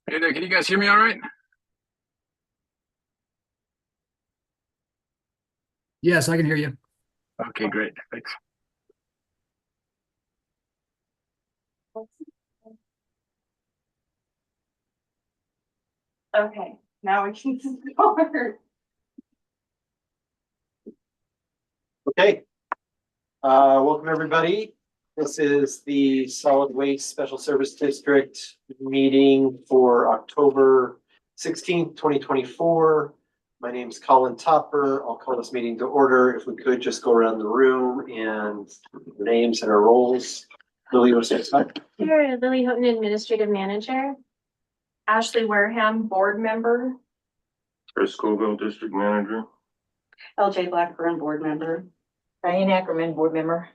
Hey there, can you guys hear me all right? Yes, I can hear you. Okay, great. Thanks. Okay, now we can start. Okay. Welcome everybody. This is the Solid Waste Special Service District meeting for October 16th, 2024. My name is Colin Topper. I'll call this meeting to order. If we could just go around the room and names and our roles. Lily, you want to say hi? Here, Lily Houghton, Administrative Manager. Ashley Wareham, board member. Chris Scoville, District Manager. LJ Blackburn, board member. Diane Ackerman, board member.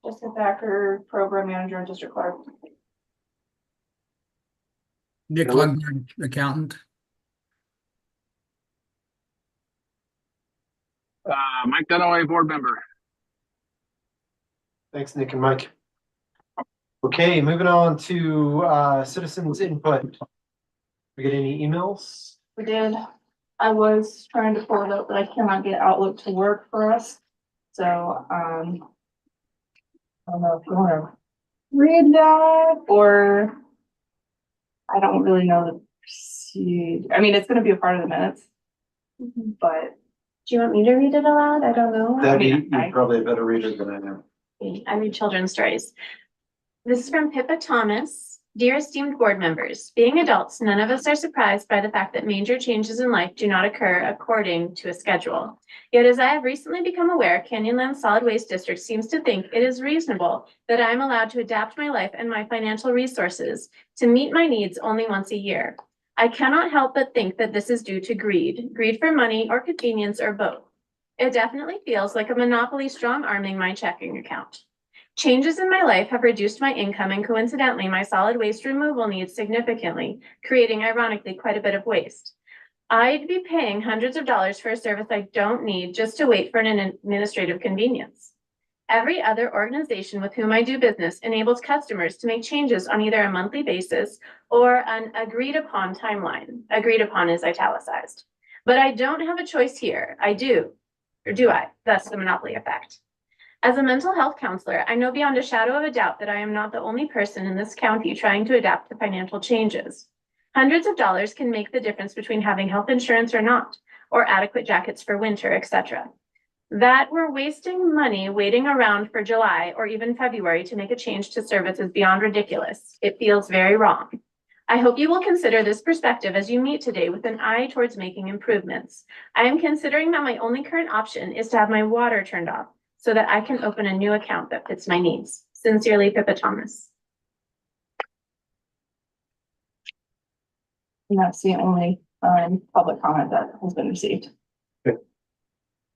Jessica Thacker, program manager and district clerk. Nick Hello. Lundberg, accountant. Mike Dunaway, board member. Thanks, Nick and Mike. Okay, moving on to citizens input. We get any emails? We did. I was trying to pull it up, but I cannot get Outlook to work for us. So, I don't know if you want to read that or I don't really know the procedure. I mean, it's going to be a part of the minutes, but Do you want me to read it aloud? I don't know. Debbie, I- you're probably a better reader than I am. I read children's stories. This is from Pippa Thomas. Dear esteemed board members, being adults, none of us are surprised by the fact that major changes in life do not occur according to a schedule. Yet as I have recently become aware, Canyonland Solid Waste District seems to think it is reasonable that I am allowed to adapt my life and my financial resources to meet my needs only once a year. I cannot help but think that this is due to greed for money or convenience or both. It definitely feels like a monopoly strong-arming my checking account. Changes in my life have reduced my income and coincidentally, my solid waste removal needs significantly, creating ironically quite a bit of waste. I'd be paying hundreds of dollars for a service I don't need just to wait for an administrative convenience. Every other organization with whom I do business enables customers to make changes on either a monthly basis or an agreed upon timeline. Agreed upon is italicized. But I don't have a choice here. I do. Or do I? Thus the monopoly effect. As a mental health counselor, I know beyond a shadow of a doubt that I am not the only person in this county trying to adapt to financial changes. Hundreds of dollars can make the difference between having health insurance or not, or adequate jackets for winter, etc. That we're wasting money waiting around for July or even February to make a change to service is beyond ridiculous. It feels very wrong. I hope you will consider this perspective as you meet today with an eye towards making improvements. I am considering that my only current option is to have my water turned off so that I can open a new account that fits my needs. Sincerely, Pippa Thomas. and that's the only public comment that has been received.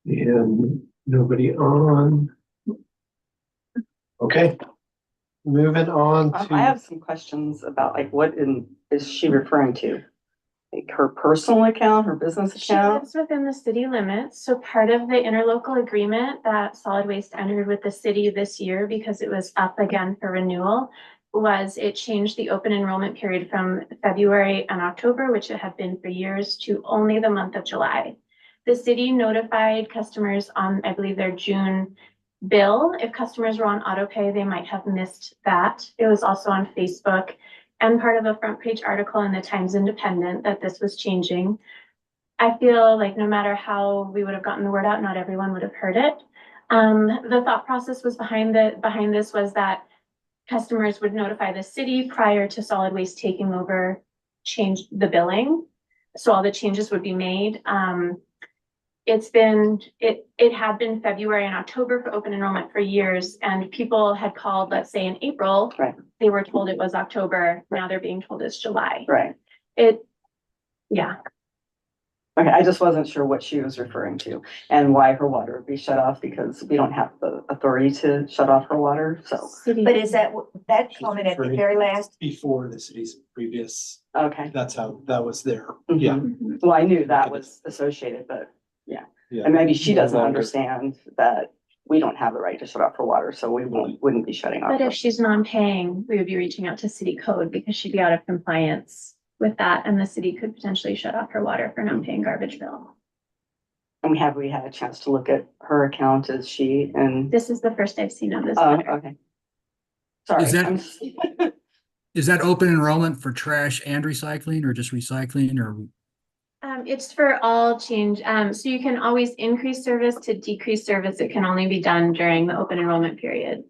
And nobody on. Okay. Moving on to. I have some questions about like is she referring to? Like her personal account, her business She account? lives within the city limits, so part of the interlocal agreement that Solid Waste entered with the city this year, because it was up again for renewal, was it changed the open enrollment period from February and October, which it had been for years, to only the month of July. The city notified customers on, I believe, their June bill. If customers were on auto pay, they might have missed that. It was also on Facebook and part of a front page article in the Times Independent that this was changing. I feel like no matter how we would have gotten the word out, not everyone would have heard it. The thought process was behind this was that customers would notify the city prior to solid waste taking over, change the billing. So all the changes would be made. It had been February and October for open enrollment for years, and people had called, let's say in April, Right. They were told it was October. Now they're being told it's July. Right. Yeah. Okay, I just wasn't sure what she was referring to and why her water would be shut off because we don't have the authority to shut off her water, so. But is that comment at the very last? Before the city's previous, Okay. that's how that was there. Mhm. Yeah. Mhm. Well, I knew that was associated, but Yeah. and maybe she No doesn't longer. understand that we don't have the right to shut off her water, so we wouldn't be shutting off. But her- if she's non-paying, we would be reaching out to city code because she'd be out of compliance with that, and the city could potentially shut off her water for not paying garbage bill. And have we had a chance to look at her account? Is she and? This is the first I've seen of this Oh, letter. okay. Sorry. Is that- I'm- Is that open enrollment for trash and recycling or just recycling or? It's for all change, so you can always increase service to decrease service. It can only be done during the open enrollment period.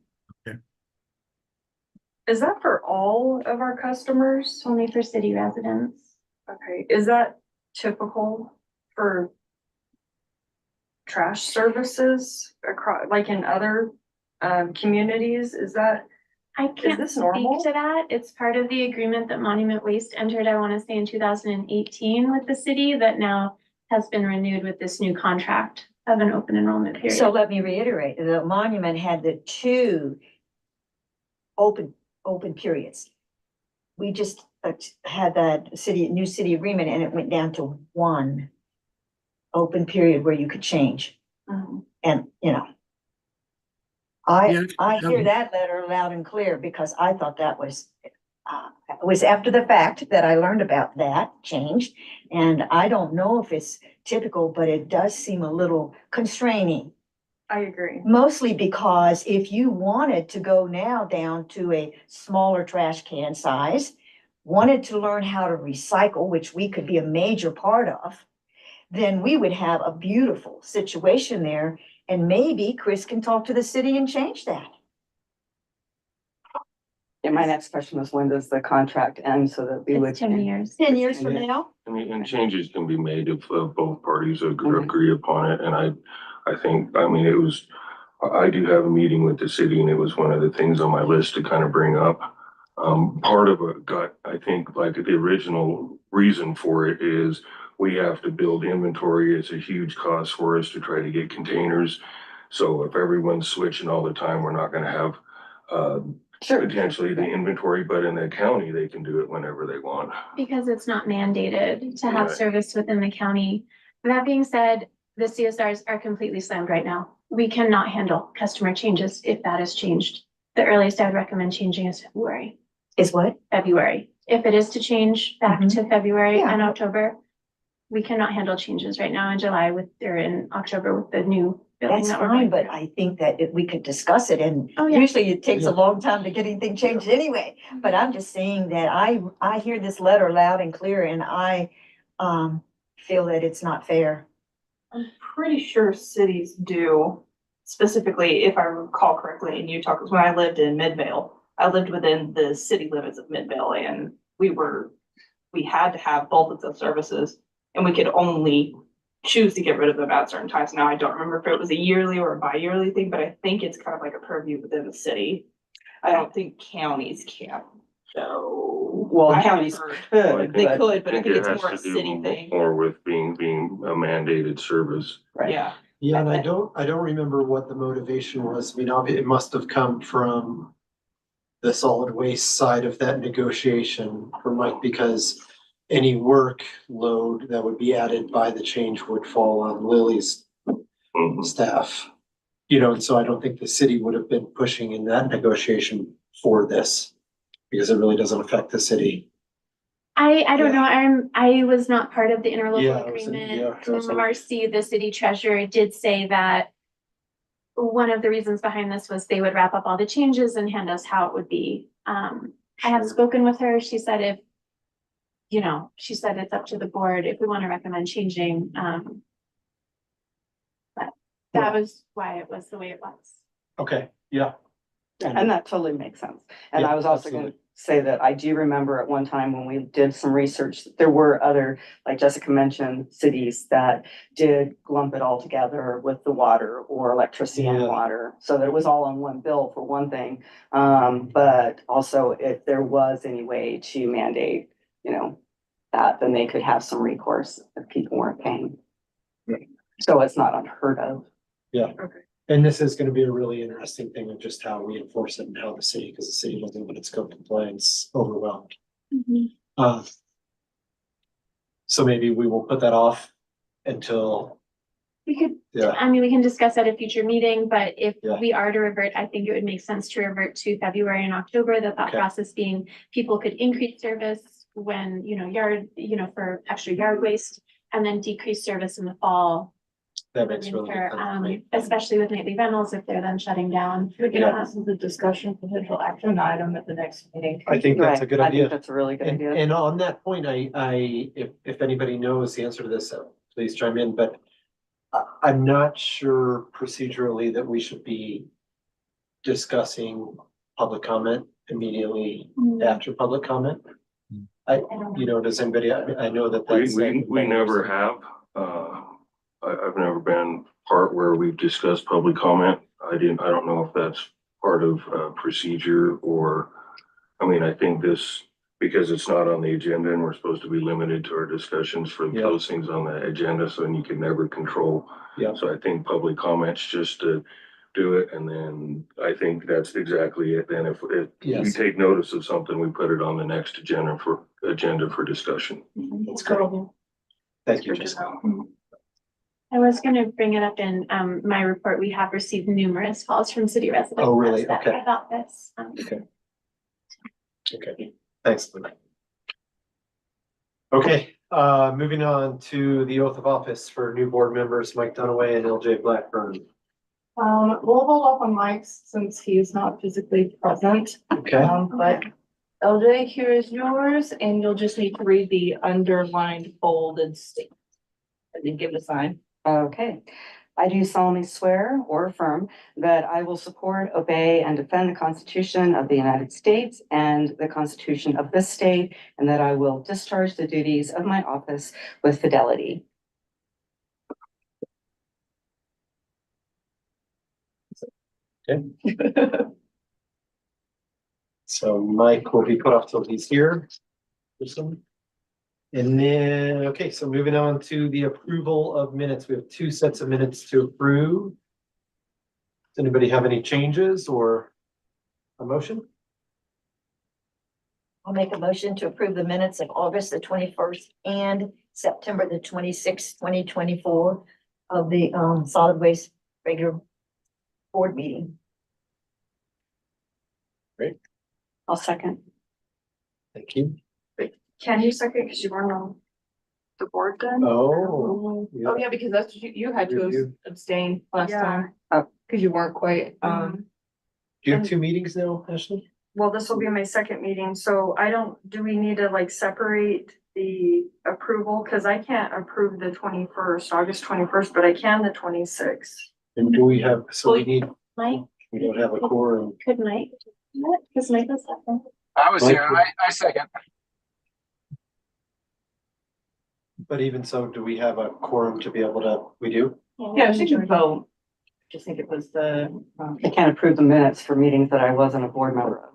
Is that for all of our customers? Only for city residents. Okay, is that typical for trash services across, like in other communities? Is that, I can't this speak normal? to that. It's part of the agreement that Monument Waste entered, I want to say in 2018 with the city, that now has been renewed with this new contract of an open enrollment period. So let me reiterate, the monument had the two open periods. We just had that new city agreement and it went down to one open period where you could change. And, you know, Yeah, I hear that letter loud and clear because I thought that was, it was after the fact that I learned about that change. And I don't know if it's typical, but it does seem a little constraining. I agree. Mostly because if you wanted to go now down to a smaller trash can size, wanted to learn how to recycle, which we could be a major part of, then we would have a beautiful situation there. And maybe Chris can talk to the city and change that. Yeah, my next question was when does the contract end so that we would? It's 10 years. 10 years from now? And changes can be made if both parties Mhm. agree upon it. And I think, I mean, I do have a meeting with the city and it was one of the things on my list to kind of bring up. Part of it got, I think, like the original reason for it is we have to build inventory. It's a huge cost for us to try to get containers. So if everyone's switching all the time, we're not gonna have, Sure. potentially the inventory, but in the county, they can do it whenever they want. Because it's not mandated to have Right. service within the county. That being said, the CSRs are completely slammed right now. We cannot handle customer changes if that is changed. The earliest I would recommend changing is February. Is what? If it is to change back to February Yeah. and October, we cannot handle changes right now in July or in October with the new billing. That's that we're fine, going but through. I think that if we could discuss it and Oh, yeah. usually it takes a long time to get anything changed anyway. But I'm just saying that I hear this letter loud and clear and I feel that it's not fair. I'm pretty sure cities do, specifically, if I recall correctly, in Utah, because when I lived in Midvale, I lived within the city limits of Midvale and we had to have both of those services and we could only choose to get rid of them at certain times. Now, I don't remember if it was a yearly or a bi-yearly thing, but I think it's kind of like a purview within the city. I don't think counties can, so. Well, I haven't counties heard. could, They but- could, but I think it it's has more a to do city thing. More with being a mandated service. Right. Yeah. Yeah, and I don't remember what the motivation was. I mean, it must have come from the solid waste side of that negotiation for Mike, because any workload that would be added by the change would fall on Lily's Mhm. staff. You know, and so I don't think the city would have been pushing in that negotiation for this, because it really doesn't affect the city. I don't know, I was not part of the Yeah, interlocal I wasn't- yeah, agreement. so it's like- Marcy, the city treasurer, did say that one of the reasons behind this was they would wrap up all the changes and hand us how it would be. I have spoken with her. She said she said it's up to the board if we want to recommend changing. But that was why it was the way it was. Okay, yeah. And that totally makes sense. And Yeah, I was also gonna absolutely. say that I do remember at one time when we did some research, there were other, like Jessica mentioned, cities that did lump it all together with the water or electricity and Yeah. water. So that it was all on one bill for one thing. But also if there was any way to mandate, that, then they could have some recourse if people weren't paying. Right. So it's not unheard of. Yeah, and this is gonna be a really interesting thing of just how we enforce it and how the city, because the city doesn't want its code compliance overwhelmed. So maybe we will put that off until, We could, yeah, we can discuss at a future meeting, but if Yeah. we are to revert, I think it would make sense to revert to February and October, the thought Okay. process being people could increase service when, for extra yard waste, and then decrease service in the fall. That makes really good winter, sense. especially with nightly rentals if they're then shutting down. We can Yeah. ask the discussion potential action item at the next meeting. I think that's a Right. good I think idea. that's a really good And, idea. and on that point, if anybody knows the answer to this, please chime in, but I'm not sure procedurally that we should be discussing public comment immediately after public comment. Does anybody, I know that that's. We never have, I've never been part where we've discussed public comment. I don't know if that's part of procedure or, I think this, because it's not on the agenda and we're supposed to be limited to our discussions for Yeah. those things on the agenda, so you can never control. Yeah. So I think public comments just to do it, and then I think that's exactly it. Then if we Yes. take notice of something, we put it on the next agenda for discussion. That's great. Thank you, Jessica. I was gonna bring it up in my report. We have received numerous calls from city residents. Oh, really? that- Okay. About this. Okay, thanks, Lynn. Okay, moving on to the oath of office for new board members, Mike Dunaway and LJ Blackburn. We'll hold off on Mike's since he is not physically present. Okay, But LJ, here is yours, and you'll just need to read the underlined bolded statement. And then give it a sign. Okay. I do solemnly swear or affirm that I will support, obey, and defend the Constitution of the United States and the Constitution of this state, and that I will discharge the duties of my office with fidelity. so Mike will be put off till he's here. And then, okay, so moving on to the approval of minutes, we have 2 sets of minutes to approve. Does anybody have any changes or a motion? I'll make a motion to approve the minutes of August the 21st and September the 26th, 2024 of the solid waste regular board meeting. I'll second. Thank you. Can you second, because you weren't on the board then? Oh. Oh, yeah, because that's, you had to Review. abstain last Yeah. time. Oh. Because you weren't quite, Do you have 2 meetings now, Ashley? Well, this will be my second meeting, so do we need to like separate the approval? Cause I can't approve the 21st, August 21st, but I can the 26th. And do we have, so we need, Mike, we don't have a quorum. could Mike? Because Mike was second. I was Mike, here. I second. But even so, do we have a quorum to be able to, we do? yeah, she can vote. Just think it was the, I can't approve the minutes for meetings that I wasn't a board member of.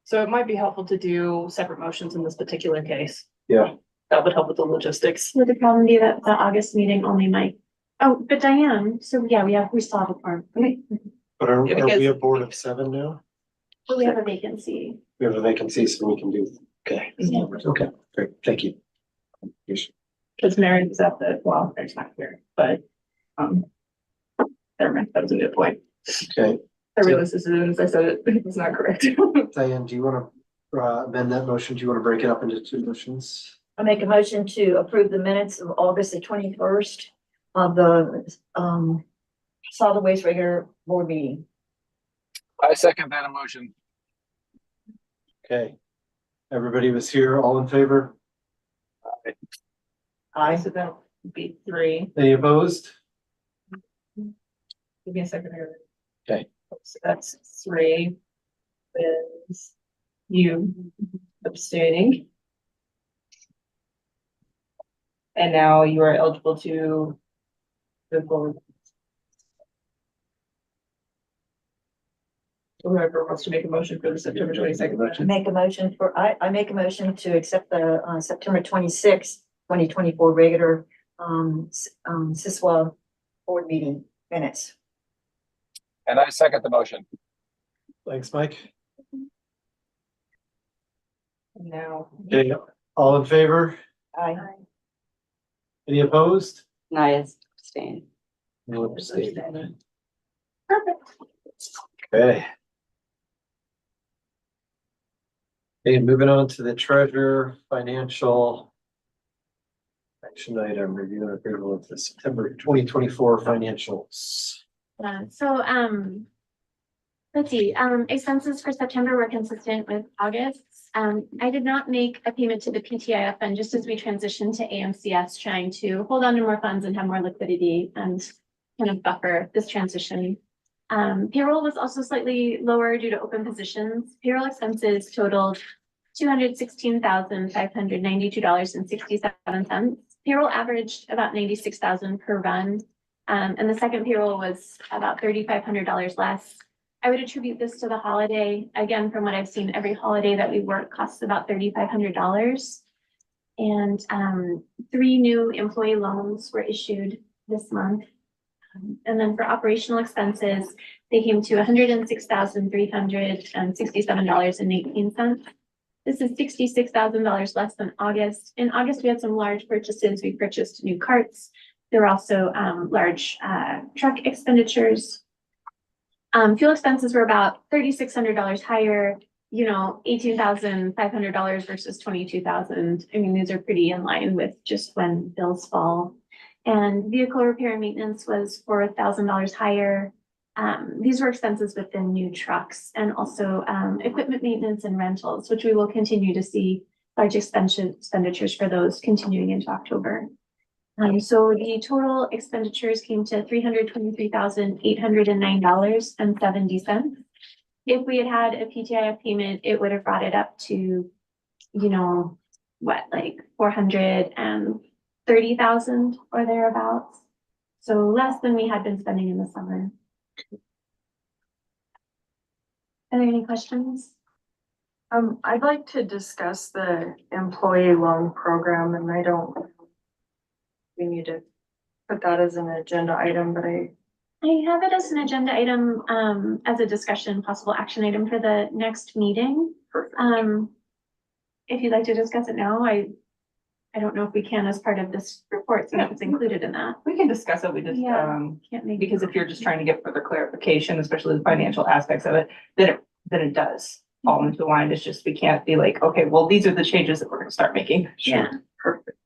so it might be helpful to do separate motions in this particular case. Yeah. That would help with the logistics. Would the problem be that the August meeting only Mike? Oh, but Diane, so yeah, we still have a form. But are Yeah, we because- a board of 7 now? But we have a vacancy. We have a vacancy, so we can do, okay, okay, great, thank you. Because Mary was at the, well, Mary's not here, but, never mind, that was a good point. Okay, I realized as soon as I said it, it was not correct. Diane, do you want to amend that motion? Do you want to break it up into 2 motions? I make a motion to approve the minutes of August the 21st of the solid waste regular board meeting. I second that emotion. Okay. Everybody was here, all in favor? So that would be 3. Any opposed? Give me a second here. Okay. So that's 3. Is you abstaining. And now you are eligible to move forward. Whoever wants to make a motion for the September 22nd motion. Make a motion for, I make a motion to accept the September 26th, 2024 regular SISWA board meeting minutes. And I second the motion. Thanks, Mike. Now. Okay, all in favor? Aye. Any opposed? I abstain. No abstain. Perfect. Okay. Okay, moving on to the treasurer financial action item, review and approval of the September 2024 financials. Let's see, expenses for September were consistent with August. I did not make a payment to the PTIF fund just as we transitioned to AMCS, trying to hold on to more funds and have more liquidity and kind of buffer this transition. Payroll was also slightly lower due to open positions. Payroll expenses totaled $216,592.67. Payroll averaged about 96,000 per run. And the second payroll was about $3,500 less. I would attribute this to the holiday. Again, from what I've seen, every holiday that we work costs about $3,500. And 3 new employee loans were issued this month. And then for operational expenses, they came to $106,367.18. This is $66,000 less than August. In August, we had some large purchases. We purchased new carts. There were also large truck expenditures. Fuel expenses were about $3,600 higher, you know, $18,500 versus $22,000. I mean, these are pretty in line with just when bills fall. And vehicle repair and maintenance was $4,000 higher. These were expenses within new trucks and also equipment maintenance and rentals, which we will continue to see large expenditures for those continuing into October. So the total expenditures came to $323,809.70. If we had had a PTIF payment, it would have brought it up to, you know, what, like 430,000 or thereabouts. So less than we had been spending in the summer. Are there any questions? I'd like to discuss the employee loan program, and I don't, we need to put that as an agenda item, but I have it as an agenda item, as a discussion, possible action item for the next meeting. Perfect. If you'd like to discuss it now, I don't know if we can as part of this report, so it's included in that. We can discuss it. We just, Yeah. Can't make. because if you're just trying to get further clarification, especially the financial aspects of it, then it does fall into line. It's just, we can't be like, okay, well, these are the changes that we're gonna start making. Yeah. Perfect.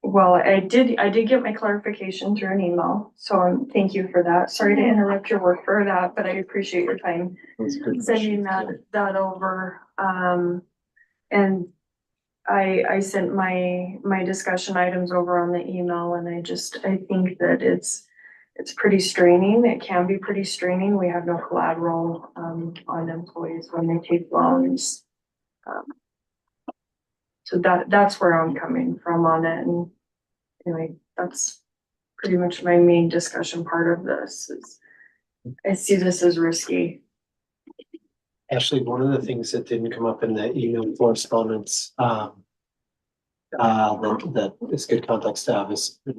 Well, I did get my clarification through an email, so thank you for that. Sorry to interrupt your work for that, but I appreciate your time That's good. sending that over. And I sent my discussion items over on the email, and I think that it's pretty straining. It can be pretty straining. We have no collateral on employees when they take loans. So that's where I'm coming from on it. And anyway, that's pretty much my main discussion part of this is I see this as risky. Ashley, one of the things that didn't come up in the email correspondence, that is good context to have is our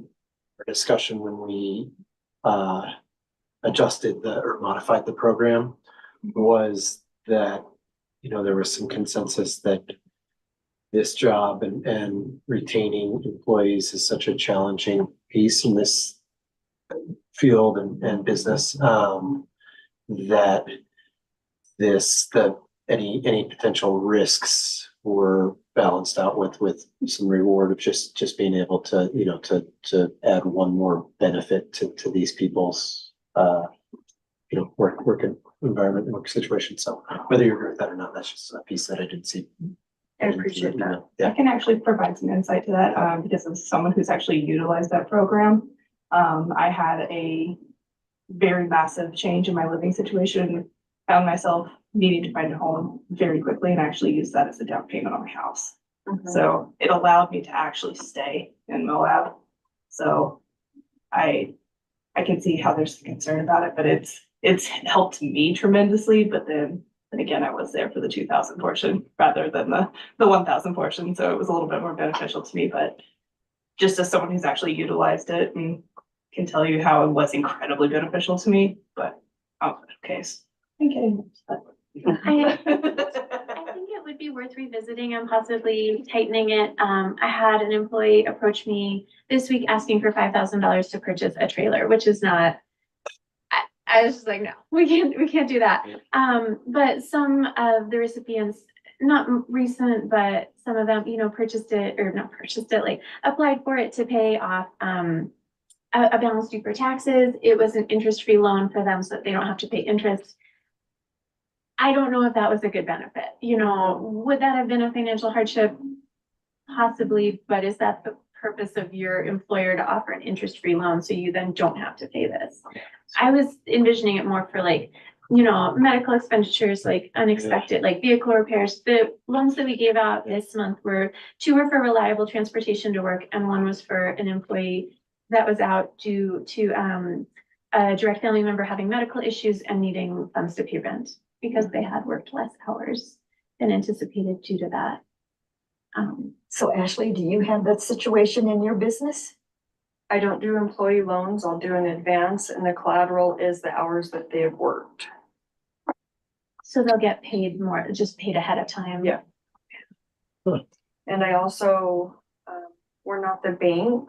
discussion when we adjusted or modified the program was that, you know, there was some consensus that this job and retaining employees is such a challenging piece in this field and business, that any potential risks were balanced out with some reward of just being able to, you know, to add one more benefit to these people's, you know, work environment and work situation. So whether you agree with that or not, that's just a piece that I didn't see. I appreciate that. I Yeah. can actually provide some insight to that, because as someone who's actually utilized that program, I had a very massive change in my living situation, found myself needing to find a home very quickly and actually used that as a down payment on my house. So it allowed me to actually stay in Moab. So I can see how there's concern about it, but it's helped me tremendously, but then again, I was there for the 2,000 portion rather than the 1,000 portion. So it was a little bit more beneficial to me, but just as someone who's actually utilized it and can tell you how it was incredibly beneficial to me, but okay. I'm kidding. I think it would be worth revisiting and possibly tightening it. I had an employee approach me this week asking for $5,000 to purchase a trailer, which is not, I was just like, no, we can't do that. But some of the recipients, not recent, but some of them, purchased it or not purchased it, like applied for it to pay off, a balance due for taxes. It was an interest-free loan for them so that they don't have to pay interest. I don't know if that was a good benefit, would that have been a financial hardship? Possibly, but is that the purpose of your employer to offer an interest-free loan so you then don't have to pay this? I was envisioning it more for like, medical expenditures, like unexpected, like vehicle repairs. The loans that we gave out this month two were for reliable transportation to work, and one was for an employee that was out due to a direct family member having medical issues and needing funds to pay rent because they had worked less hours than anticipated due to that. So Ashley, do you have that situation in your business? I don't do employee loans. I'll do an advance and the collateral is the hours that they have worked. So they'll get paid more, just paid ahead of time. Yeah. And I also, we're not the bank.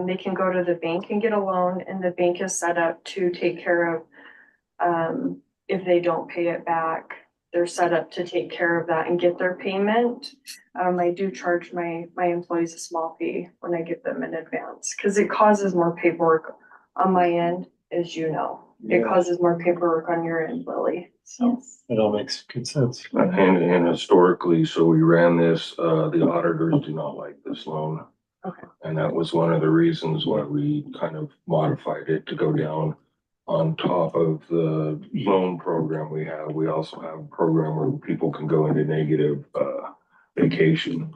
They can go to the bank and get a loan, and the bank is set up to take care of, if they don't pay it back, they're set up to take care of that and get their payment. I do charge my employees a small fee when I give them in advance, because it causes more paperwork on my end, as you know. It causes more paperwork on your end, Lily, so. Yes. It all makes good sense. And historically, so we ran this, the auditors do not like this loan. Okay. And that was one of the reasons why we kind of modified it to go down on top of the loan program we have. We also have a program where people can go into negative, vacation.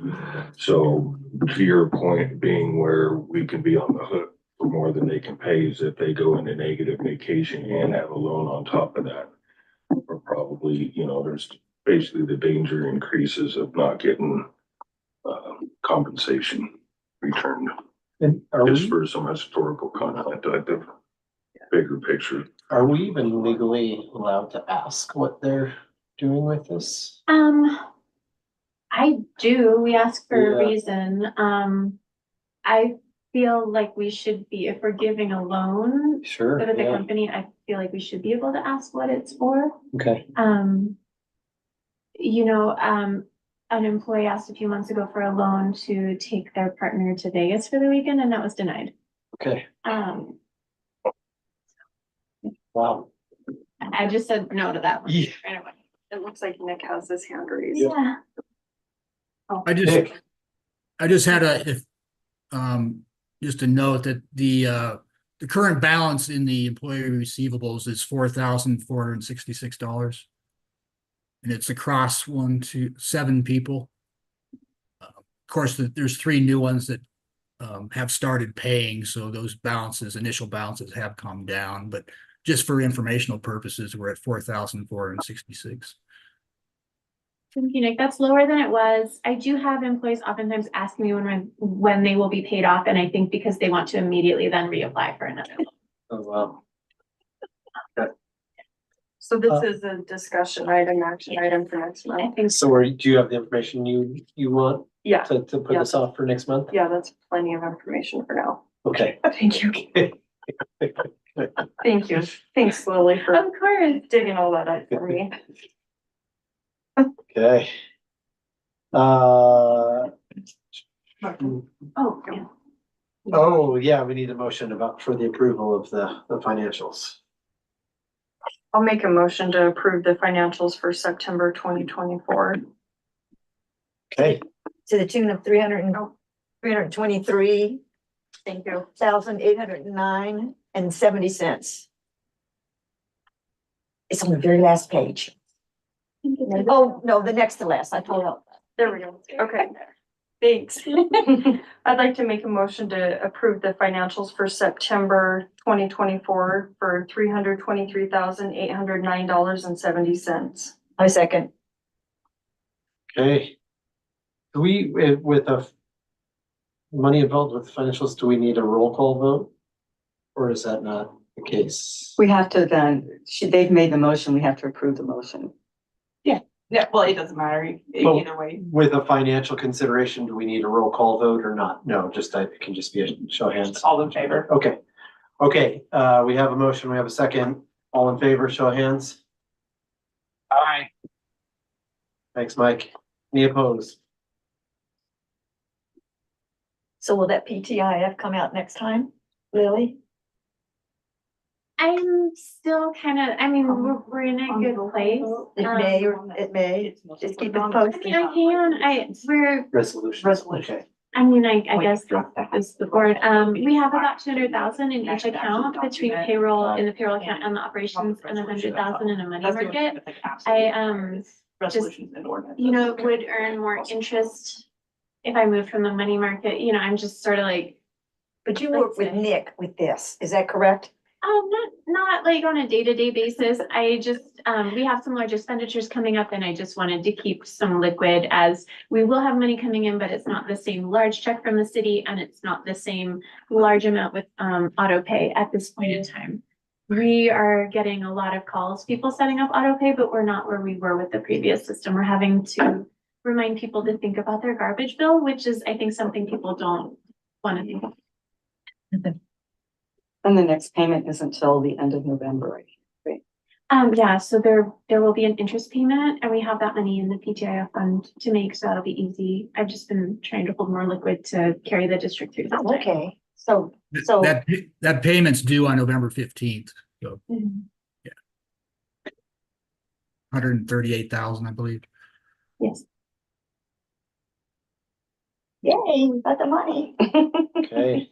So to your point being where we can be on the hook for more than they can pay is if they go into negative vacation and have a loan on top of that. Or probably, there's basically the danger increases of not getting compensation returned. And Just for some historical content, like the bigger picture. are we even legally allowed to ask what they're doing with this? I do. We ask for a Yeah. reason. I feel like we should be, if we're giving a loan Sure. to the company, I feel like we should be able to ask what it's for. Okay. An employee asked a few months ago for a loan to take their partner to Vegas for the weekend, and that was denied. Okay. Um, Wow. I just said no to that one. Yeah. Right away. It looks like Nick has his hand raised. Yeah. I just had just a note that the current balance in the employee receivables is $4,466. And it's across 1 to 7 people. Of course, there's 3 new ones that have started paying, so those initial balances have come down, but just for informational purposes, we're at 4,466. Thank you, Nick. That's lower than it was. I do have employees oftentimes ask me when they will be paid off, and I think because they want to immediately then reapply for another loan. Oh, wow. So this is a discussion item, action item for next I month. think So do you have the information you want Yeah, to put this off for next month? yeah, that's plenty of information for now. Okay. Thank you. Thank you. Thanks, Lily, for of course. digging all that up for me. Okay. Oh, yeah. Oh, yeah, we need a motion for the approval of the financials. I'll make a motion to approve the financials for September 2024. Okay, To the tune of 323,809.70. Thank you. It's on the very last page. Thank you. Oh, no, the next to last. I told you. There we go. Okay, thanks. I'd like to make a motion to approve the financials for September 2024 for $323,809.70. I second. okay. Do we, with money involved with financials, do we need a roll call vote? Or is that not the case? We have to then, they've made the motion, we have to approve the motion. Yeah, well, it doesn't matter Well, either way. With a financial consideration, do we need a roll call vote or not? No, it can just be a show of hands. All in favor. Okay, we have a motion, we have a second. All in favor, show of hands. Aye. Thanks, Mike. Any opposed? So will that PTIF come out next time, Lily? I'm still kind of, I mean, we're in a good place. It may, or it may, just keep it I posted. mean, we're, Resolution. Okay. I mean, I guess this is the board. We have about 200,000 in each account between payroll in the payroll account and the operations and 100,000 in a money market. I, just, would earn more interest if I moved from the money market. I'm just sort of like, But you work with Nick with this, is that correct? not like on a day-to-day basis. I just, we have some large expenditures coming up and I just wanted to keep some liquid as we will have money coming in, but it's not the same large check from the city and it's not the same large amount with, auto pay at this point in time. We are getting a lot of calls, people setting up auto pay, but we're not where we were with the previous system. We're having to remind people to think about their garbage bill, which is, I think, something people don't want to think of. And the next payment is until the end of November. Yeah, so there will be an interest payment and we have that money in the PTIF fund to make, so that'll be easy. I've just been trying to hold more liquid to carry the district through. This time. Okay, so, so. That payment's due on November 15th, so Mhm. 138,000, I believe. Yes. Yay, we got the money. Okay,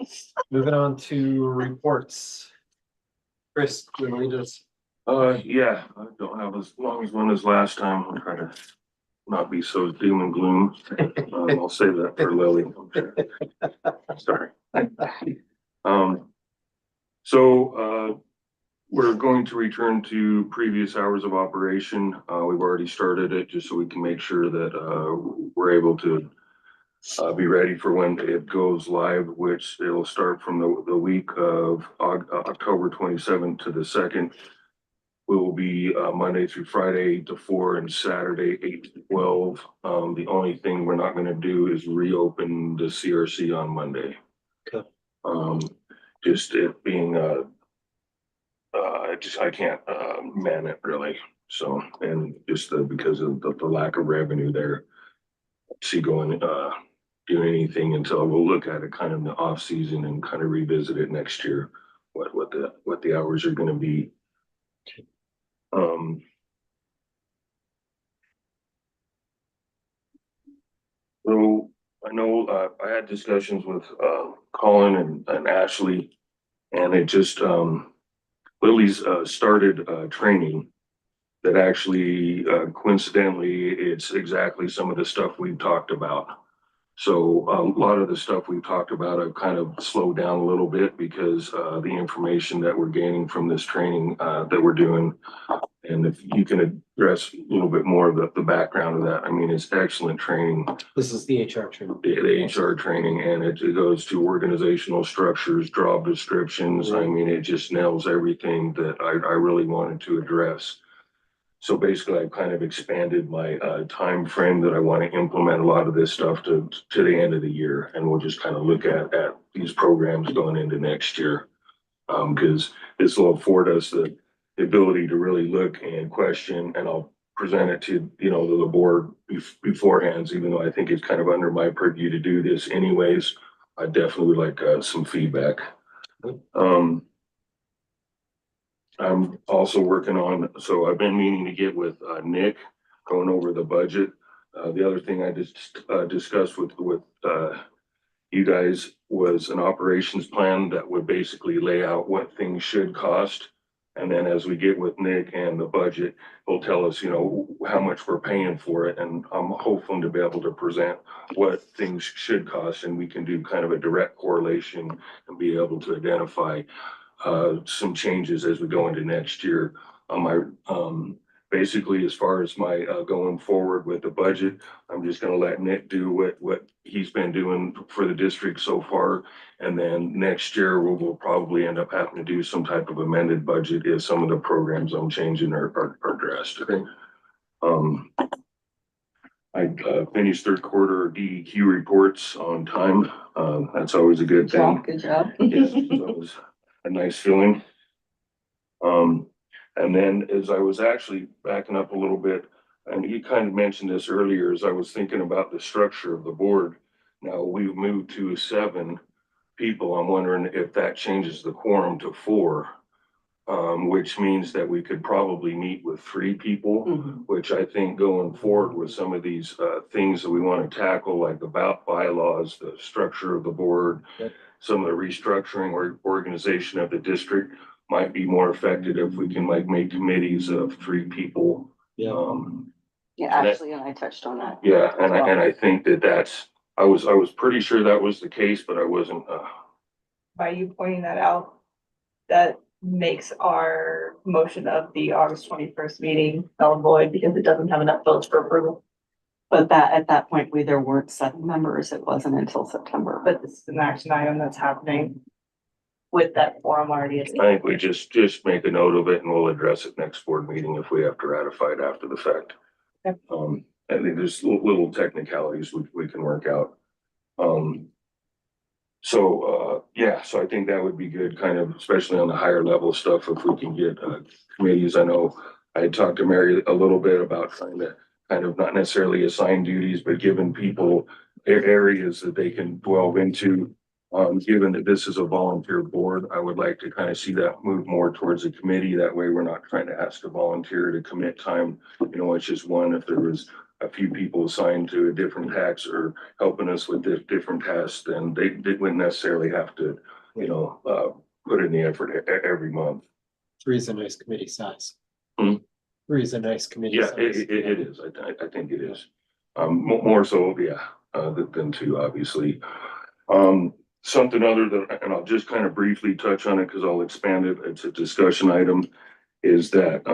moving on to reports. Chris, do you want to lead us? Yeah, I don't have as long as one as last time. I'll try to not be so doom and gloom. I'll save that for Lily. Sorry. So, we're going to return to previous hours of operation. We've already started it just so we can make sure that, we're able to be ready for when it goes live, which it'll start from the week of October 27th to the 2nd. We will be Monday through Friday 8 to 4 and Saturday 8 to 12. The only thing we're not going to do is reopen the CRC on Monday. Okay. Just it being I can't man it really. So, and just because of the lack of revenue there, see going doing anything until we'll look at it kind of in the off season and kind of revisit it next year. What the hours are going to be. So I know I had discussions with Colin and Ashley, and it just Lily's started training that actually coincidentally it's exactly some of the stuff we've talked about. So a lot of the stuff we've talked about I've kind of slowed down a little bit because the information that we're gaining from this training that we're doing. And if you can address a little bit more of the background of that, I mean, it's excellent training. This is the HR training. The HR training, and it goes to organizational structures, job descriptions. I mean, it just nails everything that I really wanted to address. So basically, I've kind of expanded my time frame that I want to implement a lot of this stuff to the end of the year, and we'll just kind of look at these programs going into next year, because this will afford us the ability to really look and question, and I'll present it to the board beforehand, even though I think it's kind of under my purview to do this anyways. I definitely would like some feedback. I'm also working on, so I've been meaning to get with Nick going over the budget. The other thing I just discussed with you guys was an operations plan that would basically lay out what things should cost. And then as we get with Nick and the budget, he'll tell us, how much we're paying for it. And I'm hoping to be able to present what things should cost, and we can do kind of a direct correlation and be able to identify some changes as we go into next year. Basically, as far as my going forward with the budget, I'm just going to let Nick do what he's been doing for the district so far. And then next year, we'll probably end up having to do some type of amended budget if some of the programs I'm changing are addressed. Okay. I finished third quarter DEQ reports on time. That's always a good thing. Good job. Yeah, that was a nice feeling. And then as I was actually backing up a little bit, and you kind of mentioned this earlier, as I was thinking about the structure of the board. Now, we've moved to 7 people. I'm wondering if that changes the quorum to 4. Which means that we could probably meet with 3 people, which I think going forward with some of these things that we want to tackle, like about bylaws, the structure of the board, some of the restructuring or organization of the district might be more effective if we can like make committees of 3 people. Yeah, actually, and I touched on that. Yeah, and I think I was pretty sure that was the case, but I wasn't. By you pointing that out, that makes our motion of the August 21st meeting null and void because it doesn't have enough votes for approval. But that, at that point, there weren't 7 members. It wasn't until September. But this is an action item that's happening with that forum already. I think we just make a note of it and we'll address it next board meeting if we have to ratify it after the fact. Okay. I think there's little technicalities we can work out. So I think that would be good, kind of, especially on the higher level stuff, if we can get committees. I know I talked to Mary a little bit about trying to kind of not necessarily assign duties, but giving people areas that they can delve into. Given that this is a volunteer board, I would like to kind of see that move more towards a committee. That way we're not trying to ask a volunteer to commit time. You know, it's just one, if there was a few people assigned to a different task or helping us with different tasks, then they wouldn't necessarily have to, put in the effort every month. 3 is a nice committee size. 3 is a nice committee Yeah, size. it is. I think it is. More so, than 2, obviously. Something other than, and I'll just kind of briefly touch on it because I'll expand it. It's a discussion item, is that,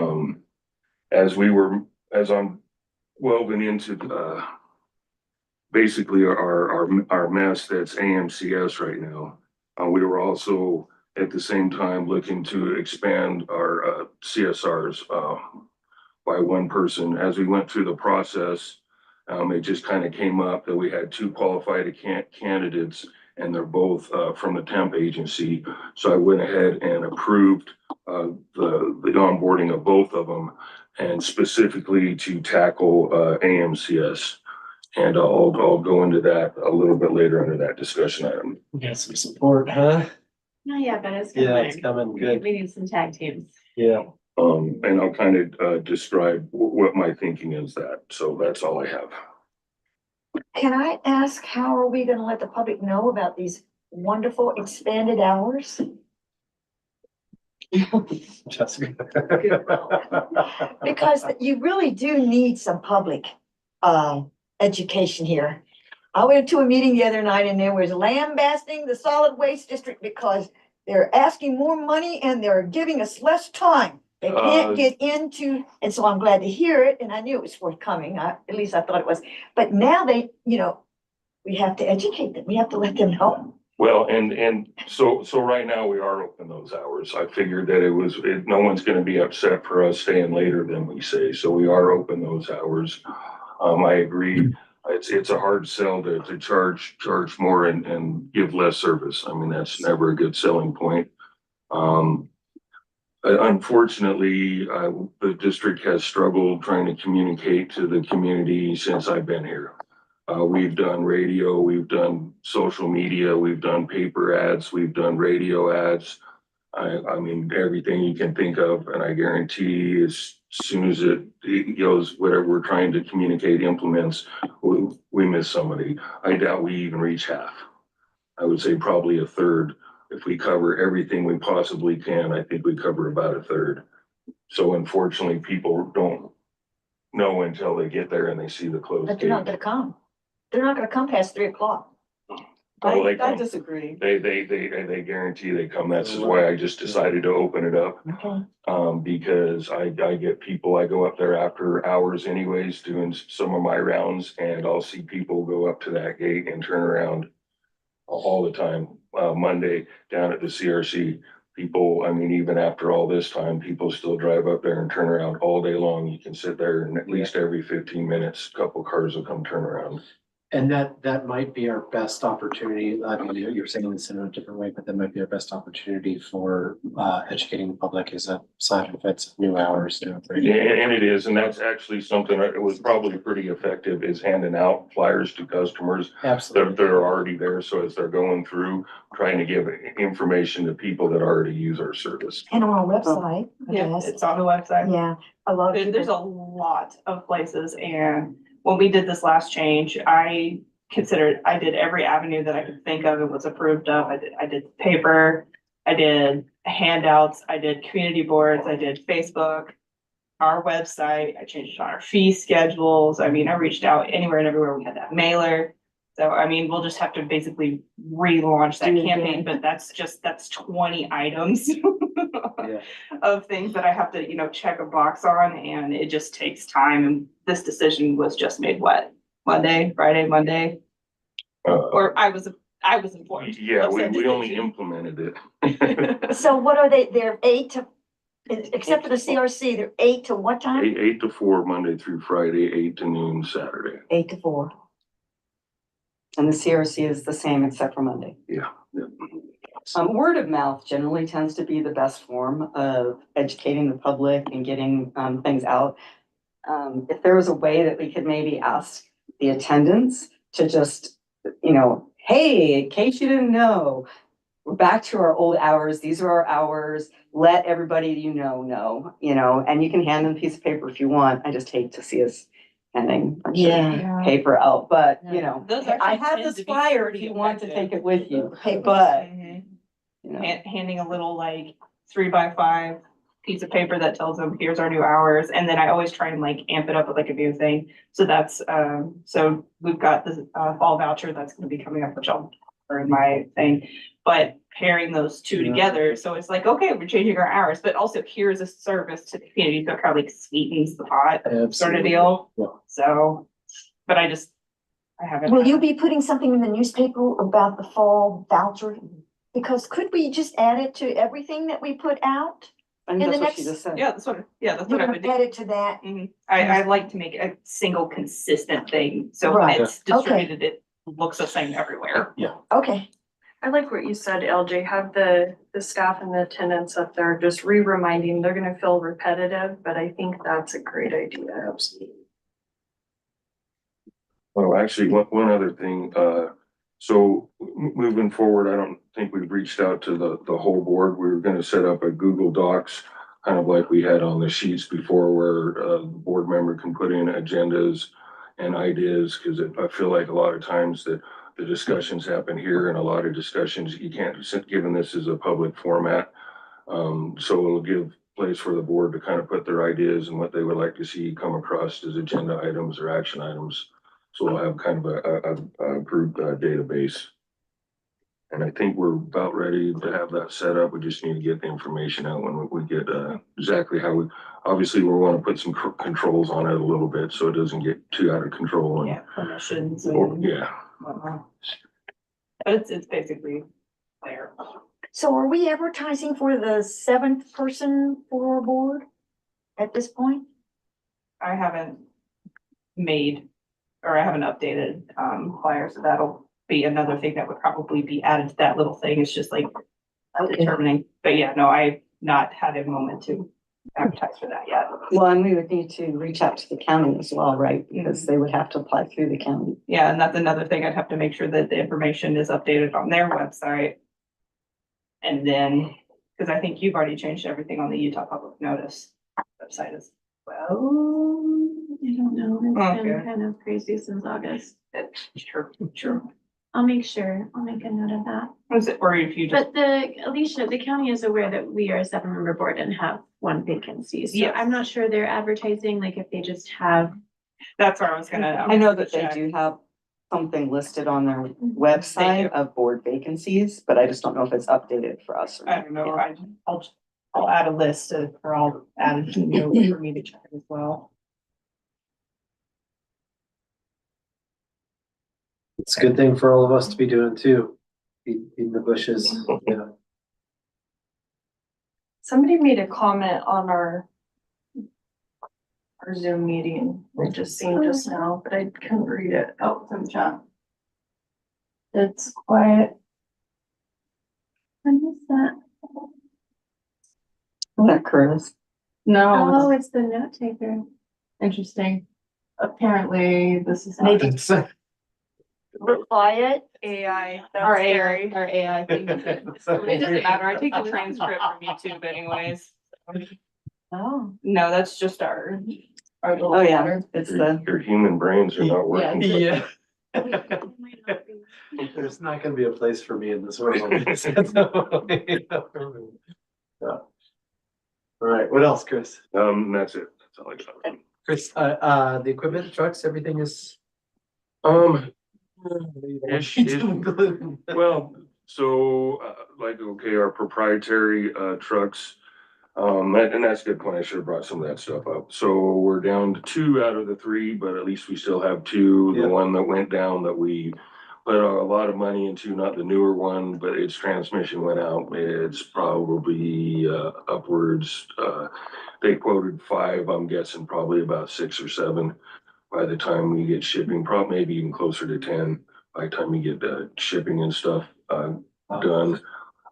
as I'm delving into, basically our mess that's AMCS right now. We were also at the same time looking to expand our CSRs by 1 person. As we went through the process, it just kind of came up that we had 2 qualified candidates, and they're both from the temp agency. So I went ahead and approved the onboarding of both of them, and specifically to tackle AMCS. And I'll go into that a little bit later under that discussion item. We got some support, huh? No, yeah, but it's Yeah, it's coming. coming good. We need some tag teams. Yeah. And I'll kind of describe what my thinking is that. So that's all I have. Can I ask, how are we gonna let the public know about these wonderful expanded hours? Jessica. Because you really do need some public education here. I went to a meeting the other night and there was lambasting the solid waste district because they're asking more money and they're giving us less time. They can't get into, and so I'm glad to hear it, and I knew it was forthcoming. At least I thought it was. But now we have to educate them. We have to let them know. Well, and so right now we are open those hours. I figured that no one's gonna be upset for us staying later than we say, so we are open those hours. I agree. It's a hard sell to charge more and give less service. I mean, that's never a good selling point. Unfortunately, the district has struggled trying to communicate to the community since I've been here. We've done radio, we've done social media, we've done paper ads, we've done radio ads. I mean, everything you can think of, and I guarantee as soon as it goes, whatever we're trying to communicate implements, we miss somebody. I doubt we even reach half. I would say probably 1/3. If we cover everything we possibly can, I think we cover about 1/3. So unfortunately, people don't know until they get there and they see the closed But they're not gate. gonna come. They're not gonna come past 3 o'clock. Oh, they I come. disagree. They guarantee they come. That's why I just decided to open it up. Okay. Because I get people, I go up there after hours anyways, doing some of my rounds, and I'll see people go up to that gate and turn around all the time. Monday down at the CRC, people, I mean, even after all this time, people still drive up there and turn around all day long. You can sit there and at least every 15 minutes, a couple cars will come turn around. And that might be our best opportunity. I mean, you're saying this in a different way, but that might be our best opportunity for educating the public is a side effects of new hours. And it is, and that's actually something that was probably pretty effective is handing out flyers to customers Absolutely. that are already there. So as they're going through, trying to give information to people that already use our service. And on our website, I Yeah, guess. it's on the website. Yeah, a lot of There's a people. lot of places, and when we did this last change, I did every avenue that I could think of and was approved of. I did paper, I did handouts, I did community boards, I did Facebook, our website, I changed on our fee schedules. I mean, I reached out anywhere and everywhere we had that mailer. So, I mean, we'll just have to basically relaunch that Do it campaign, again. but that's 20 items Yeah. of things that I have to, check a box on, and it just takes time. And this decision was just made Friday, Monday, or I was informed. Yeah, of said we only decision. implemented it. So what are they? They're 8 to, except for the CRC, they're 8 to what time? 8 to 4, Monday through Friday, 8 to noon, Saturday. 8 to 4. And the CRC is the same except for Monday. Yeah. Word of mouth generally tends to be the best form of educating the public and getting things out. If there was a way that we could maybe ask the attendants to just, hey, in case you didn't know, we're back to our old hours. These are our hours. Let everybody know, and you can hand them a piece of paper if you want. I just hate to see us handing a bunch of Yeah. paper out, but Those I actually have tend this to be flyer if pretty you want to effective. take it with you, Papers. but Mhm. you know. Handing a little 3x5 piece of paper that tells them, here's our new hours. And then I always try and amp it up with a new thing. So that's, so we've got this fall voucher that's gonna be coming up, which I'll, or in my thing. But pairing those two Yeah. together, so it's okay, we're changing our hours, but also here's a service to the community, so it kind of sweetens the pot sort of Absolutely. deal. Yeah. So, but I haven't. Will you be putting something in the newspaper about the fall voucher? Because could we just add it to everything that we put out? I think In the that's what she next- just said. Yeah, that's what You're I gonna would do. add it to that? Mhm. I like to make a single consistent thing, so when Right. it's distributed, it looks the same everywhere. Okay, I like what you said, LJ, have the staff and the attendants up there just reminding, they're gonna feel repetitive, but I think that's a great idea. Absolutely. Well, actually, one other thing, so moving forward, I don't think we've reached out to the whole board. We were gonna set up a Google Docs, kind of like we had on the sheets before, where the board member can put in agendas and ideas, because I feel like a lot of times that the discussions happen here, and a lot of discussions, you can't, given this is a public format. So it'll give place for the board to kind of put their ideas and what they would like to see come across as agenda items or action items. So we'll have kind of a group database. And I think we're about ready to have that set up. We just need to get the information out when we get exactly how we, obviously we want to put some controls on it a little bit so it doesn't get too out of control. And Yeah, permissions or, and yeah, whatnot. But it's basically there. so are we advertising for the 7th person for our board at this point? I haven't made, or I haven't updated, flyers, so that'll be another thing that would probably be added to that little thing. It's just determining, but yeah, no, I've not had a moment to advertise for that yet. Well, and we would need to reach out to the county as well, right? Because they would have to apply through the county. Yeah, and that's another thing. I'd have to make sure that the information is updated on their website. And then, because I think you've already changed everything on the Utah Public Notice website as well. I don't know, it's been Okay. kind of crazy since August. Sure. I'll make a note of that. Was it, or if you just, But Alicia, the county is aware that we are a 7-member board and have 1 vacancy. So Yes. I'm not sure they're advertising, if they just have. that's where I was gonna. I know that they check. do have something listed on their website of board vacancies, but I just don't know if it's updated for us. or I not. don't know, I'll add a list or I'll add a note for me to check as well. It's a good thing for all of us to be doing too. Beating the bushes. Yeah. Somebody made a comment on our our Zoom meeting. It just seen just now, but I couldn't read it. Oh, it's in the chat. It's quiet. I missed that. That Curtis. No, Oh, it's it's the note taker. interesting. Apparently, this is not. Quiet. AI. Our AI, our AI thing. It doesn't matter. I take the transcript from YouTube anyways. Oh. No, that's just our little. Oh, yeah, letter. it's Your the, your human brains are not working. Yeah. There's not gonna be a place for me in this world. Yeah. All right, what else, Chris? That's it. That's all I got. Chris, the equipment, trucks, everything is. Ish. Well, so, like, okay, our proprietary, trucks, and that's a good point. I should have brought some of that stuff up. So we're down to 2 out of the 3, but at least we still have 2. Yeah. The one that went down that we put a lot of money into, not the newer one, but its transmission went out. It's probably, upwards, they quoted 5, I'm guessing probably about 6 or 7 by the time we get shipping, probably maybe even closer to 10 by the time we get, shipping and stuff, done.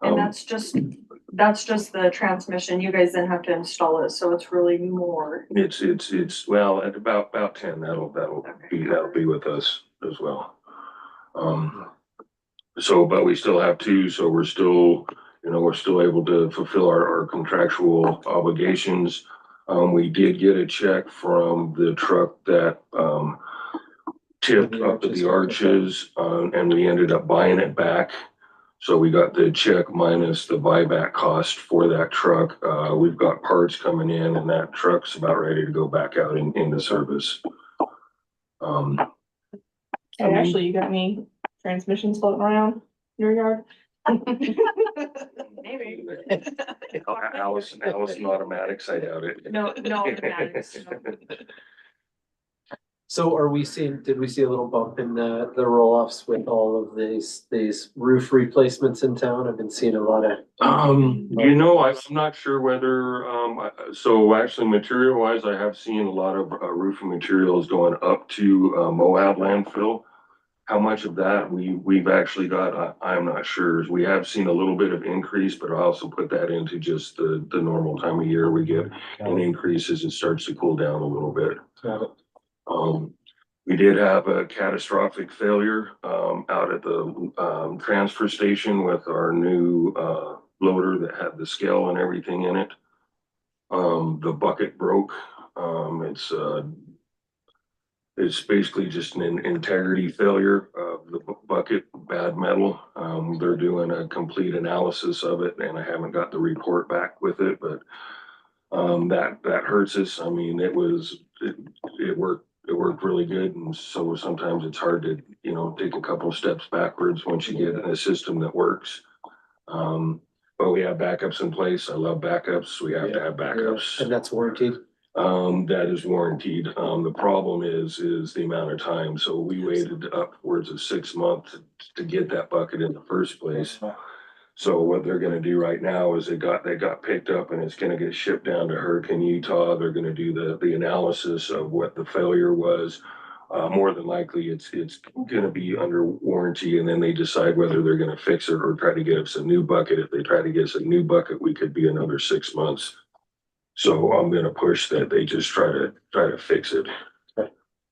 And that's just the transmission. You guys then have to install it, so it's really more. It's, well, at about 10, that'll be with us as well. So, but we still have 2, so we're still able to fulfill our contractual obligations. We did get a check from the truck that, tipped up at the arches, and we ended up buying it back. So we got the check minus the buyback cost for that truck. We've got parts coming in and that truck's about ready to go back out into service. Hey, actually, you got any transmissions floating around your yard? Maybe. Allison automatics, I doubt it. No automatics, no. So are we seeing, did we see a little bump in the roll-offs with all of these roof replacements in town? I've been seeing a lot of. I'm not sure whether, so actually material wise, I have seen a lot of roofing materials going up to Moab landfill. How much of that we've actually got, I'm not sure. We have seen a little bit of increase, but I also put that into just the normal time of year we get an increase as it starts to cool down a little bit. Got it. We did have a catastrophic failure out at the transfer station with our new loader that had the scale and everything in it. The bucket broke. It's basically just an integrity failure of the bucket, bad metal. They're doing a complete analysis of it, and I haven't got the report back with it, but that hurts us. I mean, it worked really good, and so sometimes it's hard to, take a couple of steps backwards once you get in a system that works. But we have backups in place. I love backups. We have to have backups. And that's warranted. That is warranted. The problem is the amount of time. So we waited upwards of 6 months to get that bucket in the first place. So what they're gonna do right now is they got picked up and it's gonna get shipped down to Hurricane, Utah. They're gonna do the analysis of what the failure was. More than likely, it's gonna be under warranty, and then they decide whether they're gonna fix it or try to get us a new bucket. If they try to get us a new bucket, we could be another 6 months. So I'm gonna push that they just try to fix it.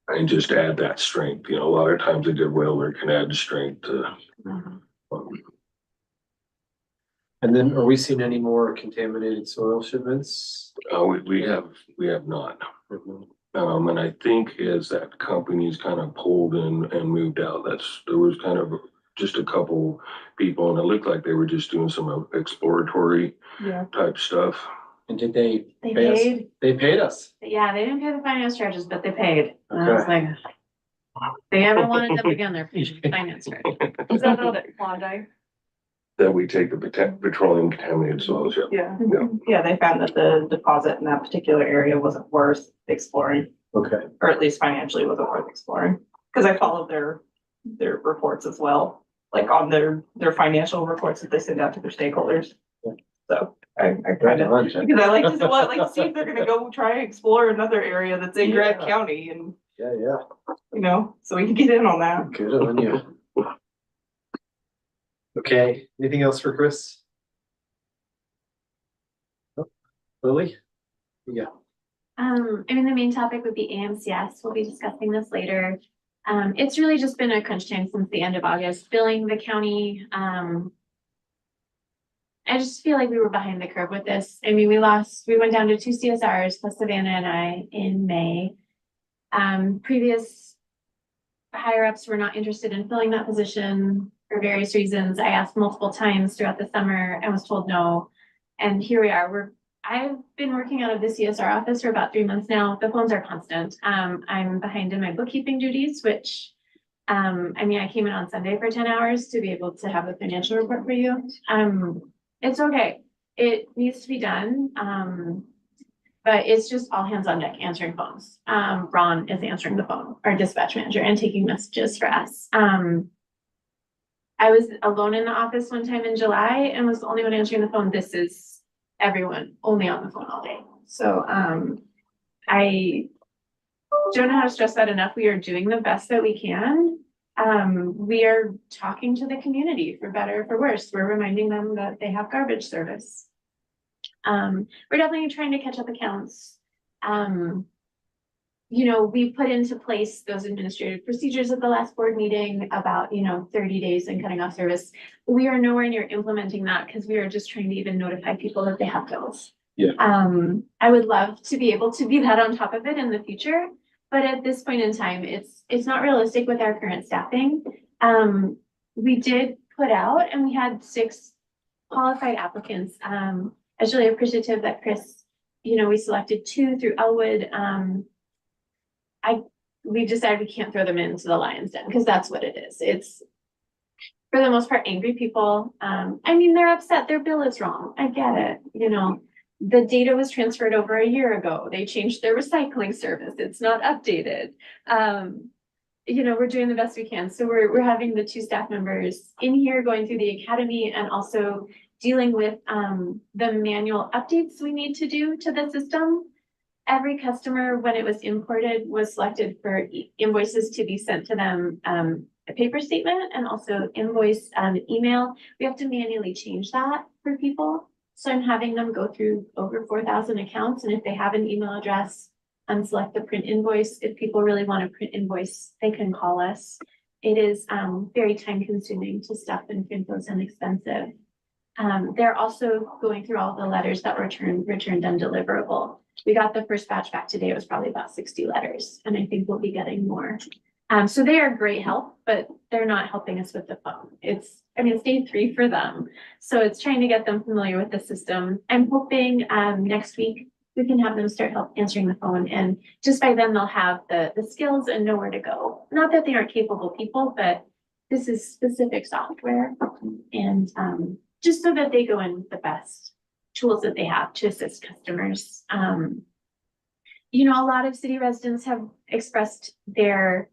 And just add that strength. A lot of times a good welder can add strength to. And then are we seeing any more contaminated soil shipments? We have not. And I think as that company's kind of pulled in and moved out, there was kind of just a couple people, and it looked like they were just doing some exploratory type stuff. And did they They pay us? paid. They paid us. Yeah, they didn't pay the finance charges, but they paid. And I was like, they ever wanted them again, they're paying the finance charge. Is that out at Klondike? That we take the petroleum contaminated soils, yeah. Yeah. Yeah, they found that the deposit in that particular area wasn't worth exploring, Okay. or at least financially wasn't worth exploring. Cause I followed their reports as well, like on their financial reports that they send out to their stakeholders. Yeah. So I I kind of, on, Jen. because I like to, like to see if they're gonna go try and explore another area that's in Grant Yeah. County and, Yeah. you know, so we can get in on that. Good on you. Okay, anything else for Chris? Oh, Lily? Yeah. I mean, the main topic would be AMCS. We'll be discussing this later. It's really just been a crunch time since the end of August, billing the county. I just feel like we were behind the curve with this. I mean, we went down to 2 CSRs plus Savannah and I in May. Previous higher ups were not interested in filling that position for various reasons. I asked multiple times throughout the summer and was told no. And here we are. I've been working out of the CSR office for about 3 months now. The phones are constant. I'm behind in my bookkeeping duties, which, I mean, I came in on Sunday for 10 hours to be able to have a financial report for you. It's okay. It needs to be done. But it's just all hands on deck answering phones. Ron is answering the phone, our dispatch manager, and taking messages for us. I was alone in the office one time in July and was the only one answering the phone. This is everyone only on the phone all day. So I don't know how to stress that enough. We are doing the best that we can. We are talking to the community for better or for worse. We're reminding them that they have garbage service. We're definitely trying to catch up accounts. You know, we put into place those administrative procedures at the last board meeting about, 30 days and cutting off service. We are nowhere near implementing that because we are just trying to even notify people that they have bills. Yeah. I would love to be able to be that on top of it in the future, but at this point in time, it's not realistic with our current staffing. We did put out and we had 6 qualified applicants. I was really appreciative that Chris, we selected 2 through Elwood. We decided we can't throw them into the lion's den because that's what it is. It's for the most part angry people. I mean, they're upset. Their bill is wrong. I get it. The data was transferred over a year ago. They changed their recycling service. It's not updated. We're doing the best we can. So we're having the 2 staff members in here going through the academy and also dealing with the manual updates we need to do to the system. Every customer, when it was imported, was selected for invoices to be sent to them, a paper statement and also invoice email. We have to manually change that for people. So I'm having them go through over 4,000 accounts. And if they have an email address, select the print invoice. If people really want a print invoice, they can call us. It is very time consuming to stuff and print those and expensive. They're also going through all the letters that were returned undeliverable. We got the first batch back today. It was probably about 60 letters, and I think we'll be getting more. So they are great help, but they're not helping us with the phone. It's day 3 for them. So it's trying to get them familiar with the system. I'm hoping next week we can have them start answering the phone, and just by then they'll have the skills and know where to go. Not that they aren't capable people, but this is specific software, and just so that they go in with the best tools that they have to assist customers. A lot of city residents have expressed their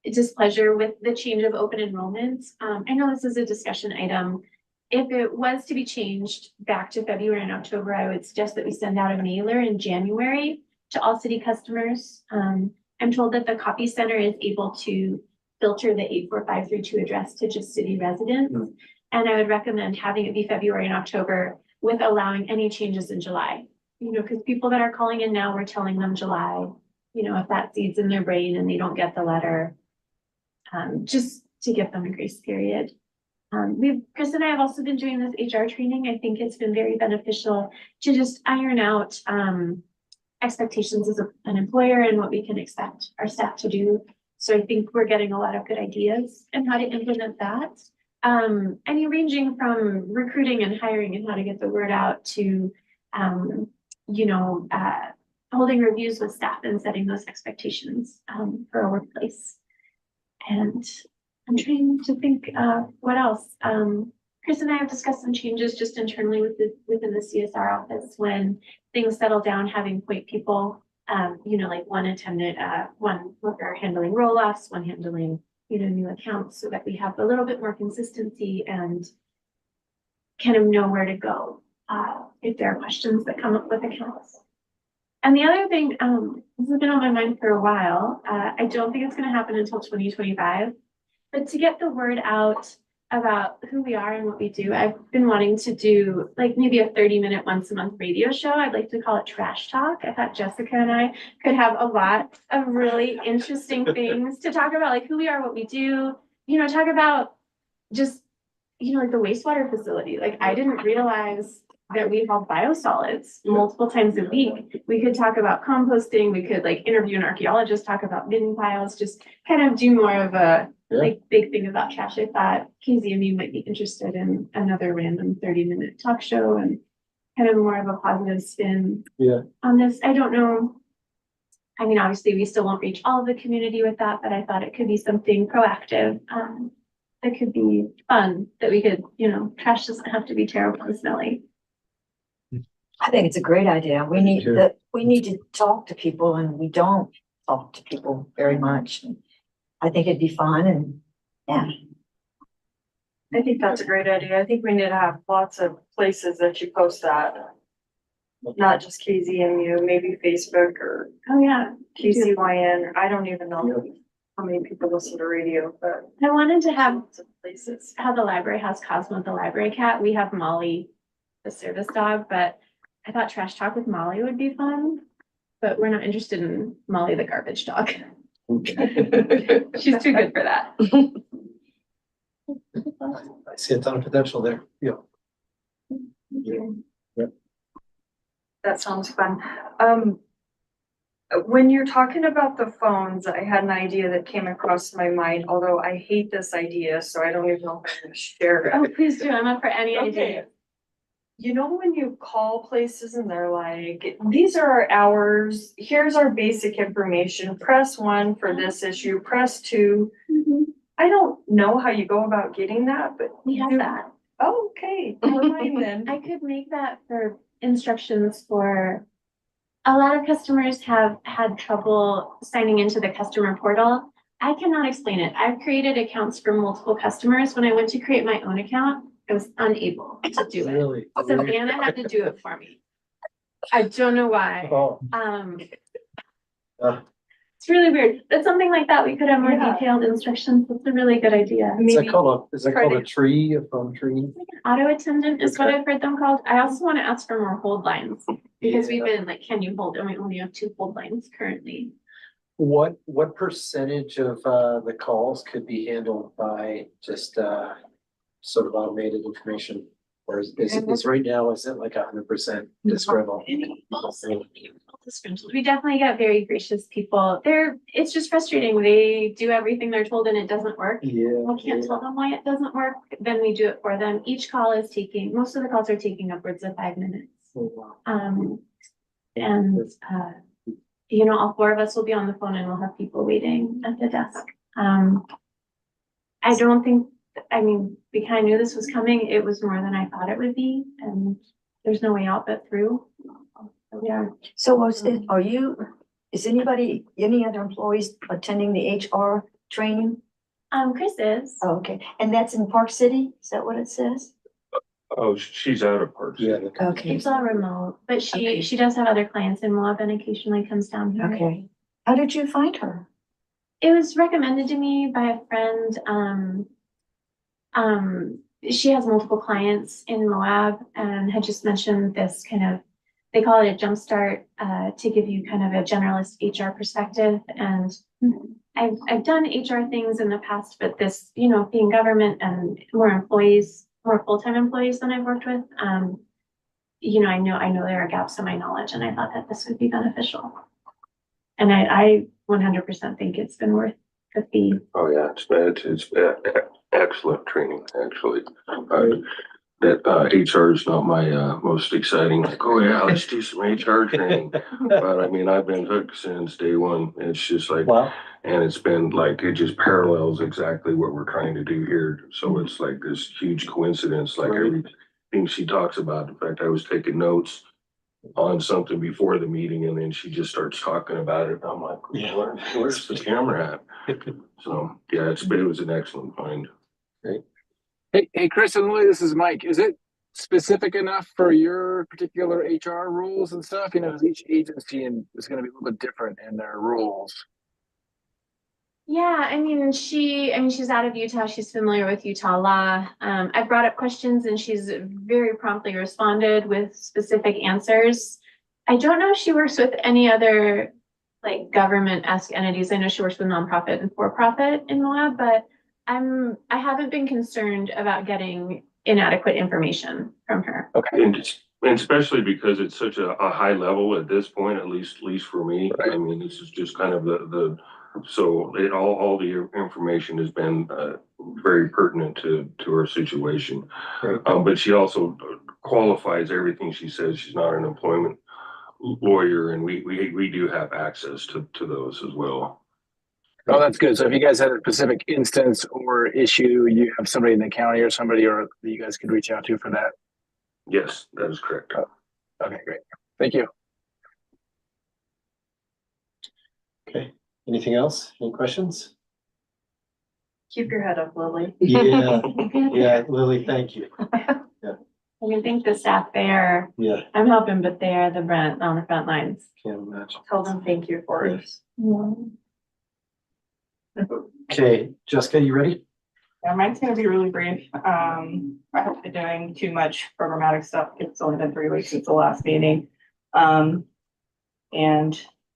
displeasure with the change of open enrollment. I know this is a discussion item. If it was to be changed back to February and October, I would suggest that we send out a mailer in January to all city customers. I'm told that the copy center is able to filter the 84532 address to just city residents. Mm-hmm. And I would recommend having it be February and October with allowing any changes in July. Because people that are calling in now, we're telling them July, if that seeds in their brain and they don't get the letter, just to give them a grace period. Chris and I have also been doing this HR training. I think it's been very beneficial to just iron out expectations as an employer and what we can expect our staff to do. So I think we're getting a lot of good ideas on how to implement that. Ranging from recruiting and hiring and how to get the word out to, holding reviews with staff and setting those expectations for a workplace. And I'm trying to think what else. Chris and I have discussed some changes just internally within the CSR office when things settle down, having point people, like one attendant, one worker handling roll-offs, one handling new accounts, so that we have a little bit more consistency and kind of know where to go. if there are questions that come up with accounts. And the other thing, this has been on my mind for a while. I don't think it's gonna happen until 2025. But to get the word out about who we are and what we do, I've been wanting to do like maybe a 30-minute once a month radio show. I'd like to call it Trash Talk. I thought Jessica and I could have a lot of really interesting things to talk about, like who we are, what we do, you know, talk about just, you know, like the wastewater facility. Like I didn't realize that we hauled biosolids multiple times a week. We could talk about composting. We could like interview an archaeologist, talk about bin piles, just kind of do more of a like big thing about trash. I thought KZMU might be interested in another random 30-minute talk show and kind of more of a positive spin on this. I don't know. I mean, obviously we still won't reach all of the community with that, but I thought it could be something proactive. That could be fun, that we could, you know, trash doesn't have to be terrible and smelly. I think it's a great idea. We need to talk to people, and we don't talk to people very much. I think it'd be fun, and yeah. I think that's a great idea. I think we need to have lots of places that you post that. Not just KZMU, maybe Facebook or Oh yeah, KCYN, or I don't even know how many people listen to radio, but I wanted to have lots of places. how the library has Cosmo the library cat. We have Molly, the service dog, but I thought Trash Talk with Molly would be fun, but we're not interested in Molly the garbage dog. She's too good for that. I see a ton of potential there. Yeah. That sounds fun. When you're talking about the phones, I had an idea that came across my mind, although I hate this idea, so I don't even know if I'm gonna share it. Oh, please do. I'm up for any Okay. idea. You know, when you call places and they're like, these are our hours, here's our basic information, press 1 for this issue, press 2. I don't know how you go about getting that, but We have that. Oh, okay, never mind then. I could make that for instructions for, a lot of customers have had trouble signing into the customer portal. I cannot explain it. I've created accounts for multiple customers. When I went to create my own account, I was unable to do it. Really? So Anna had to do it for me. I don't know why. Oh. It's really weird. But something like that, we could have more Yeah. detailed instructions. That's a really good idea. Is that Maybe called a credit- tree, a phone tree? Like an auto attendant is what Okay. I've heard them called. I also want to ask for more hold lines because we've Yeah. been like, can you hold? And we only have 2 hold lines currently. What percentage of the calls could be handled by just sort of automated information? Or is right now, is it like 100% disgruntled? We definitely get very gracious people. It's just frustrating. They do everything they're told and it doesn't work. Yeah. We can't tell them why it doesn't work. Then we do it for them. Each call is most of the calls are taking upwards of 5 minutes. Oh, wow. And you know, all 4 of us will be on the phone and we'll have people waiting at the desk. I don't think, I mean, we kind of knew this was coming. It was more than I thought it would be, and there's no way out but through. So we are. So is any other employees attending the HR training? Chris is. Oh, okay, and that's in Park City? Is that what it says? Oh, she's out of Park Yeah. City. Okay, It's all remote, but Okay. she does have other clients in Moab and occasionally comes down here. okay. How did you find her? It was recommended to me by a friend. She has multiple clients in Moab and had just mentioned this kind of, they call it a jumpstart, to give you kind of a generalist HR perspective. And I've done HR things in the past, but this, you know, being government and more employees, more full-time employees than I've worked with, you know, I know there are gaps in my knowledge, and I thought that this would be beneficial. And I 100% think it's been worth the fee. Oh, yeah, it's excellent training, actually. That HR is not my most exciting, like, oh yeah, let's do some HR training. But I mean, I've been hooked since day one. It's just like, Wow. and it's been like, it just parallels exactly what we're trying to do here. So it's like this huge coincidence, like Right. everything she talks about. In fact, I was taking notes on something before the meeting and then she just starts talking about it. I'm like, Yeah. where's the camera at? So yeah, it was an excellent find. Hey, Chris and Lily, this is Mike. Is it specific enough for your particular HR rules and stuff? You know, 'cause each agency is going to be a little bit different in their rules. Yeah, she's out of Utah. She's familiar with Utah law. I brought up questions and she's very promptly responded with specific answers. I don't know if she works with any other like government-esque entities. I know she works with nonprofit and for-profit in Moab, but I haven't been concerned about getting inadequate information from her. Okay. And especially because it's such a high level at this point, at least for me. Right. I mean, this is just kind of so all the information has been very pertinent to her situation. Right. But she also qualifies everything she says. She's not an employment lawyer, and we do have access to those as well. Oh, that's good. So if you guys had a specific instance or issue, you have somebody in the county or somebody or that you guys could reach out to for that. Yes, that is correct. Okay, great. Thank you. Okay, anything else? Any questions? Keep your head up, Lily. Yeah, yeah, Lily, thank you. I think the staff there, Yeah, I'm helping, but they are on the front lines. can't imagine. Tell them thank you for it. Okay, Jessica, you ready? Yeah, mine's gonna be really brief. I haven't been doing too much programmatic stuff. It's only been 3 weeks since the last meeting. And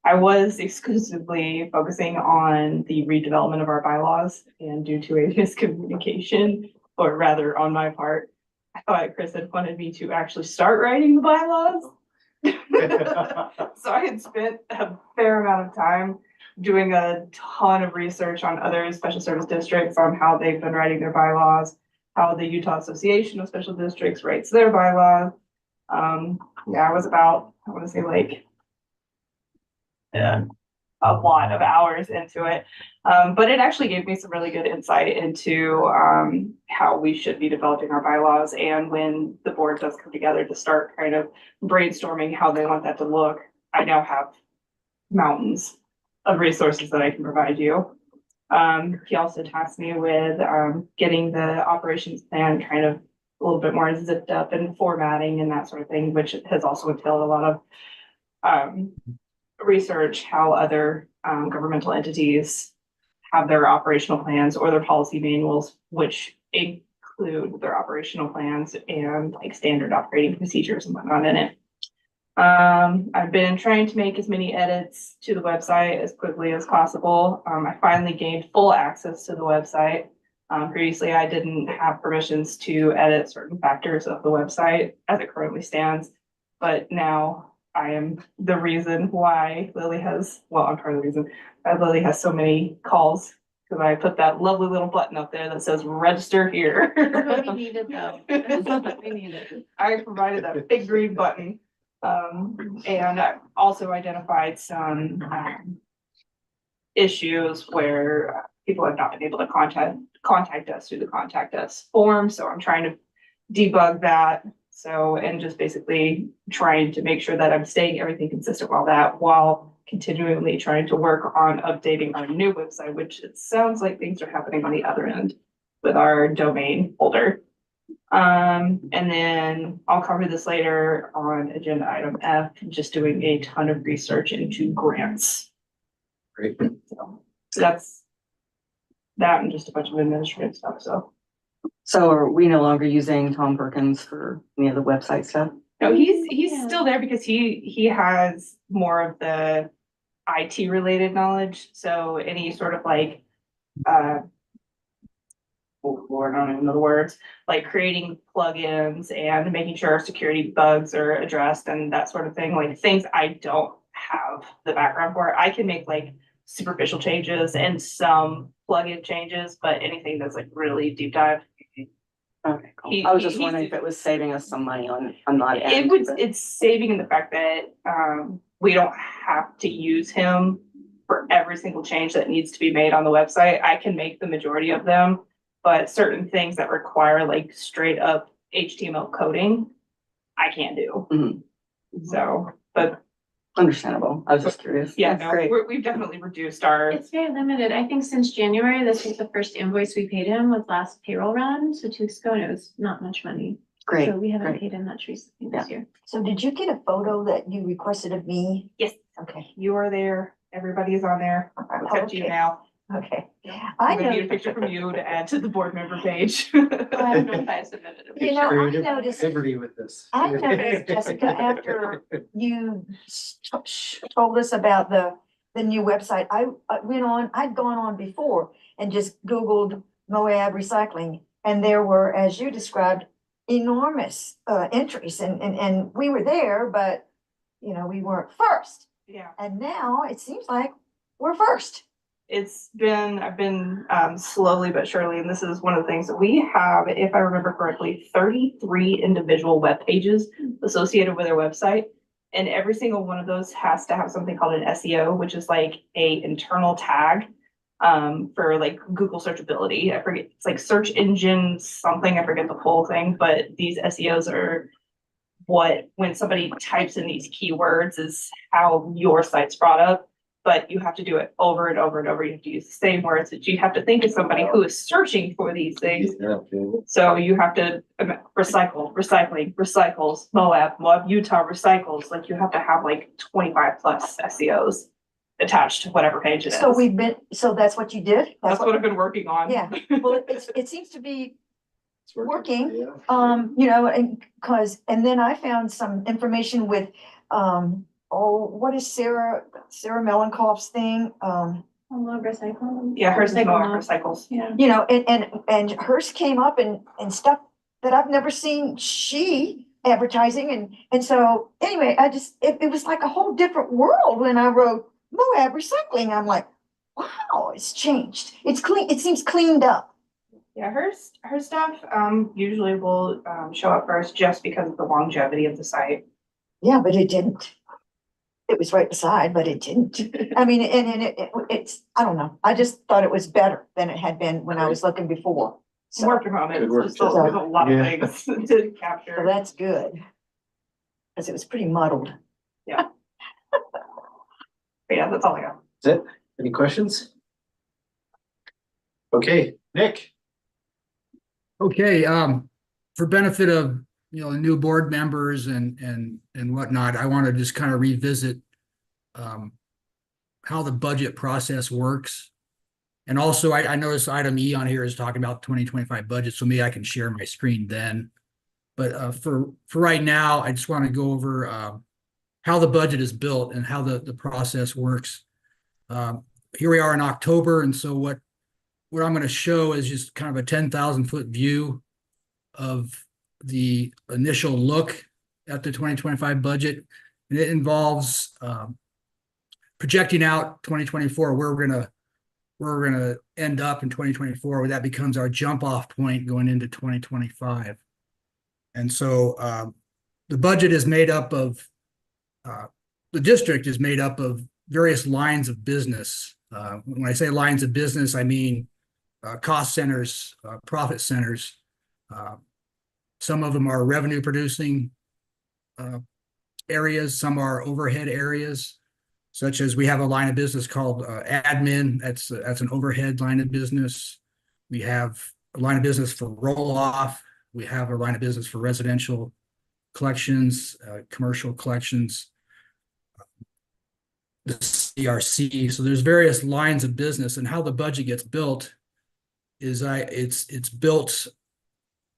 I was exclusively focusing on the redevelopment of our bylaws, and due to a miscommunication, or rather on my part, I thought Chris had wanted me to actually start writing the bylaws. So I had spent a fair amount of time doing a ton of research on other special service districts, on how they've been writing their bylaws, how the Utah Association of Special Districts writes their bylaws. Yeah, I was about, I want to say like, a lot of hours into it. But it actually gave me some really good insight into how we should be developing our bylaws. And when the board does come together to start kind of brainstorming how they want that to look, I now have mountains of resources that I can provide you. He also tasked me with getting the operations plan kind of a little bit more zipped up and formatting and that sort of thing, which has also entailed a lot of research how other governmental entities have their operational plans or their policy manuals, which include their operational plans and like standard operating procedures and whatnot in it. I've been trying to make as many edits to the website as quickly as possible. I finally gained full access to the website. Previously, I didn't have permissions to edit certain factors of the website as it currently stands, but now I am the reason why Lily has, well, I'm part of the reason why Lily has so many calls, because I put that lovely little button up there that says register here. That's what we needed though. That's what we needed. I provided that big green button. And I also identified some issues where people have not been able to contact us through the contact us form. So I'm trying to debug that. So, and just basically trying to make sure that I'm staying everything consistent while continually trying to work on updating our new website, which it sounds like things are happening on the other end with our domain holder. And then I'll cover this later on agenda item F, just doing a ton of research into grants. Great. So that's that and just a bunch of administrative stuff. So are we no longer using Tom Perkins for any of the website stuff? No, he's Yeah. still there because he has more of the IT related knowledge. So any sort of like oh Lord, I don't even know the words, like creating plugins and making sure our security bugs are addressed and that sort of thing, like things I don't have the background for. I can make like superficial changes and some plugin changes, but anything that's like really deep dive. Okay, cool. I was just wondering if it was saving us some money on not. It's saving in the fact that we don't have to use him for every single change that needs to be made on the website. I can make the majority of them, but certain things that require like straight up HTML coding, I can't do. Mhm. So, but Understandable. I was just curious. yeah, That's no, great. we've definitely reduced our. It's very limited. I think since January, this was the first invoice we paid him was last payroll run, so 2 weeks ago, and it was not much money. Great, So we haven't great. paid in much recently Yeah. this year. So did you get a photo that you requested of me? Yes. Okay, You are there, everybody's on there, except you okay, now. okay. I I need a know, picture from you to add to the board member page. I don't know if I submitted a you know, I Creative noticed, Liberty with this. I noticed, Jessica, after you told us about the new website, I went on, I'd gone on before and just Googled Moab recycling. And there were, as you described, enormous entries and we were there, but you know, we weren't first. Yeah. And now it seems like we're first. I've been slowly but surely, and this is one of the things that we have, if I remember correctly, 33 individual web pages associated with our website. And every single one of those has to have something called an SEO, which is like a internal tag for like Google searchability. I forget, it's like search engine something, I forget the full thing, but these SEOs are what, when somebody types in these keywords, is how your site's brought up. But you have to do it over and over and over. You have to use the same words, that you have to think of somebody who is searching for these things. So you have to recycling, recycles, Moab, Utah recycles, like you have to have like 25 plus SEOs attached to whatever page it is. So that's what you did? That's what I've been working on. Yeah, well, it seems to be working. Yeah. You know, and then I found some information with, what is Sarah Melankoff's thing? Moab recycling. Yeah, hers is Moab Moab. recycles. Yeah. You know, and hers came up and stuff that I've never seen she advertising. And so anyway, it was like a whole different world when I wrote Moab recycling. I'm like, wow, it's changed. It's clean. It seems cleaned up. Yeah, her stuff usually will show up first just because of the longevity of the site. Yeah, but it didn't. It was right beside, but it didn't. I mean, and it's, I don't know. I just thought it was better than it had been when I was looking before. So Working on it. Good work, It's just there's a lot of Yeah. things to capture. so that's good. Because it was pretty muddled. But yeah, that's all I got. That's it? Any questions? Okay, Nick. Okay, for benefit of, you know, new board members and whatnot, I want to just kind of revisit how the budget process works. And also, I noticed item E on here is talking about 2025 budget, so maybe I can share my screen then. But for right now, I just want to go over how the budget is built and how the process works. Here we are in October, and so what I'm going to show is just kind of a 10,000-foot view of the initial look at the 2025 budget. And it involves projecting out 2024, where we're gonna end up in 2024, where that becomes our jump off point going into 2025. And so the budget is made up of the district is made up of various lines of business. When I say lines of business, I mean cost centers, profit centers. Some of them are revenue producing areas, some are overhead areas, such as we have a line of business called admin. That's an overhead line of business. We have a line of business for roll off. We have a line of business for residential collections, commercial collections, the CRC. So there's various lines of business, and how the budget gets built is it's built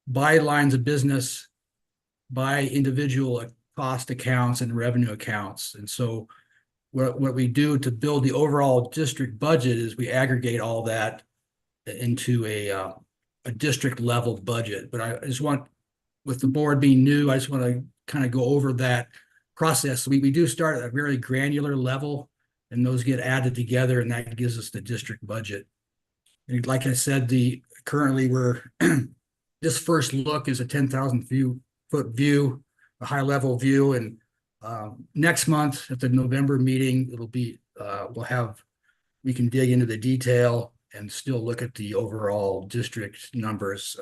by lines of business, by individual cost accounts and revenue accounts. And so what we do to build the overall district budget is we aggregate all that into a district level budget. But I just want, with the board being new, I just want to kind of go over that process. We do start at a very granular level, and those get added together, and that gives us the district budget. And like I said, currently we're this first look is a 10,000-foot view, a high level view, and next month at the November meeting, it'll be we can dig into the detail and still look at the overall district numbers.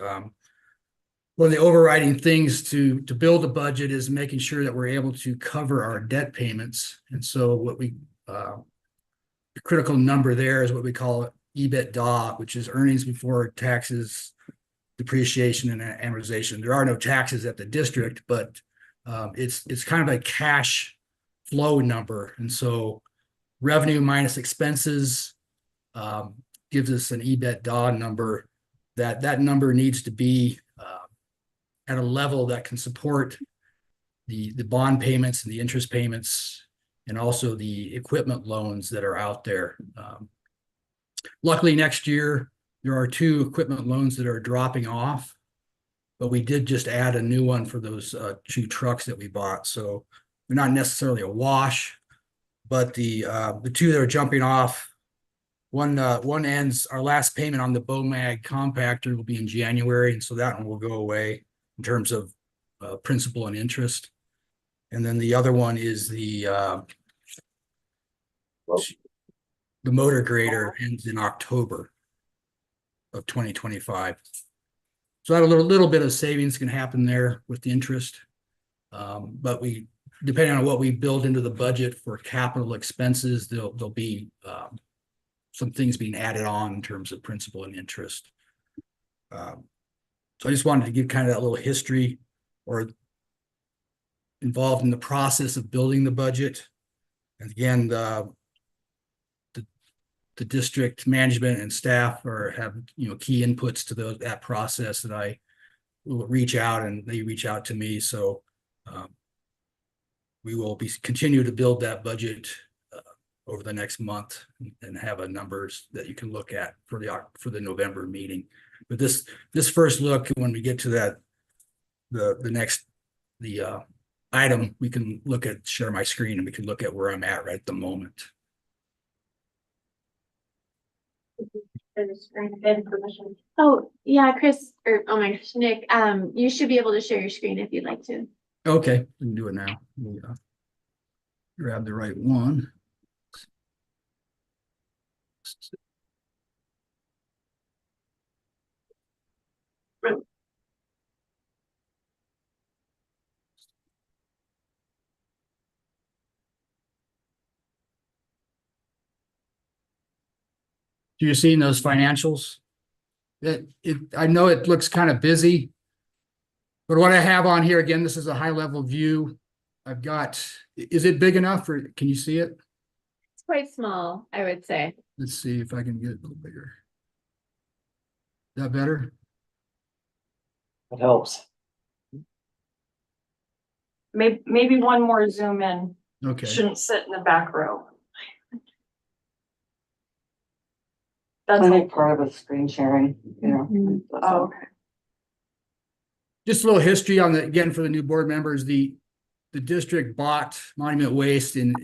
One of the overriding things to build a budget is making sure that we're able to cover our debt payments. And so the critical number there is what we call EBITDA, which is earnings before taxes, depreciation and amortization. There are no taxes at the district, but it's kind of a cash flow number. And so revenue minus expenses gives us an EBITDA number. That number needs to be at a level that can support the bond payments and the interest payments, and also the equipment loans that are out there. Luckily, next year, there are 2 equipment loans that are dropping off, but we did just add a new one for those 2 trucks that we bought. So they're not necessarily a wash, but the 2 that are jumping off, one ends, our last payment on the BOMAG compactor will be in January, and so that one will go away in terms of principal and interest. And then the other one is the motor grader, ends in October of 2025. So that a little bit of savings can happen there with the interest. But depending on what we build into the budget for capital expenses, there'll be some things being added on in terms of principal and interest. So I just wanted to give kind of that little history, or involved in the process of building the budget. And again, the district management and staff have key inputs to that process, that I will reach out and they reach out to me. So we will continue to build that budget over the next month, and have a numbers that you can look at for the November meeting. But this first look, when we get to that, the item, we can share my screen, and we can look at where I'm at right at the moment. Oh, yeah, Chris, or oh my gosh, Nick, you should be able to share your screen if you'd like to. Okay, we can do it now. Grab the right one. You're seeing those financials? I know it looks kind of busy, but what I have on here, again, this is a high level view. I've got, is it big enough, or can you see it? It's quite small, I would say. Let's see if I can get it a little bigger. Is that better? It helps. Maybe one more zoom in. Okay. Shouldn't sit in the back row. I That's think part of a screen sharing, Oh, okay. Just a little history on again, for the new board members, the district bought Monument Waste in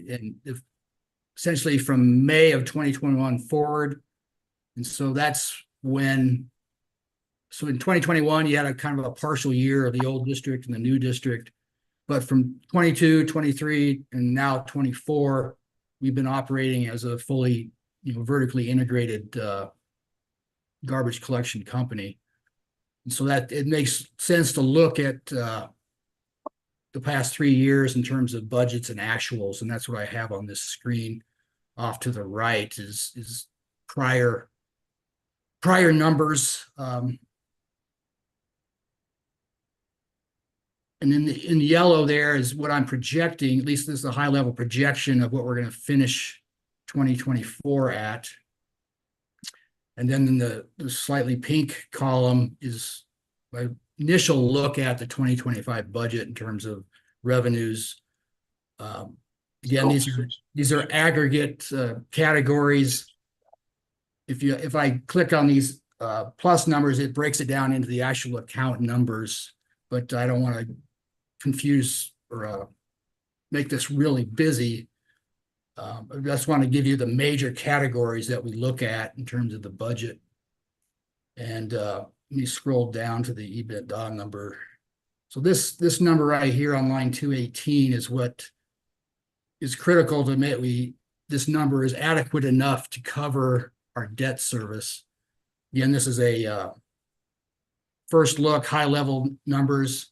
essentially from May of 2021 forward. And so that's when, so in 2021, you had a kind of a partial year of the old district and the new district. But from 22, 23, and now 24, we've been operating as a fully, vertically integrated garbage collection company. And so that it makes sense to look at the past 3 years in terms of budgets and actuals. And that's what I have on this screen off to the right is prior numbers. And in the yellow there is what I'm projecting, at least this is a high level projection of what we're going to finish 2024 at. And then in the slightly pink column is my initial look at the 2025 budget in terms of revenues. Again, these are aggregate categories. If I click on these plus numbers, it breaks it down into the actual account numbers, but I don't want to confuse or make this really busy. I just want to give you the major categories that we look at in terms of the budget. And let me scroll down to the EBITDA number. So this number right here on line 218 is what is critical to admit this number is adequate enough to cover our debt service. Again, this is a first look, high level numbers.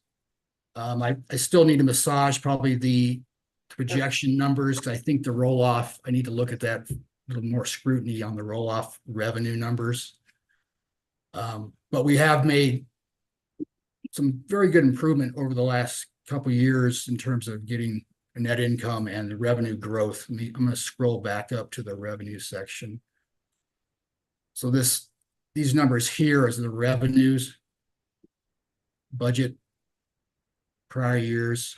I still need to massage probably the projection numbers, because I think the roll-off, I need to look at that, a little more scrutiny on the roll-off revenue numbers. But we have made some very good improvement over the last couple of years in terms of getting a net income and the revenue growth. I'm going to scroll back up to the revenue section. So these numbers here is the revenues, budget, prior years.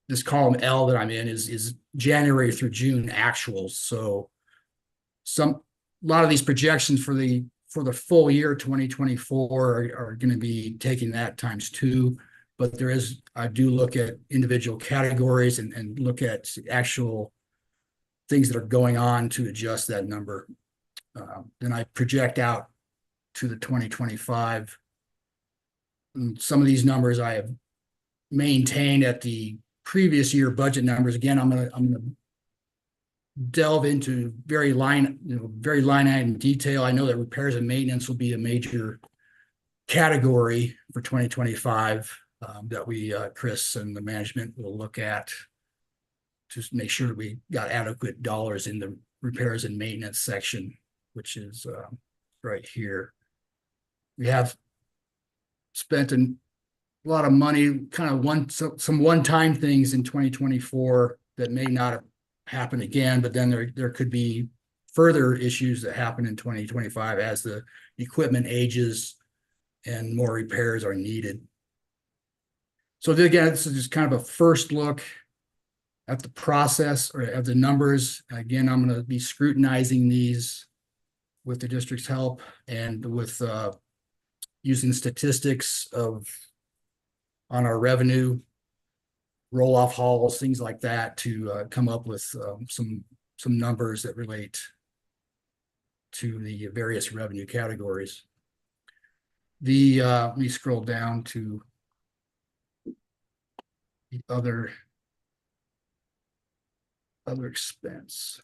This column L that I'm in is January through June actuals. So a lot of these projections for the full year 2024 are going to be taking that times 2. But I do look at individual categories and look at actual things that are going on to adjust that number. Then I project out to the 2025. And some of these numbers I have maintained at the previous year budget numbers. Again, I'm gonna delve into very line item detail. I know that repairs and maintenance will be a major category for 2025 that we Chris and the management will look at to make sure that we got adequate dollars in the repairs and maintenance section, which is right here. We have spent a lot of money, kind of some one-time things in 2024 that may not happen again, but then there could be further issues that happen in 2025 as the equipment ages and more repairs are needed. So again, this is just kind of a first look at the process or at the numbers. Again, I'm going to be scrutinizing these with the district's help and with using statistics on our revenue, roll-off hauls, things like that to come up with some numbers that relate to the various revenue categories. Let me scroll down to the other expense.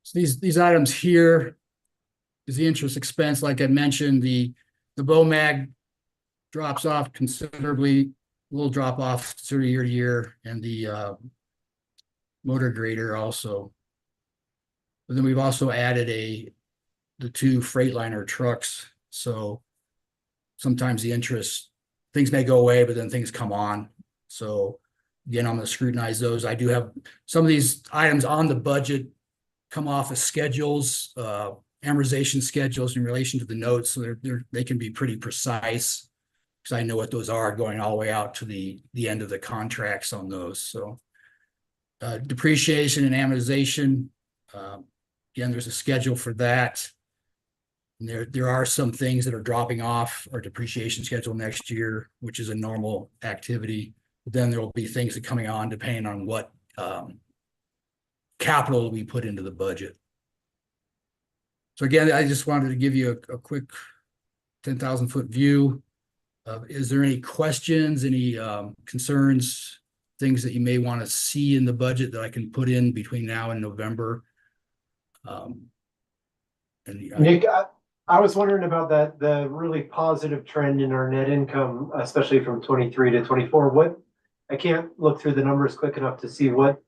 So these items here is the interest expense. Like I mentioned, the BOMAG drops off considerably, will drop off sort of year to year, and the motor grader also. But then we've also added the 2 Freightliner trucks. So sometimes the interest, things may go away, but then things come on. So again, I'm going to scrutinize those. I do have some of these items on the budget come off of schedules, amortization schedules in relation to the notes. So they can be pretty precise because I know what those are going all the way out to the end of the contracts on those. So depreciation and amortization, again, there's a schedule for that. And there are some things that are dropping off our depreciation schedule next year, which is a normal activity. But then there will be things that are coming on depending on what capital we put into the budget. So again, I just wanted to give you a quick 10,000-foot view. Is there any questions, any concerns, things that you may want to see in the budget that I can put in between now and November? Nick, I was wondering about the really positive trend in our net income, especially from 23 to 24. I can't look through the numbers quick enough to see what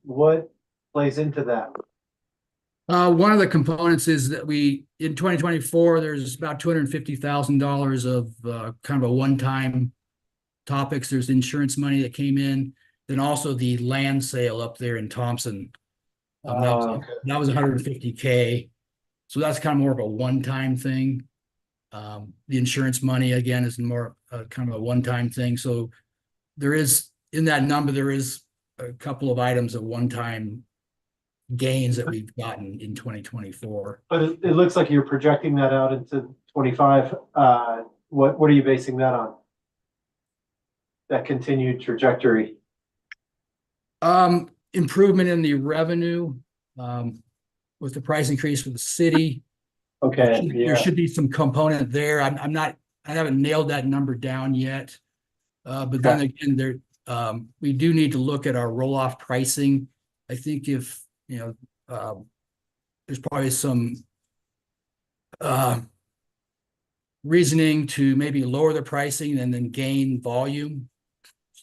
plays into that. One of the components is that in 2024, there's about $250,000 of kind of a one-time topics. There's insurance money that came in, then also the land sale up there in Thompson. That was $150K. So that's kind of more of a one-time thing. The insurance money, again, is more kind of a one-time thing. So in that number, there is a couple of items of one-time gains that we've gotten in 2024. But it looks like you're projecting that out into 25. What are you basing that on? That continued trajectory? Improvement in the revenue with the price increase for the city. Okay. There should be some component there. I haven't nailed that number down yet. But then again, we do need to look at our roll-off pricing. I think if there's probably some reasoning to maybe lower the pricing and then gain volume.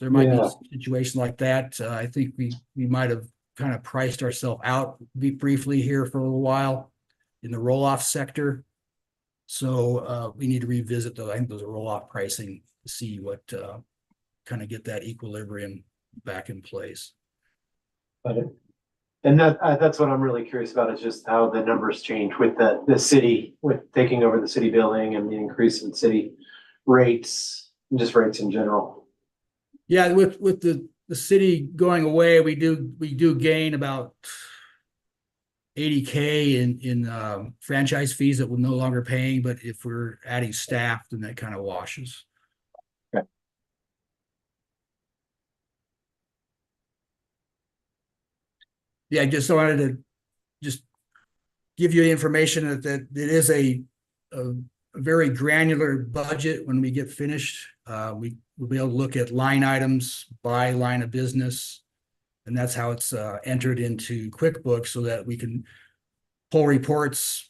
there might be Yeah. a situation like that. I think we might have kind of priced ourselves out briefly here for a little while in the roll-off sector. So we need to revisit those. I think those are roll-off pricing to see what kind of get that equilibrium back in place. Got it. And that's what I'm really curious about, is just how the numbers change with the city, with taking over the city billing and the increase in city rates, and just rates in general. Yeah, with the city going away, we do gain about 80K in franchise fees that we're no longer paying, but if we're adding staff, then that kind of washes. Okay. Yeah, I just wanted to just give you the information that it is a very granular budget when we get finished. We will be able to look at line items by line of business. And that's how it's entered into QuickBooks, so that we can pull reports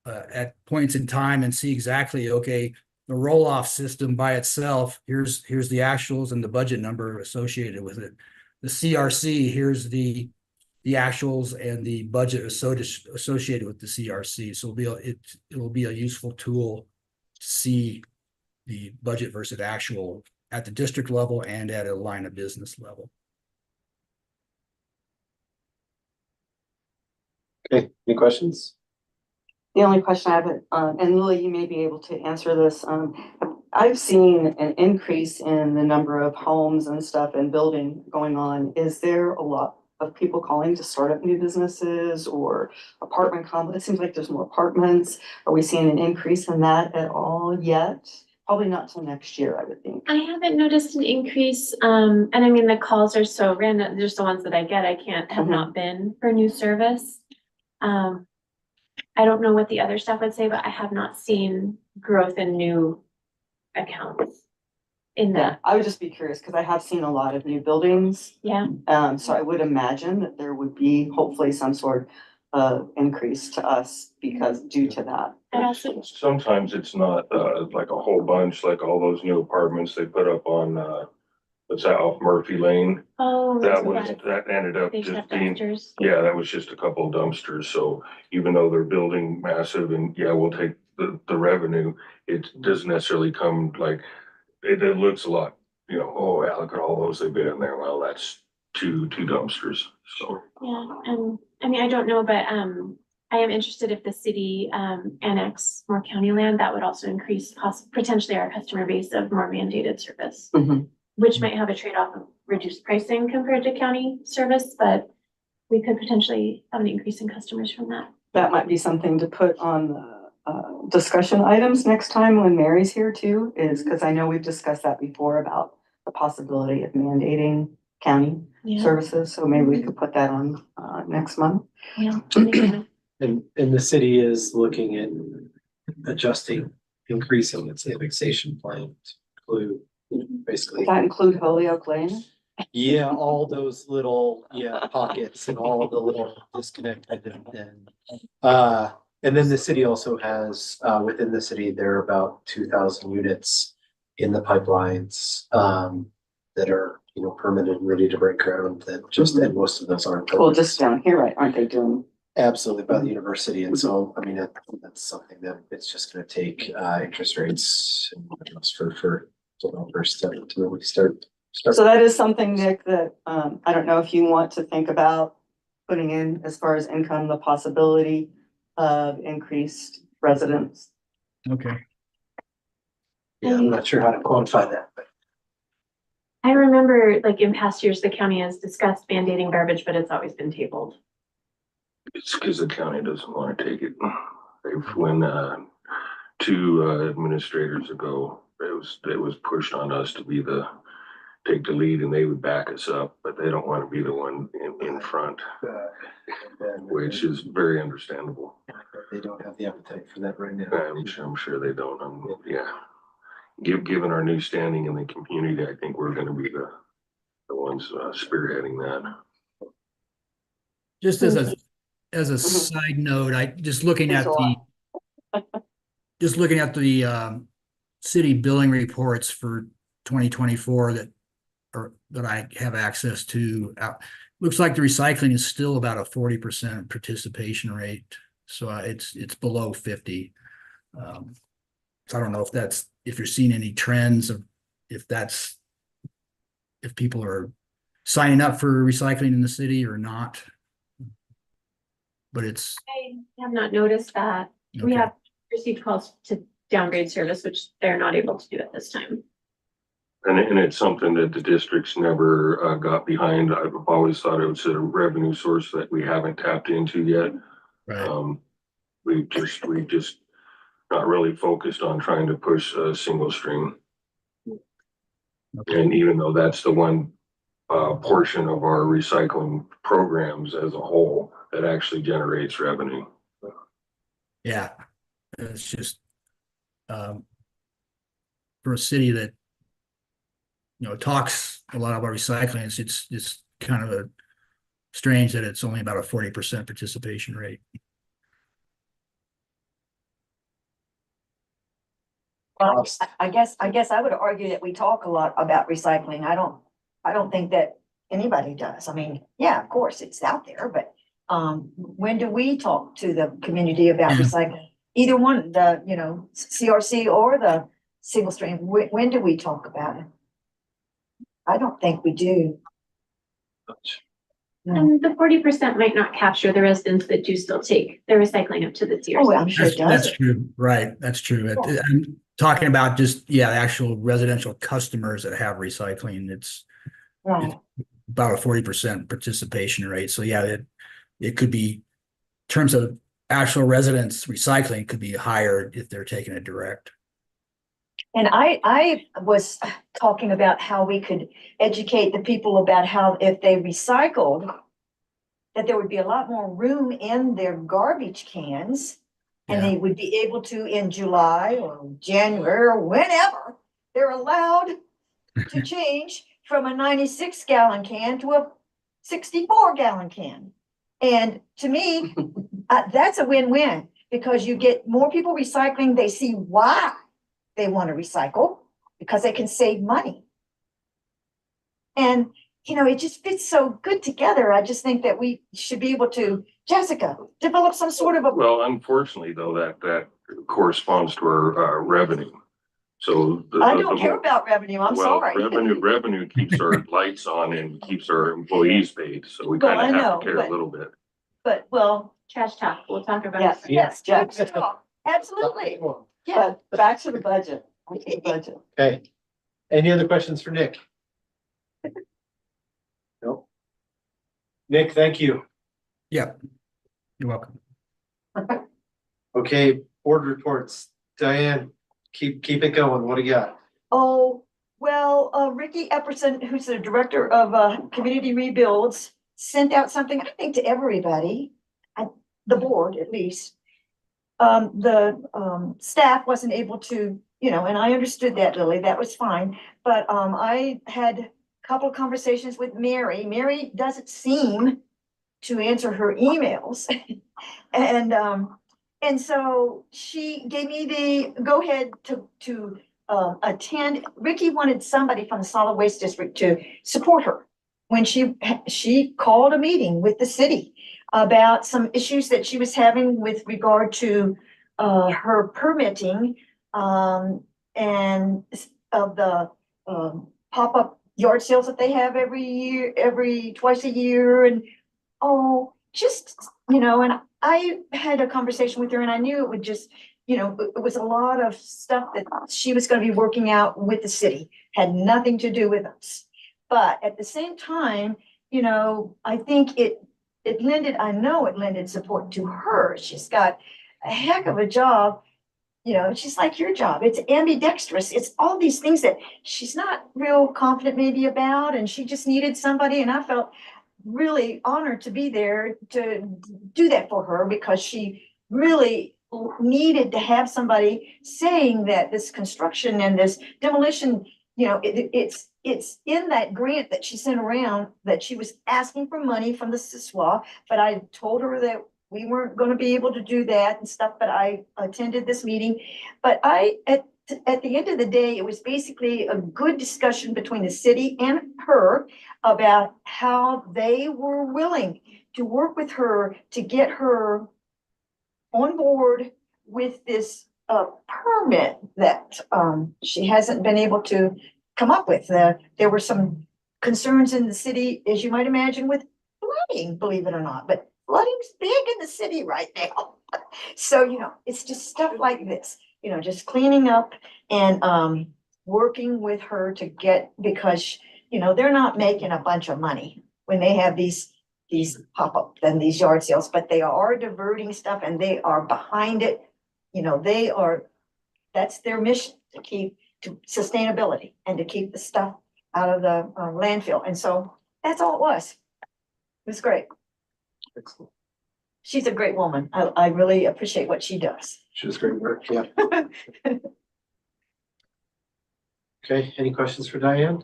at points in time and see exactly, okay, the roll-off system by itself, here's the actuals and the budget number associated with it. The CRC, here's the actuals and the budget associated with the CRC. So it will be a useful tool to see the budget versus actual at the district level and at a line of business level. Okay, any questions? The only question I have, and Lily, you may be able to answer this. I've seen an increase in the number of homes and stuff and building going on. Is there a lot of people calling to start up new businesses or apartment complexes? It seems like there's more apartments. Are we seeing an increase in that at all yet? Probably not till next year, I would think. I haven't noticed an increase, and I mean, the calls are so random, just the ones that I get, have not been for new service. I don't know what the other staff would say, but I have not seen growth in new accounts in Yeah, that. I would just be curious because I have seen a lot of new buildings. Yeah. So I would imagine that there would be hopefully some sort of increase to us because due to that. And also, Sometimes it's not like a whole bunch, like all those new apartments they put up on what's that, off Murphy Lane. oh, That ended up they should just have being, dumpsters. yeah, that was just a couple of dumpsters. So even though they're building massive and yeah, we'll take the revenue, it doesn't necessarily come like, it looks a lot, you know, oh, yeah, look at all those they've been in there. Well, that's two dumpsters. So. Yeah, and I mean, I don't know, but I am interested if the city annex more county land, that would also increase potentially our customer base of more mandated service. Which might have a trade-off of reduced pricing compared to county service, but we could potentially have an increase in customers from that. That might be something to put on the discussion items next time when Mary's here too, is because I know we've discussed that before about the possibility of mandating county services. So maybe we could put that on next month. Yeah. And the city is looking at adjusting, increasing its annexation plan to include basically. Does that include Holyoke Lane? Yeah, all those little, pockets and all the little disconnected and then the city also has, within the city, there are about 2,000 units in the pipelines, that are, permitted and ready to break ground that just, and most of those aren't. Well, just down here, right? Aren't they doing? Absolutely, by the university. And so, I mean, that's something that it's just gonna take, interest rates and for developers to really start. So that is something, Nick, that I don't know if you want to think about putting in as far as income, the possibility of increased residents. Okay. Yeah, I'm not sure how to quantify that, but. I remember like in past years, the county has discussed mandating garbage, but it's always been tabled. It's because the county doesn't want to take it. When two administrators ago, it was pushed on us to take the lead and they would back us up, but they don't want to be the one in front, which is very understandable. They don't have the appetite for that right now. I'm sure they don't. Yeah. Given our new standing in the community, I think we're going to be the ones spearheading that. Just as a side note, just looking at the city billing reports for 2024 that are that I have access to. Looks like the recycling is still about a 40% participation rate. So it's below 50. So I don't know if you're seeing any trends of if people are signing up for recycling in the city or not. But it's I have not noticed that. We okay. have received calls to downgrade service, which they're not able to do at this time. And it's something that the district's never got behind. I've always thought it was a revenue source that we haven't tapped into yet. Right. We've just not really focused on trying to push a single stream. Okay. And even though that's the one portion of our recycling programs as a whole that actually generates revenue. Yeah, it's just for a city that talks a lot about recycling, it's kind of strange that it's only about a 40% participation rate. Well, I guess I would argue that we talk a lot about recycling. I don't think that anybody does. I mean, yeah, of course, it's out there, but when do we talk to the community about recycling? Either one, the CRC or the single stream, when do we talk about it? I don't think we do. No. And the 40% might not capture the residents that do still take the recycling up to the CRC. Oh, I'm sure it does. That's true, right? That's true. Yeah. I'm talking about just actual residential customers that have recycling. It's Right. about a 40% participation rate. So yeah, it could be in terms of actual residents recycling could be higher if they're taking it direct. And I was talking about how we could educate the people about how if they recycled, that there would be a lot more room in their garbage cans. And Yeah. they would be able to, in July or January or whenever, they're allowed to change from a 96-gallon can to a 64-gallon can. And to me, that's a win-win because you get more people recycling. They see why they want to recycle because they can save money. And, it just fits so good together. I just think that we should be able to, Jessica, develop some sort of a. Well, unfortunately, though, that corresponds to our revenue. So I don't care about revenue. I'm sorry. Revenue keeps our lights on and keeps our employees paid. So we Well, kind I of have know, to care but- a little bit. But, well, Trash talk, we'll talk about yes, it. yes, Jeff's talk. Absolutely. Yeah. But back to the budget. Back to the budget. Okay. Any other questions for Nick? No. Nick, thank you. Yeah. You're welcome. Okay, board reports. Diane, keep it going. What do you got? Oh, well, Ricky Epperson, who's the director of community rebuilds, sent out something, I think, to everybody, the board at least. The staff wasn't able to, and I understood that, Lily, that was fine. But I had a couple of conversations with Mary. Mary doesn't seem to answer her emails. And so she gave me the go ahead to attend. Ricky wanted somebody from the solid waste district to support her when she called a meeting with the city about some issues that she was having with regard to her permitting and of the pop-up yard sales that they have twice a year, and and I had a conversation with her and I knew it would just, it was a lot of stuff that she was going to be working out with the city, had nothing to do with us. But at the same time, I think I know it lended support to her. She's got a heck of a job. She's like your job. It's ambidextrous. It's all these things that she's not real confident maybe about. And she just needed somebody. And I felt really honored to be there to do that for her because she really needed to have somebody saying that this construction and this demolition, it's in that grant that she sent around that she was asking for money from the SISWA, but I told her that we weren't going to be able to do that and stuff, but I attended this meeting. But at the end of the day, it was basically a good discussion between the city and her about how they were willing to work with her to get her on board with this permit that she hasn't been able to come up with. There were some concerns in the city, as you might imagine, with flooding, believe it or not, but flooding's big in the city right now. So, it's just stuff like this, just cleaning up and working with her to get, because, they're not making a bunch of money when they have these pop-up and these yard sales, but they are diverting stuff and they are behind it. That's their mission, to keep to sustainability and to keep the stuff out of the landfill. And so that's all it was. It was great. Excellent. She's a great woman. I really appreciate what she does. She was great work, yeah. Okay, any questions for Diane?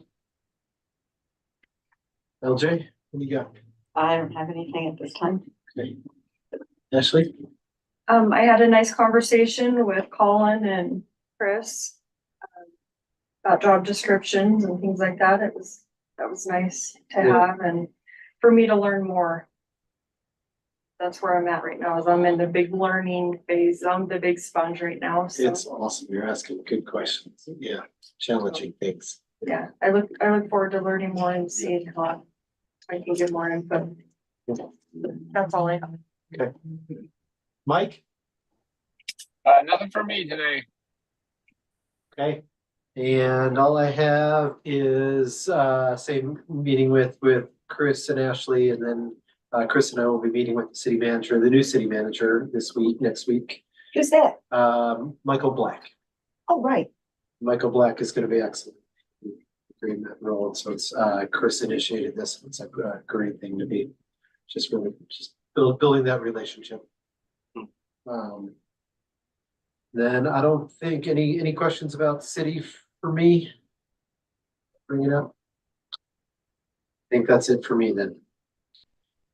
LJ, what do you got? I don't have anything at this time. Okay. Ashley? I had a nice conversation with Colin and Chris about job descriptions and things like that. That was nice to have and for me to learn more. That's where I'm at right now, is I'm in the big learning phase. I'm the big sponge right now, so. It's awesome. You're asking good questions. Yeah, challenging things. Yeah, I look forward to learning more and seeing how I can get more input. That's all I have. Okay. Mike? Nothing for me today. Okay. And all I have is same meeting with Chris and Ashley, and then Chris and I will be meeting with the city manager, the new city manager next week. Who's that? Michael Black. Oh, right. Michael Black is gonna be excellent in that role. And so it's Chris initiated this. It's a great thing to be just building that relationship. Then I don't think any questions about city for me. Bring it up. I think that's it for me then.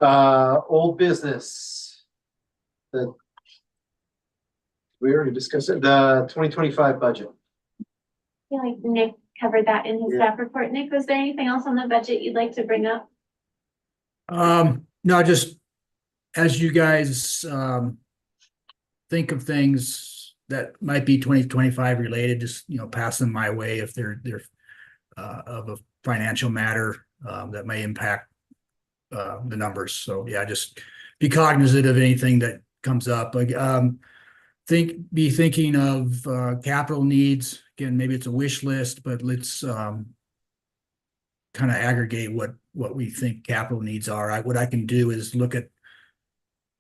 Old business. We already discussed it. The 2025 budget. I feel like Nick covered that in his staff report. Nick, was there anything else on the budget you'd like to bring up? No, just as you guys think of things that might be 2025 related, just pass them my way if they're of a financial matter that may impact the numbers. So yeah, just be cognizant of anything that comes up. Like be thinking of capital needs. Again, maybe it's a wish list, but let's kind of aggregate what we think capital needs are. What I can do is look at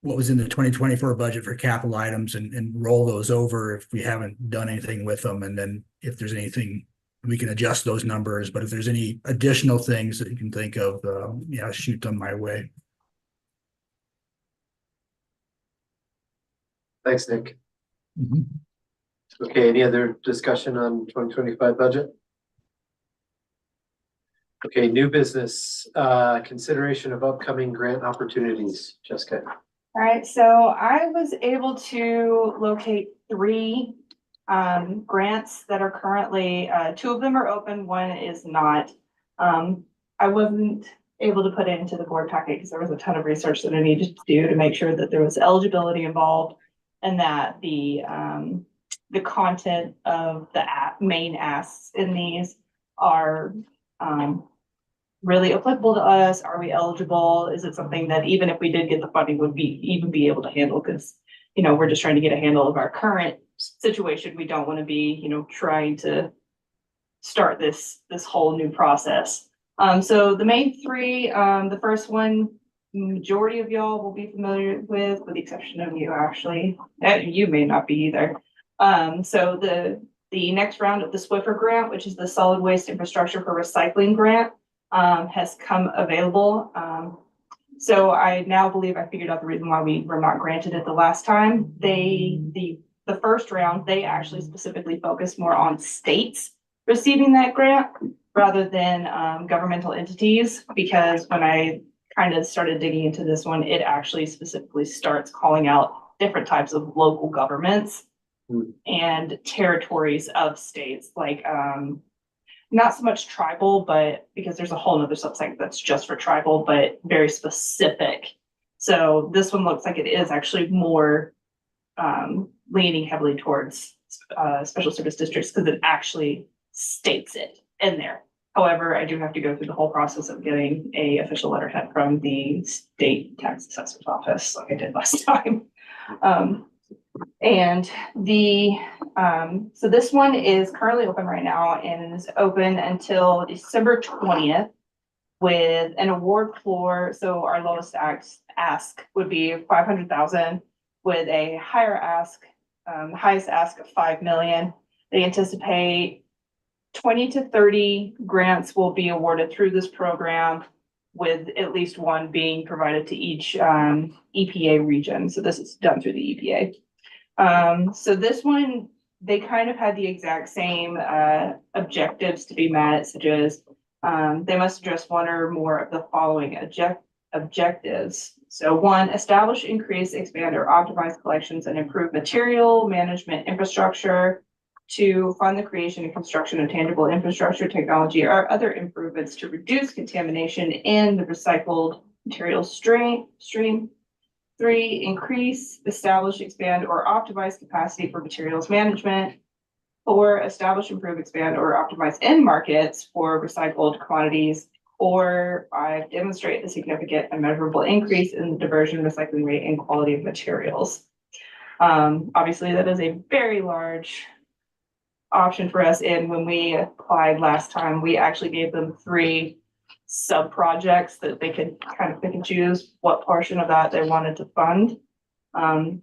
what was in the 2024 budget for capital items and roll those over if we haven't done anything with them. And then if there's anything, we can adjust those numbers. But if there's any additional things that you can think of, shoot them my way. Thanks, Nick. Okay, any other discussion on 2025 budget? Okay, new business, consideration of upcoming grant opportunities. Jessica. All right, so I was able to locate 3 grants that are currently, 2 of them are open, 1 is not. I wasn't able to put it into the board packet because there was a ton of research that I needed to do to make sure that there was eligibility involved and that the content of the main asks in these are really applicable to us. Are we eligible? Is it something that even if we did get the funding would even be able to handle? Because, we're just trying to get a handle of our current situation. We don't want to be, trying to start this whole new process. So the main 3, the first one, majority of y'all will be familiar with the exception of you, actually. You may not be either. So the next round of the Swiffer grant, which is the Solid Waste Infrastructure for Recycling grant, has come available. So I now believe I figured out the reason why we were not granted it the last time. The first round, they actually specifically focused more on states receiving that grant rather than governmental entities, because when I kind of started digging into this one, it actually specifically starts calling out different types of local governments Hmm. and territories of states, like, not so much tribal, but because there's a whole nother subsect that's just for tribal, but very specific. So this one looks like it is actually more leaning heavily towards special service districts because it actually states it in there. However, I do have to go through the whole process of getting a official letterhead from the state tax assessor's office, like I did last time. And the, so this one is currently open right now and is open until December 20th with an award floor. So our lowest ask would be 500,000 with a higher ask, highest ask of 5 million. They anticipate 20 to 30 grants will be awarded through this program, with at least one being provided to each EPA region. So this is done through the EPA. So this one, they kind of had the exact same objectives to be met, such as they must address one or more of the following objectives. So one, establish, increase, expand, or optimize collections and improve material management infrastructure. Two, fund the creation and construction of tangible infrastructure, technology, or other improvements to reduce contamination in the recycled material stream. Three, increase, establish, expand, or optimize capacity for materials management. Four, establish, improve, expand, or optimize end markets for recycled commodities. Or five, demonstrate the significant and measurable increase in the diversion, recycling rate, and quality of materials. Obviously, that is a very large option for us. And when we applied last time, we actually gave them 3 sub-projects that they could kind of pick and choose what portion of that they wanted to fund.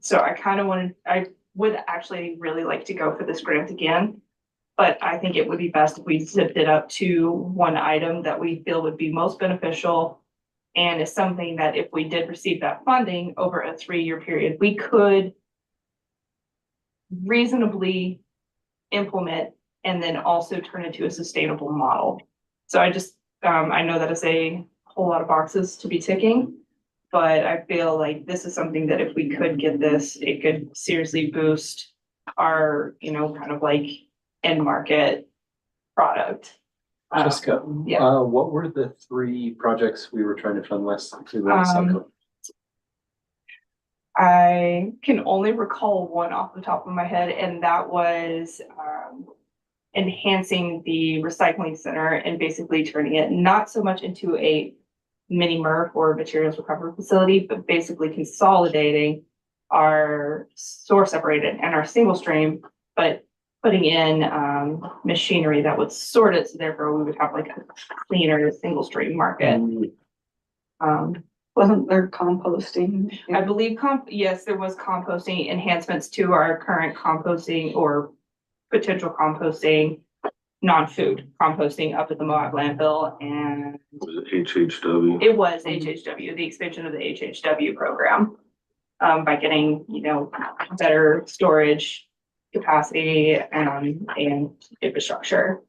So I would actually really like to go for this grant again, but I think it would be best if we zipped it up to one item that we feel would be most beneficial. And is something that if we did receive that funding over a 3-year period, we could reasonably implement and then also turn into a sustainable model. So I know that is a whole lot of boxes to be ticking, but I feel like this is something that if we could get this, it could seriously boost our, kind of like end market product. Jessica, yeah. what were the 3 projects we were trying to fund last time? I can only recall one off the top of my head, and that was enhancing the recycling center and basically turning it not so much into a mini MRF or materials recovery facility, but basically consolidating our source separated and our single stream, but putting in machinery that would sort it, so therefore we would have like a cleaner single stream market. Wasn't there composting? I believe yes, there was composting enhancements to our current composting or potential composting, non-food composting up at the Moab landfill, and Was it HHW? it was HHW, the expansion of the HHW program. By getting, better storage capacity and infrastructure.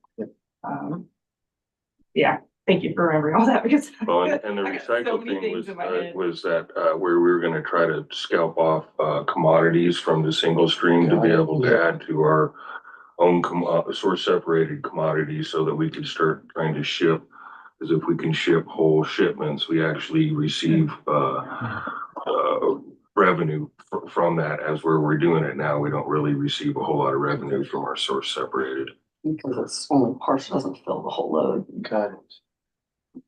Yeah, thank you for remembering all that because. Well, and the I got so recycle many thing things in my head. was that where we were gonna try to scalp off commodities from the single stream to be able to add to our own source separated commodities so that we could start trying to ship. Because if we can ship whole shipments, we actually receive revenue from that. As where we're doing it now, we don't really receive a whole lot of revenue from our source separated. Because it's only partial, doesn't fill the whole load. Got it.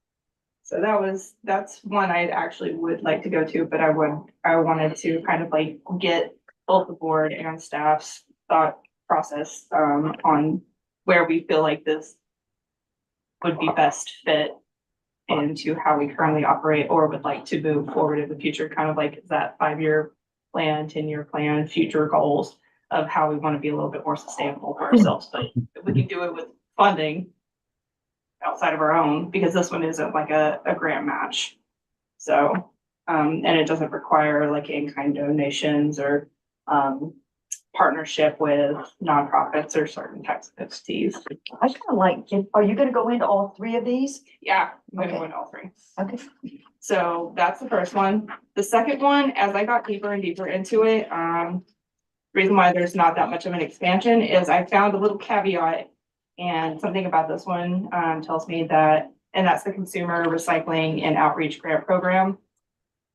So that's one I actually would like to go to, but I wanted to kind of like get both the board and staff's thought process on where we feel like this would be best fit into how we currently operate or would like to move forward in the future, kind of like that 5-year plan, 10-year plan, future goals of how we want to be a little bit more sustainable for ourselves. But if we can do it with funding outside of our own, because this one isn't like a grant match. So, and it doesn't require like in-kind donations or partnership with nonprofits or certain types of entities. I kind of like, are you gonna go into all 3 of these? Yeah, I'm gonna Okay. go into all 3. Okay. So that's the first one. The second one, as I got deeper and deeper into it, reason why there's not that much of an expansion is I found a little caveat. And something about this one tells me that, and that's the Consumer Recycling and Outreach Grant Program.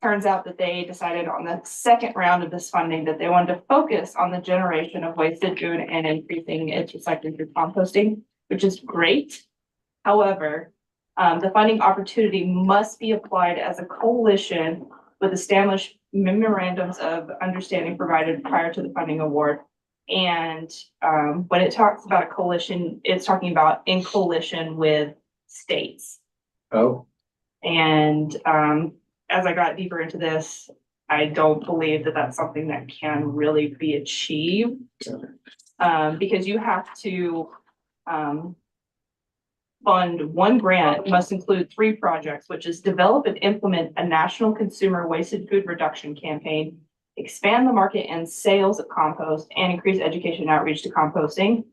Turns out that they decided on the second round of this funding that they wanted to focus on the generation of wasted food and increasing its recycling through composting, which is great. However, the funding opportunity must be applied as a coalition with established memorandums of understanding provided prior to the funding award. And when it talks about a coalition, it's talking about in coalition with states. Oh, And as I got deeper into this, I don't believe that that's something that can really be achieved. Because you have to fund one grant must include 3 projects, which is develop and implement a national consumer wasted food reduction campaign, expand the market and sales of compost, and increase education outreach to composting.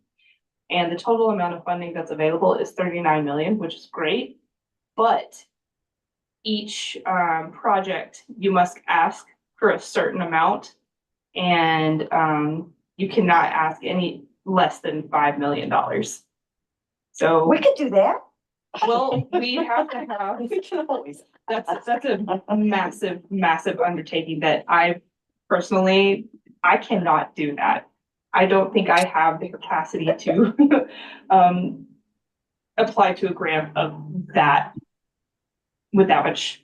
And the total amount of funding that's available is 39 million, which is great. But each project, you must ask for a certain amount, and you cannot ask any less than $5 million. So, We could do that. well, we have to have, We can always. that's a massive, massive undertaking that I personally, I cannot do that. I don't think I have the capacity to apply to a grant of that with that much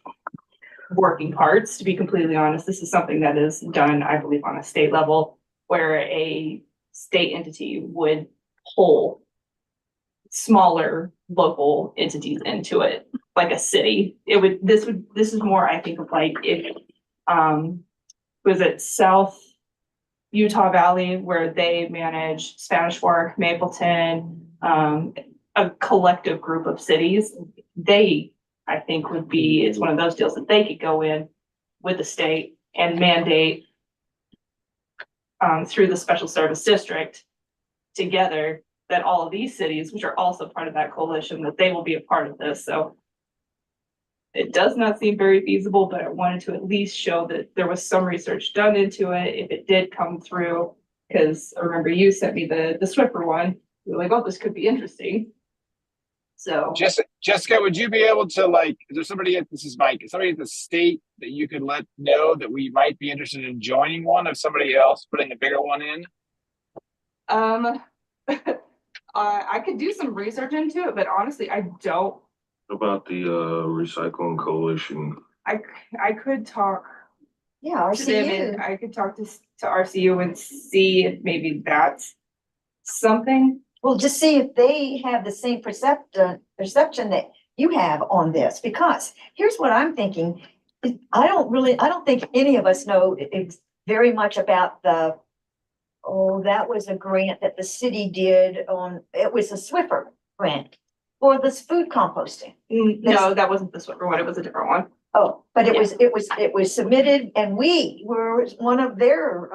working parts, to be completely honest. This is something that is done, I believe, on a state level, where a state entity would pull smaller local entities into it, like a city. This is more, I think, of like if was it South Utah Valley, where they manage Spanish Fork, Mapleton, a collective group of cities. They, I think, would be, it's one of those deals that they could go in with the state and mandate through the special service district together, that all of these cities, which are also part of that coalition, that they will be a part of this. So it does not seem very feasible, but I wanted to at least show that there was some research done into it if it did come through. Because I remember you sent me the Swiffer one. You were like, oh, this could be interesting. So Jessica, would you be able to is there somebody this is Mike, somebody at the state that you could let know that we might be interested in joining one of somebody else putting a bigger one in? I could do some research into it, but honestly, I don't. About the recycling coalition. I could talk Yeah, to them, RCU. and I could talk to RCU and see if maybe that's something. Well, just see if they have the same perception that you have on this, because here's what I'm thinking. I don't think any of us know very much about that was a grant that the city did it was a Swiffer grant for this food composting. No, that wasn't the Swiffer one, it was a different one. Oh, but it was submitted, and we were one of their,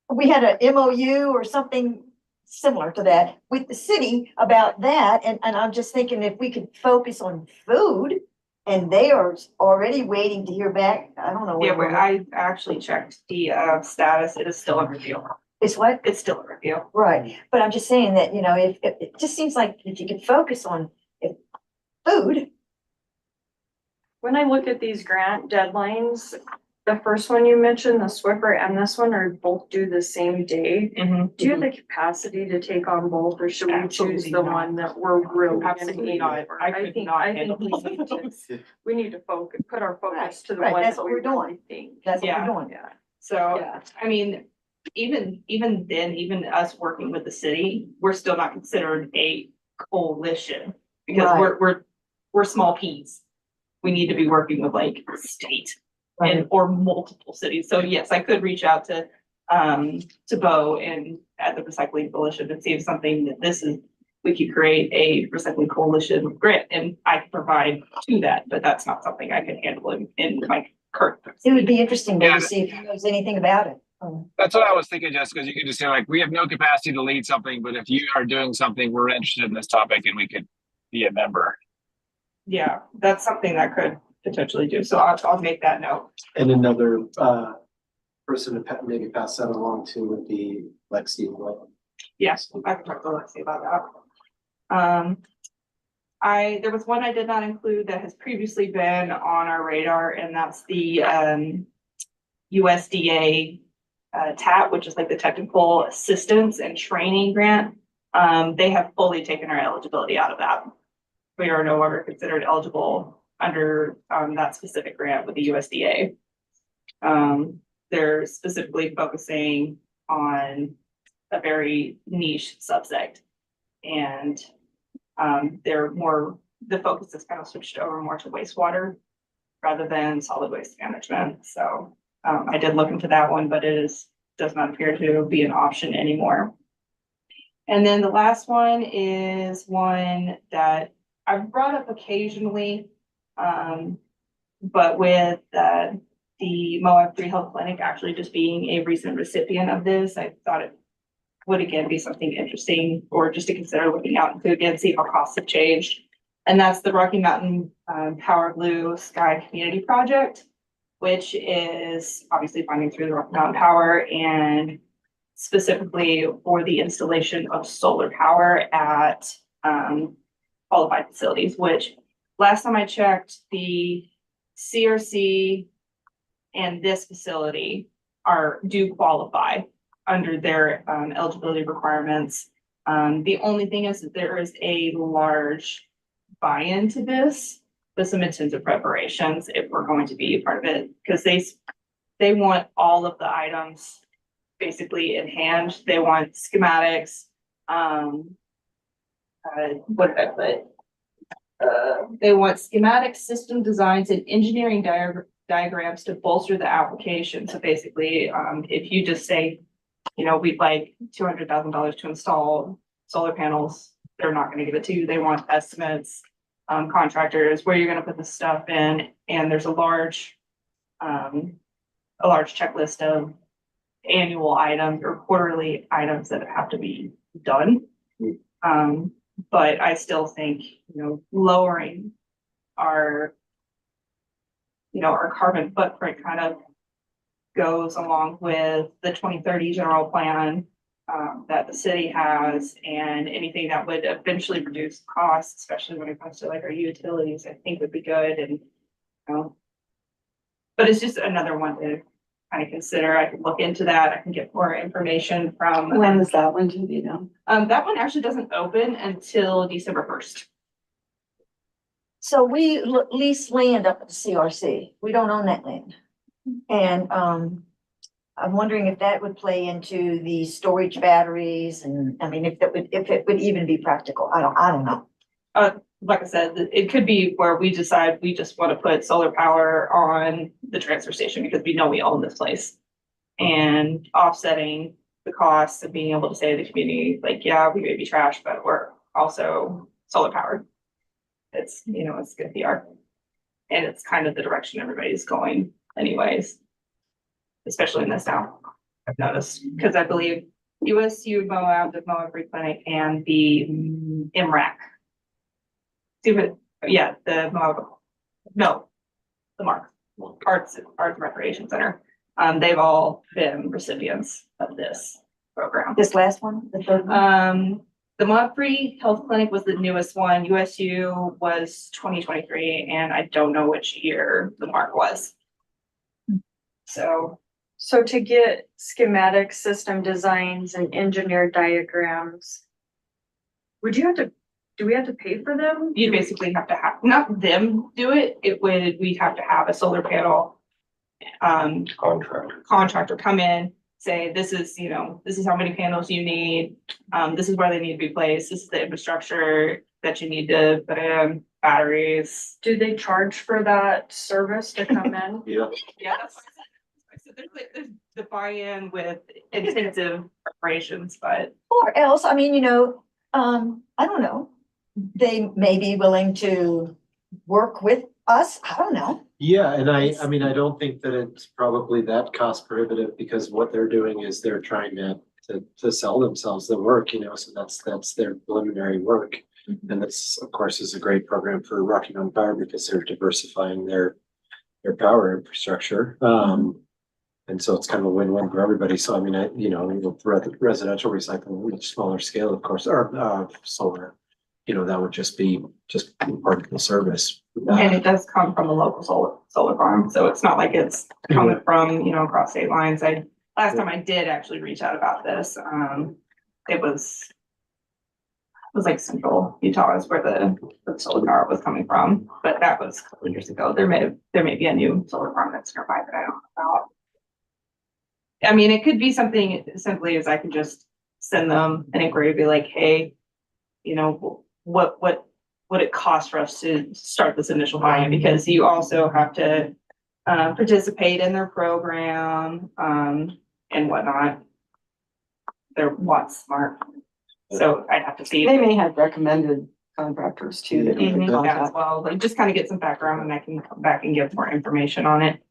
we had an MOU or something similar to that with the city about that, and I'm just thinking if we could focus on food, and they are already waiting to hear back. I don't know. Yeah, but I actually checked the status, it is still in review. It's what? It's still in review. Right, but I'm just saying that, if it just seems like if you could focus on food. When I look at these grant deadlines, the first one you mentioned, the Swiffer and this one are both due the same day. Do you have the capacity to take on both, or should we choose Absolutely the not. one that we're really gonna Absolutely aim not. for? I could not I handle think we need to focus, put our focus to the right, one that's that what we we're doing. really think. That's what Yeah. we're doing. Yeah, So, yeah. I mean, even then, even us working with the city, we're still not considered a coalition. Because Right. we're small peas. We need to be working with like state and or multiple cities. So yes, I could reach out to Bo and at the Recycling Coalition and see if something that we could create a recycling coalition grant, and I could provide to that, but that's not something I can handle in my current. It would be interesting though Yeah. to see if he knows anything about it. That's what I was thinking, Jessica, because you could just say we have no capacity to lead something, but if you are doing something, we're interested in this topic and we could be a member. Yeah, that's something that could potentially do. So I'll make that note. and another person to maybe pass that along to would be Lexi. Yes, I can talk to Lexi about that. There was one I did not include that has previously been on our radar, and that's the, USDA TAP, which is like the Technical Assistance and Training Grant. They have fully taken our eligibility out of that. We are no longer considered eligible under, that specific grant with the USDA. They're specifically focusing on a very niche subject. And the focus has kind of switched over more to wastewater rather than solid waste management. So I did look into that one, but does not appear to be an option anymore. And then the last one is one that I've brought up occasionally, but with the Moab Free Health Clinic actually just being a recent recipient of this, I thought it would again be something interesting or just to consider looking out into again, see how costs have changed. And that's the Rocky Mountain Power Blue Sky Community Project, which is obviously funding through the Rocky Mountain Power and specifically for the installation of solar power at qualified facilities, which last time I checked, the CRC and this facility do qualify under their eligibility requirements. The only thing is that there is a large buy-in to this with some intensive preparations if we're going to be a part of it, because they want all of the items basically in hand. They want schematics. What did I put? They want schematic system designs and engineering diagrams to bolster the application. So basically, if you just say, we'd like $200,000 to install solar panels, they're not going to give it to you. They want estimates, contractors, where you're going to put the stuff in, and there's a large checklist of annual items or quarterly items that have to be done. But I still think, lowering our carbon footprint kind of goes along with the 2030 general plan that the city has, and anything that would eventually reduce costs, especially when it comes to like our utilities, I think would be good. And but it's just another one to kind of consider. I can look into that. I can get more information from. When was that one to be done? That one actually doesn't open until December 1st. So we lease land up at the CRC. We don't own that land. And I'm wondering if that would play into the storage batteries and, I mean, if it would even be practical. I don't know. Like I said, it could be where we decide we just want to put solar power on the transfer station because we know we own this place. And offsetting the costs of being able to say to the community, like, yeah, we may be trash, but we're also solar powered. It's, it's good PR. And it's kind of the direction everybody's going anyways. Especially in this town, I've noticed, because I believe USU Moab, the Moab Free Clinic, and the MRAC. The MARC, Arts and Recreation Center. They've all been recipients of this program. This last one, the third one? The Moab Free Health Clinic was the newest one. USU was 2023, and I don't know which year the MARC was. So to get schematic system designs and engineer diagrams, do we have to pay for them? You basically have to have, not them do it, we'd have to have a solar panel contractor come in, say, this is how many panels you need. This is where they need to be placed. This is the infrastructure that you need to put in, batteries. Do they charge for that service to come in? Yeah. Yeah, that's what I said. There's the buy-in with intensive preparations, but. Or else, I mean, I don't know. They may be willing to work with us. I don't know. Yeah, and I mean, I don't think that it's probably that cost prohibitive because what they're doing is they're trying to sell themselves the work, so that's their preliminary work. Mm-hmm. And this, of course, is a great program for Rocky Mountain Power because they're diversifying their power infrastructure. And so it's kind of a win-win for everybody. So I mean, residential recycling, much smaller scale, of course, or solar. That would just be part of the service. And it does come from a local solar farm, so it's not like it's coming from, across state lines. Last time I did actually reach out about this, it was like Central Utah is where the solar power was coming from, but that was a couple of years ago. There may be a new solar farm that's nearby that I don't know about. I mean, it could be something as simply as I could just send them an inquiry, be like, hey, what would it cost for us to start this initial buy-in? Because you also have to participate in their program and whatnot. They're Watts Smart, so I'd have to see. They may have recommended contractors too. that we could Mhm, that as contact. well, like just kind of get some background and I can come back and give more information on it.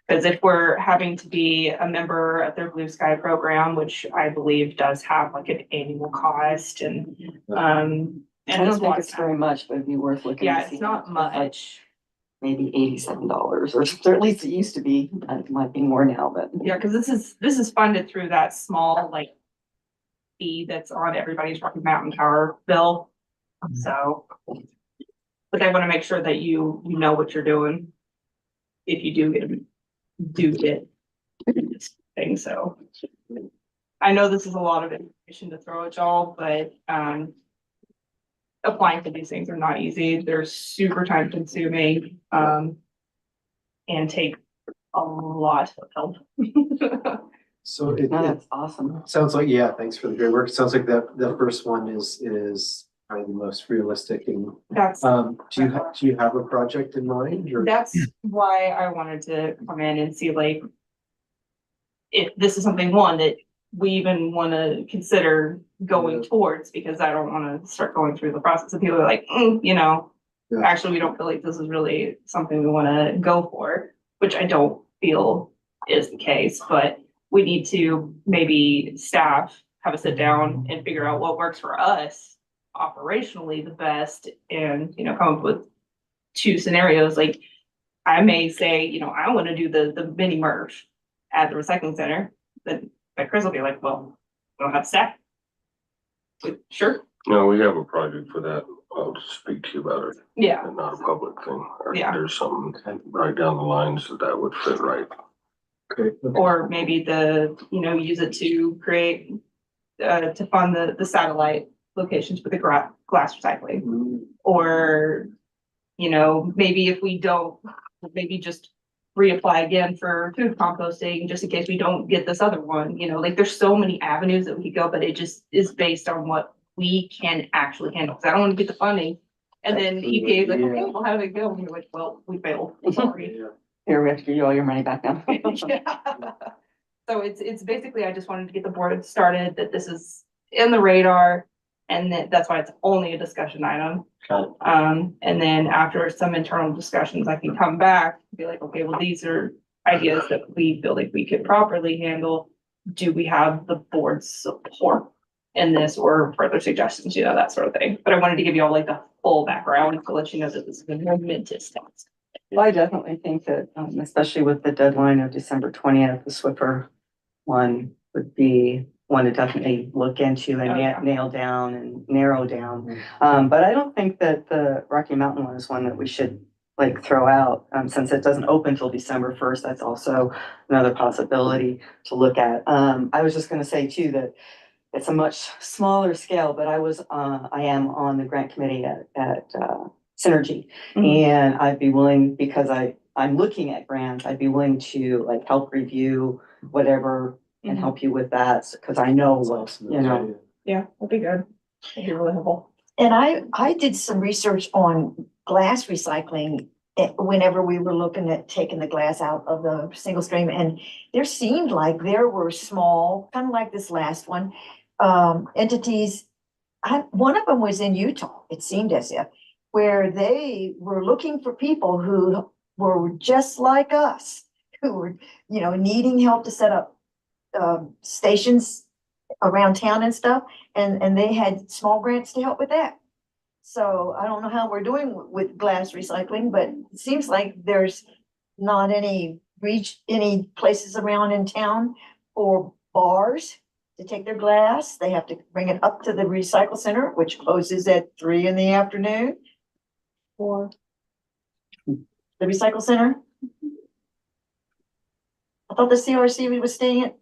Because if we're having to be a member of their Blue Sky program, which I believe does have like an annual cost and I don't think it's very much, but it'd be worth looking. Yeah, to see. it's not It's like much. Maybe $87 or something, or at least it used to be. It might be more now, but. Yeah, because this is funded through that small like fee that's on everybody's Rocky Mountain Power bill. So, but I want to make sure that you know what you're doing. If you do get this thing, so. I know this is a lot of information to throw at y'all, but applying for these things are not easy. They're super time consuming and take a lot of help. So No, that's awesome. sounds like, yeah, thanks for the great work. It sounds like the first one is probably the most realistic and, That's do you have a project in mind or? that's why I wanted to come in and see like if this is something that we even want to consider going towards, because I don't want to start going through the process and people are like, Yeah. actually, we don't feel like this is really something we want to go for, which I don't feel is the case, but we need to maybe staff have a sit down and figure out what works for us operationally the best and, come up with two scenarios. Like I may say, I want to do the mini merge at the recycling center, but Chris will be like, well, we don't have staff. Sure. No, we have a project for that. I'll just speak to you about it. Yeah. And not a public thing. Yeah. There's something right down the lines that would fit right. Okay. Or maybe use it to create, to fund the satellite locations for the glass recycling. Or, maybe if we don't, maybe just reapply again for food composting, just in case we don't get this other one, like there's so many avenues that we could go, but it just is based on what we can actually handle. Cause I don't want to get the funding. And then EPA is like, okay, well, how did it go? And you're like, well, we failed. Sorry. Here, we have to give you all your money back now. Yeah. So it's basically, I just wanted to get the board started, that this is in the radar. And that's why it's only a discussion item. Got it. And then after some internal discussions, I can come back and be like, okay, well, these are ideas that we feel like we could properly handle. Do we have the board's support in this or further suggestions, that sort of thing. But I wanted to give you all like the full background to let you know that this is a momentous task. Well, I definitely think that, especially with the deadline of December 20th, the Swiffer one would be one to definitely look into and Oh, yeah. nail down and narrow down. But I don't think that the Rocky Mountain one is one that we should like throw out, since it doesn't open till December 1st. That's also another possibility to look at. I was just gonna say too, that it's a much smaller scale, but I am on the grant committee at Synergy. And I'd be willing, because I'm looking at grants, I'd be willing to like help review whatever and help you with that, because I know what, Yeah, that'd be good. That'd be really helpful. And I did some research on glass recycling whenever we were looking at taking the glass out of the single stream, and there seemed like there were small, kind of like this last one, entities. One of them was in Utah, it seemed as if, where they were looking for people who were just like us, who were, needing help to set up stations around town and stuff, and they had small grants to help with that. So I don't know how we're doing with glass recycling, but it seems like there's not any reach any places around in town for bars to take their glass. They have to bring it up to the recycle center, which closes at 3 in the afternoon. Or the recycle center. I thought the CRC was staying at,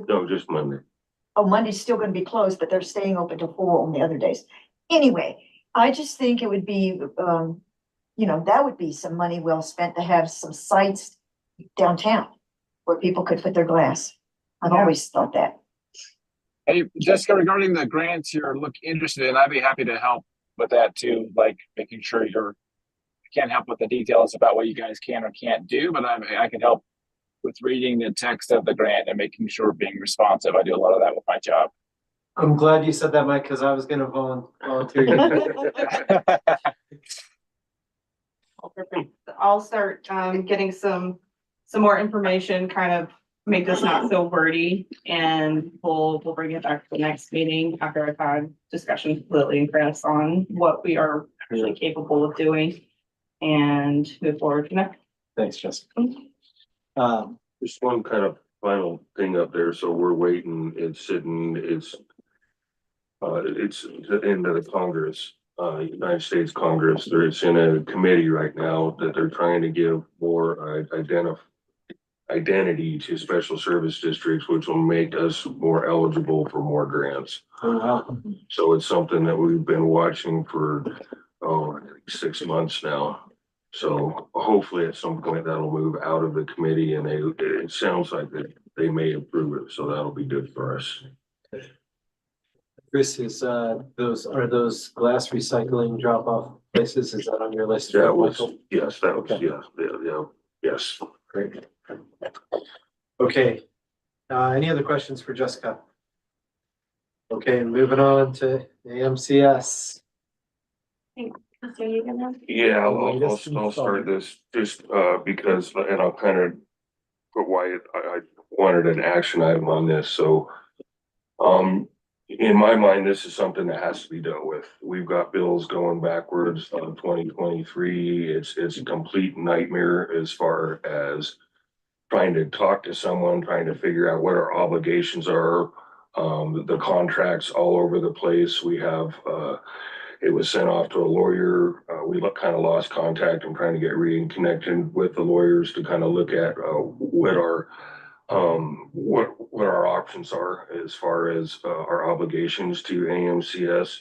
No, just Monday. oh, Monday's still gonna be closed, but they're staying open till 4 on the other days. Anyway, I just think it would be, that would be some money well spent to have some sites downtown where people could put their glass. I've always thought that. Hey, Jessica, regarding the grants you're interested in, I'd be happy to help with that too, like making sure I can't help with the details about what you guys can or can't do, but I can help with reading the text of the grant and making sure being responsive. I do a lot of that with my job. I'm glad you said that, Mike, because I was gonna volunteer. I'll start getting some more information, kind of make this not so wordy, and we'll bring it back to the next meeting after I've had discussions with Lily and Chris on what we are actually capable of doing and move forward from there. Thanks, Jessica. Just one kind of final thing up there, so we're waiting, it's the end of the Congress, United States Congress, it's in a committee right now that they're trying to give more identity to special service districts, which will make us more eligible for more grants. Oh, wow. So it's something that we've been watching for, I think 6 months now. So hopefully at some point that'll move out of the committee and it sounds like that they may approve it. So that'll be good for us. Chris, is those glass recycling drop off places? Is that on your list? That was, yes, that was, Okay. yeah, yes. Great. Okay, any other questions for Jessica? Okay, moving on to AMCS. So you gonna? Yeah, Latest I'll start installment. this just because, and I'll kind of put why I wanted an action item on this. So, in my mind, this is something that has to be dealt with. We've got bills going backwards on 2023. It's a complete nightmare as far as trying to talk to someone, trying to figure out what our obligations are. The contracts all over the place. We have, it was sent off to a lawyer. We kind of lost contact. I'm trying to get reconnected with the lawyers to kind of look at what our options are as far as our obligations to AMCS.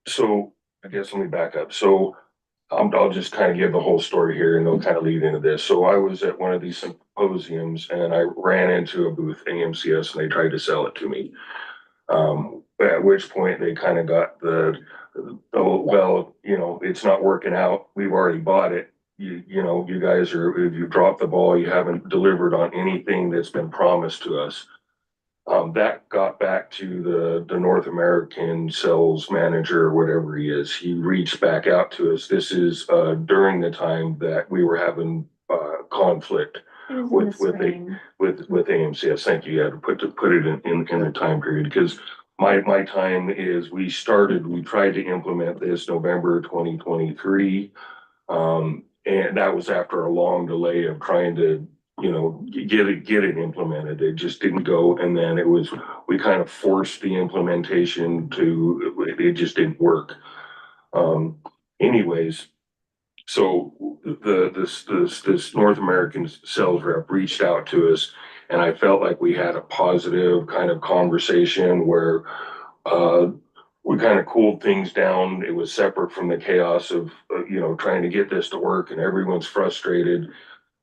So I guess let me back up. So I'll just kind of give the whole story here and they'll kind of lead into this. So I was at one of these symposiums and I ran into a booth, AMCS, and they tried to sell it to me. At which point they kind of got well, it's not working out. We've already bought it. You guys you dropped the ball. You haven't delivered on anything that's been promised to us. That got back to the North American sales manager, or whatever he is. He reached back out to us. This is during the time that we were having conflict with AMCS. Thank you. You had to put it in a time period because my time is we tried to implement this November 2023. And that was after a long delay of trying to get it implemented. It just didn't go. And then we kind of forced the implementation it just didn't work. Anyways, so this North American sales rep reached out to us and I felt like we had a positive kind of conversation where, we kind of cooled things down. It was separate from the chaos of, trying to get this to work and everyone's frustrated.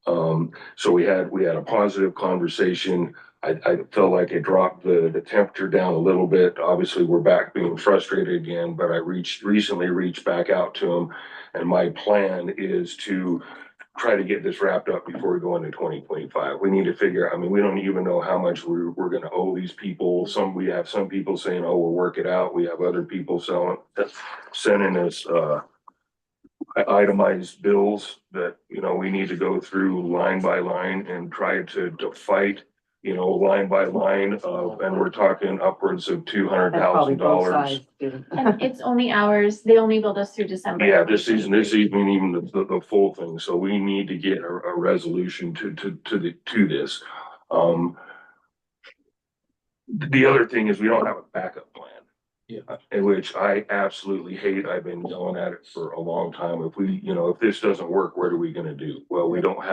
So we had a positive conversation. I felt like it dropped the temperature down a little bit. Obviously we're back being frustrated again, but I recently reached back out to him and my plan is to try to get this wrapped up before we go into 2025. We need to figure, we don't even know how much we're going to owe these people. We have some people saying, oh, we'll work it out. We have other people sending us, itemized bills that we need to go through line by line and try to fight you know, line by line, and we're talking upwards of That's probably both $200,000. sides do. And it's only ours, they only billed us through December. Yeah, this season, even the full thing, so we need to get a resolution to this. The other thing is we don't have a backup plan. Yeah. In which I absolutely hate. I've been yelling at it for a long time. If we, you know, if this doesn't work, what are we gonna do? Well, we don't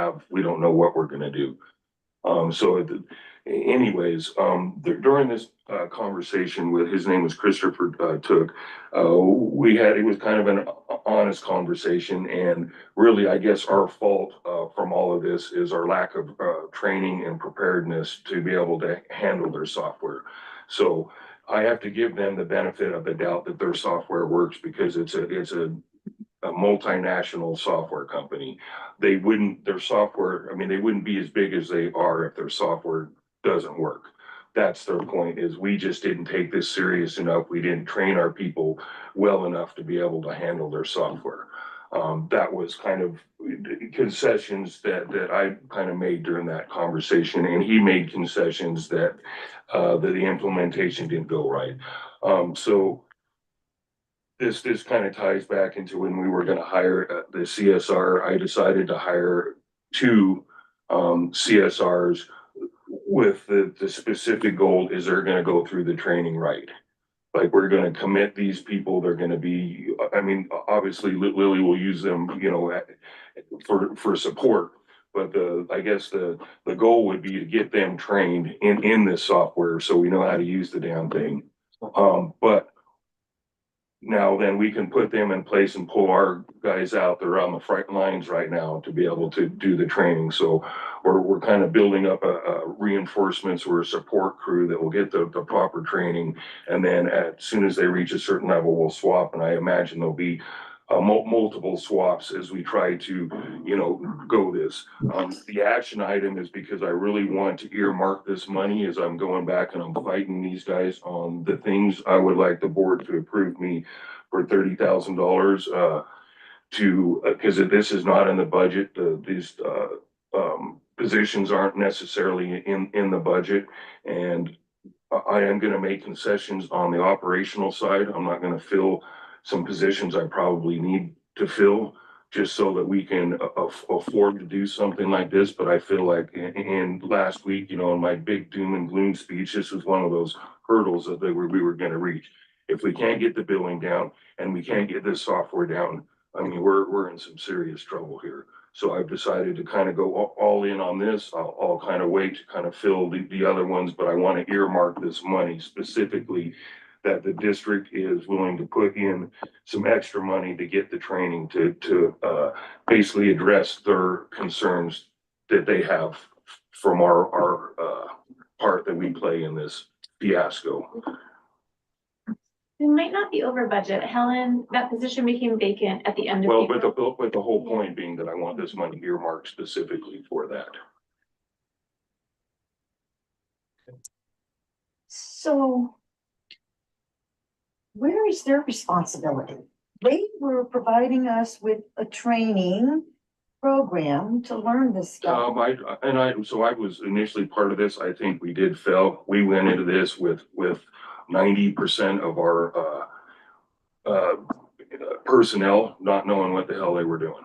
know what we're gonna do. Anyways, during this conversation with, his name was Christopher Took, it was kind of an honest conversation, and really, I guess our fault from all of this is our lack of training and preparedness to be able to handle their software. So I have to give them the benefit of the doubt that their software works, because it's a multinational software company. Their software, I mean, they wouldn't be as big as they are if their software doesn't work. That's their point, is we just didn't take this serious enough. We didn't train our people well enough to be able to handle their software. That was kind of concessions that I kind of made during that conversation, and he made concessions that the implementation didn't go right. So this kind of ties back into when we were gonna hire the CSR. I decided to hire 2 CSRs with the specific goal is they're gonna go through the training right. Like, we're gonna commit these people, they're gonna be, I mean, obviously Lily will use them, you know, for support. But I guess the goal would be to get them trained in this software, so we know how to use the damn thing. But now then we can put them in place and pull our guys out that are on the front lines right now to be able to do the training. So we're kind of building up a reinforcements or a support crew that will get the proper training. And then as soon as they reach a certain level, we'll swap. And I imagine there'll be multiple swaps as we try to, you know, go this. The action item is because I really want to earmark this money as I'm going back and I'm fighting these guys on the things I would like the board to approve me for $30,000 because this is not in the budget. These positions aren't necessarily in the budget, and I am going to make concessions on the operational side. I'm not going to fill some positions I probably need to fill just so that we can afford to do something like this. But I feel like in last week, you know, in my big doom and gloom speech, this was one of those hurdles that we were going to reach. If we can't get the billing down and we can't get this software down, I mean, we're in some serious trouble here. So I've decided to kind of go all in on this. I'll kind of wait to kind of fill the other ones, but I want to earmark this money specifically that the district is willing to put in some extra money to get the training to basically address their concerns that they have from our part that we play in this fiasco. We might not be over budget. Helen, that position became vacant at the end of Well, April. but the whole point being that I want this money earmarked specifically for that. So where is their responsibility? They were providing us with a training program to learn this stuff. So I was initially part of this. I think we did fail. We went into this with 90% of our personnel not knowing what the hell they were doing.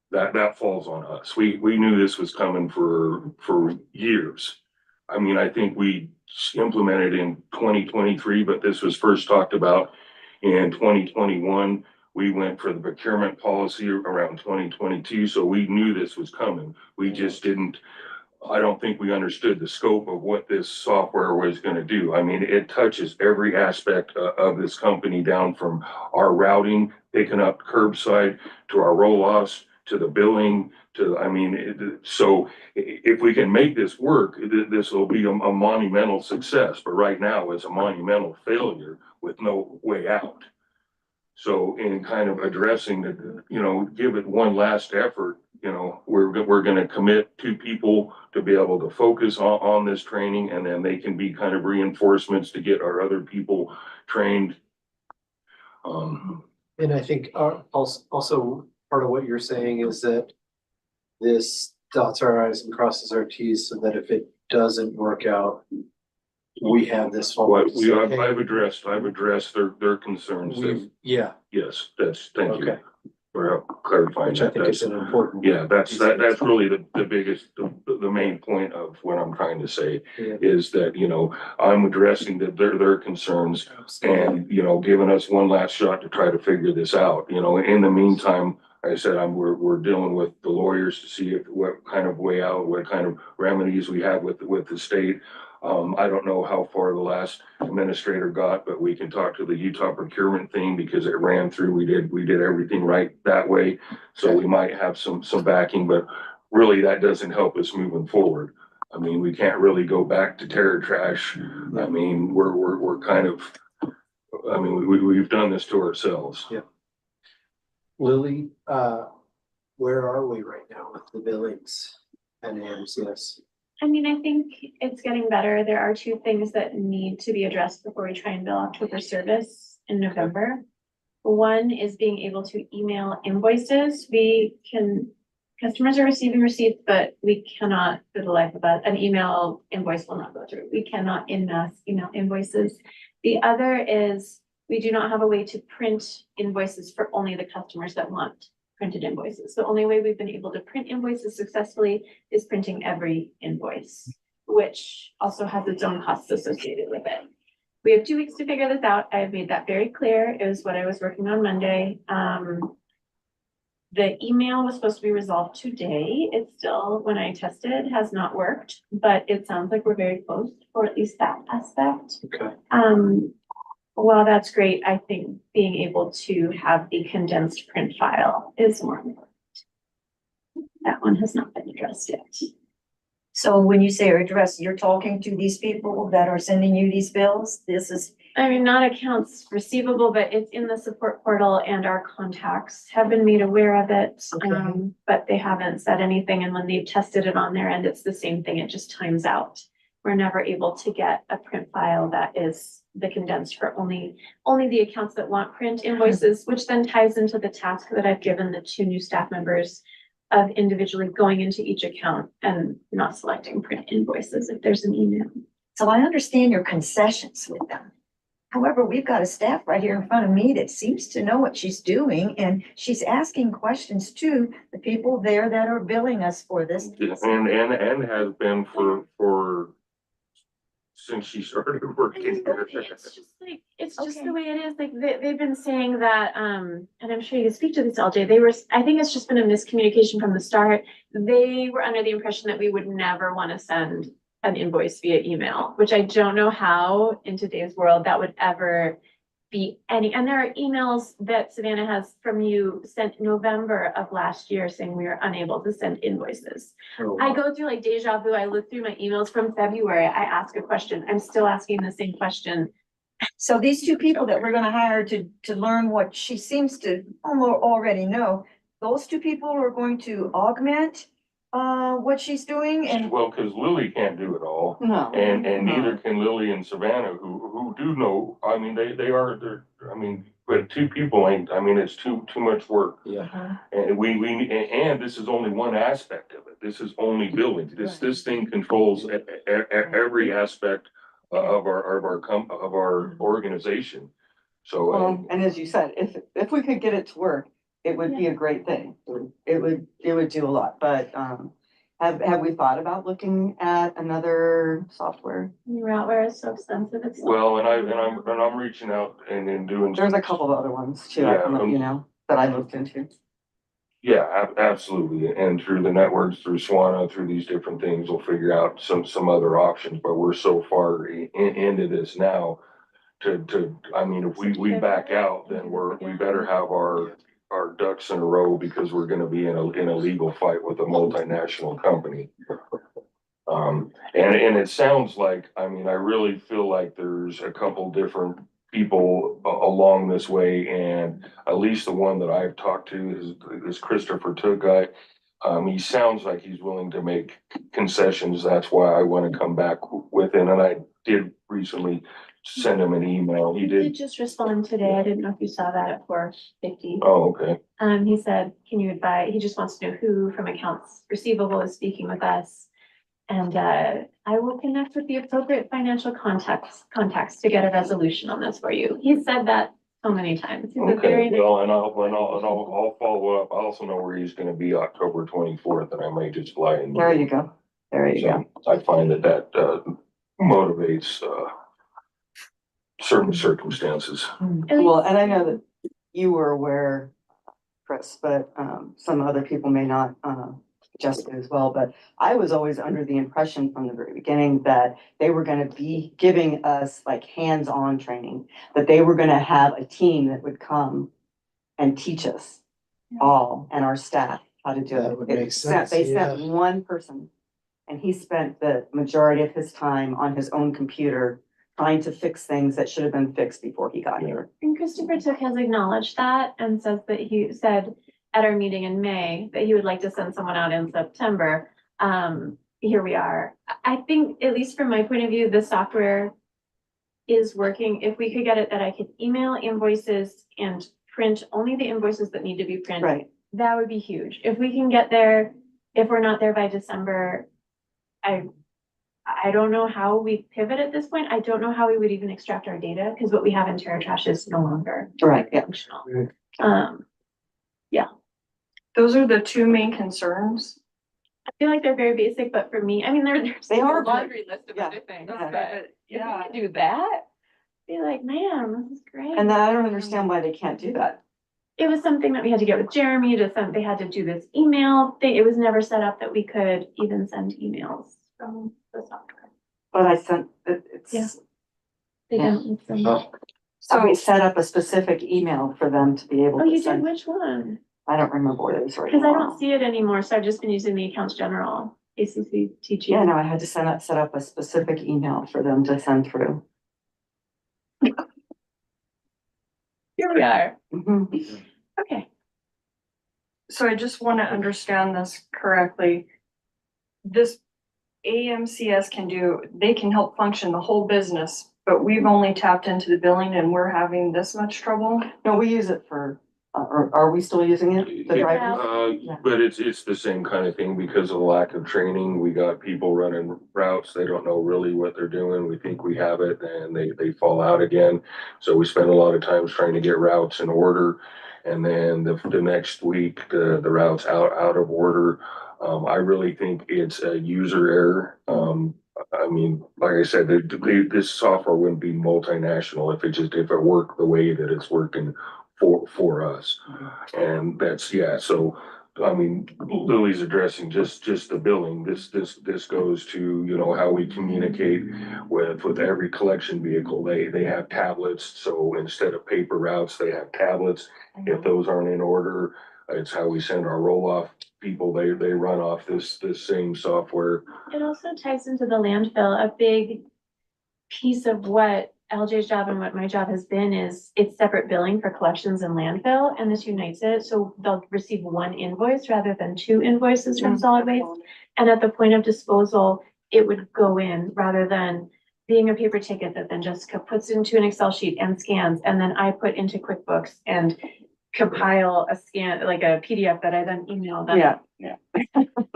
That falls on us. We knew this was coming for years. I mean, I think we implemented in 2023, but this was first talked about in 2021. We went for the procurement policy around 2022, so we knew this was coming. We just didn't, I don't think we understood the scope of what this software was going to do. I mean, it touches every aspect of this company, down from our routing, picking up curbside, to our roll-offs, to the billing, to, I mean, so if we can make this work, this will be a monumental success. But right now it's a monumental failure with no way out. So in kind of addressing the, you know, give it one last effort, you know, we're going to commit 2 people to be able to focus on this training, and then they can be kind of reinforcements to get our other people trained. And I think also part of what you're saying is that this dots our i's and crosses our t's, so that if it doesn't work out, we have this phone. What I've addressed their concerns. Yeah, Yes, thank you okay, for clarifying which I that. think is an important. Yeah, that's really the biggest, the main point of what I'm trying to say Yeah. is that, you know, I'm addressing their concerns and, you know, giving us one last shot to try to figure this out, you know, in the meantime, like I said, we're dealing with the lawyers to see what kind of way out, what kind of remedies we have with the state. I don't know how far the last administrator got, but we can talk to the Utah procurement thing because it ran through. We did everything right that way. So we might have some backing, but really that doesn't help us moving forward. I mean, we can't really go back to terror trash. I mean, we're kind of, I mean, we've done this to ourselves. Yeah. Lily, where are we right now with the billings and AMCS? I mean, I think it's getting better. There are two things that need to be addressed before we try and bill October service in November. One is being able to email invoices. Customers are receiving receipts, but we cannot, for the life of us, an email invoice will not go through. We cannot in mass email invoices. The other is we do not have a way to print invoices for only the customers that want printed invoices. The only way we've been able to print invoices successfully is printing every invoice, which also has its own costs associated with it. We have 2 weeks to figure this out. I have made that very clear. It was what I was working on Monday. The email was supposed to be resolved today. It still, when I tested, has not worked, but it sounds like we're very close for at least that aspect. Okay. While that's great, I think being able to have the condensed print file is more important. That one has not been addressed yet. So when you say address, you're talking to these people that are sending you these bills? This is, I mean, not accounts receivable, but it's in the support portal and our contacts have been made aware of it. Okay. But they haven't said anything. And when they've tested it on their end, it's the same thing. It just times out. We're never able to get a print file that is the condensed for only the accounts that want print invoices, which then ties into the task that I've given the 2 new staff members of individually going into each account and not selecting print invoices if there's an email. so I understand your concessions with them. However, we've got a staff right here in front of me that seems to know what she's doing, and she's asking questions to the people there that are billing us for this. And has been for since she started working here. It's just Okay. the way it is. Like they've been saying that, and I'm sure you can speak to this, LJ. I think it's just been a miscommunication from the start. They were under the impression that we would never want to send an invoice via email, which I don't know how in today's world that would ever be any. And there are emails that Savannah has from you sent November of last year saying we are unable to send invoices. I go through like deja vu. I look through my emails from February. I ask a question. I'm still asking the same question. So these 2 people that we're gonna hire to learn what she seems to already know, those 2 people are going to augment what she's doing and. Well, because Lily can't do it all. No. And neither can Lily and Savannah, who do know, I mean, they're, I mean, but 2 people ain't, I mean, it's too much work. Yeah. And and this is only one aspect of it. This is only billing. This thing controls every aspect of our organization. So. Well, and as you said, if we could get it to work, it would be a great thing. It would do a lot, but, have we thought about looking at another software? Router is so expensive. It's Well, and I'm reaching out and doing. There's a couple of other ones too, I can let you know, that I looked into. Yeah, absolutely. And through the networks, through Swana, through these different things, we'll figure out some other options, but we're so far into this now I mean, if we back out, then we better have our ducks in a row because we're gonna be in a legal fight with a multinational company. And it sounds like, I mean, I really feel like there's a couple different people along this way, and at least the one that I've talked to is Christopher Took guy. He sounds like he's willing to make concessions. That's why I want to come back with him. And I did recently send him an email. He He did. did just respond today. I didn't know if you saw that at 4:50. Oh, okay. He said, can you advise, he just wants to know who from accounts receivable is speaking with us. And I will connect with the appropriate financial contacts to get a resolution on this for you. He said that so many times. He's a Okay, very nice- well, and I'll follow up. I also know where he's gonna be October 24th, and I may just fly in. There you go. There you go. So I find that motivates, certain circumstances. Well, and I know that you were aware, Chris, but some other people may not, Jessica as well, but I was always under the impression from the very beginning that they were gonna be giving us like hands-on training, that they were gonna have a team that would come and teach us all and our staff how to do it. That would make It sent- sense, They sent yeah. one person, and he spent the majority of his time on his own computer trying to fix things that should have been fixed before he got here. And Christopher Took has acknowledged that and says that he said at our meeting in May that he would like to send someone out in September. Here we are. I think, at least from my point of view, the software is working. If we could get it that I could email invoices and print only the invoices that need to be printed, Right. that would be huge. If we can get there, if we're not there by December, I don't know how we pivot at this point. I don't know how we would even extract our data, because what we have in TerraTrash is no longer Right, yeah. functional. Right. Those are the two main concerns. I feel like they're very basic, but for me, I mean, there's They a are laundry list of yeah, other things, yeah. but if we could do that, be like, man, this is great. And I don't understand why they can't do that. It was something that we had to get with Jeremy they had to do this email thing. It was never set up that we could even send emails from the software. But I sent, it's. Yeah. They Yeah. didn't send. Oh. So we set up a specific email for them to be able Oh, to you did? send. Which one? I don't remember what it is right Cause I now. don't see it anymore, so I've just been using the accounts general, ACC teaching. Yeah, no, I had to set up a specific email for them to send through. Here we are. Mhm. Okay. So I just want to understand this correctly. This AMCS they can help function the whole business, but we've only tapped into the billing and we're having this much trouble. No, we use it for, are we still using it? The drivers? Yeah. But it's the same kind of thing because of the lack of training. We got people running routes. They don't know really what they're doing. We think we have it and they fall out again. So we spend a lot of times trying to get routes in order. And then the next week, the route's out of order. I really think it's a user error. I mean, like I said, this software wouldn't be multinational if it worked the way that it's working for us. And that's, yeah, so, I mean, Lily's addressing just the billing. This goes to, you know, how we communicate with every collection vehicle. They have tablets, so instead of paper routes, they have tablets. If those aren't in order, it's how we send our roll-off people. They run off this same software. It also ties into the landfill. A big piece of what LJ's job and what my job has been is it's separate billing for collections and landfill, and this unites it. So they'll receive one invoice rather than two invoices from solid waste. And at the point of disposal, it would go in rather than being a paper ticket that then Jessica puts into an Excel sheet and scans, and then I put into QuickBooks and compile a scan, like a PDF that I then email them. Yeah.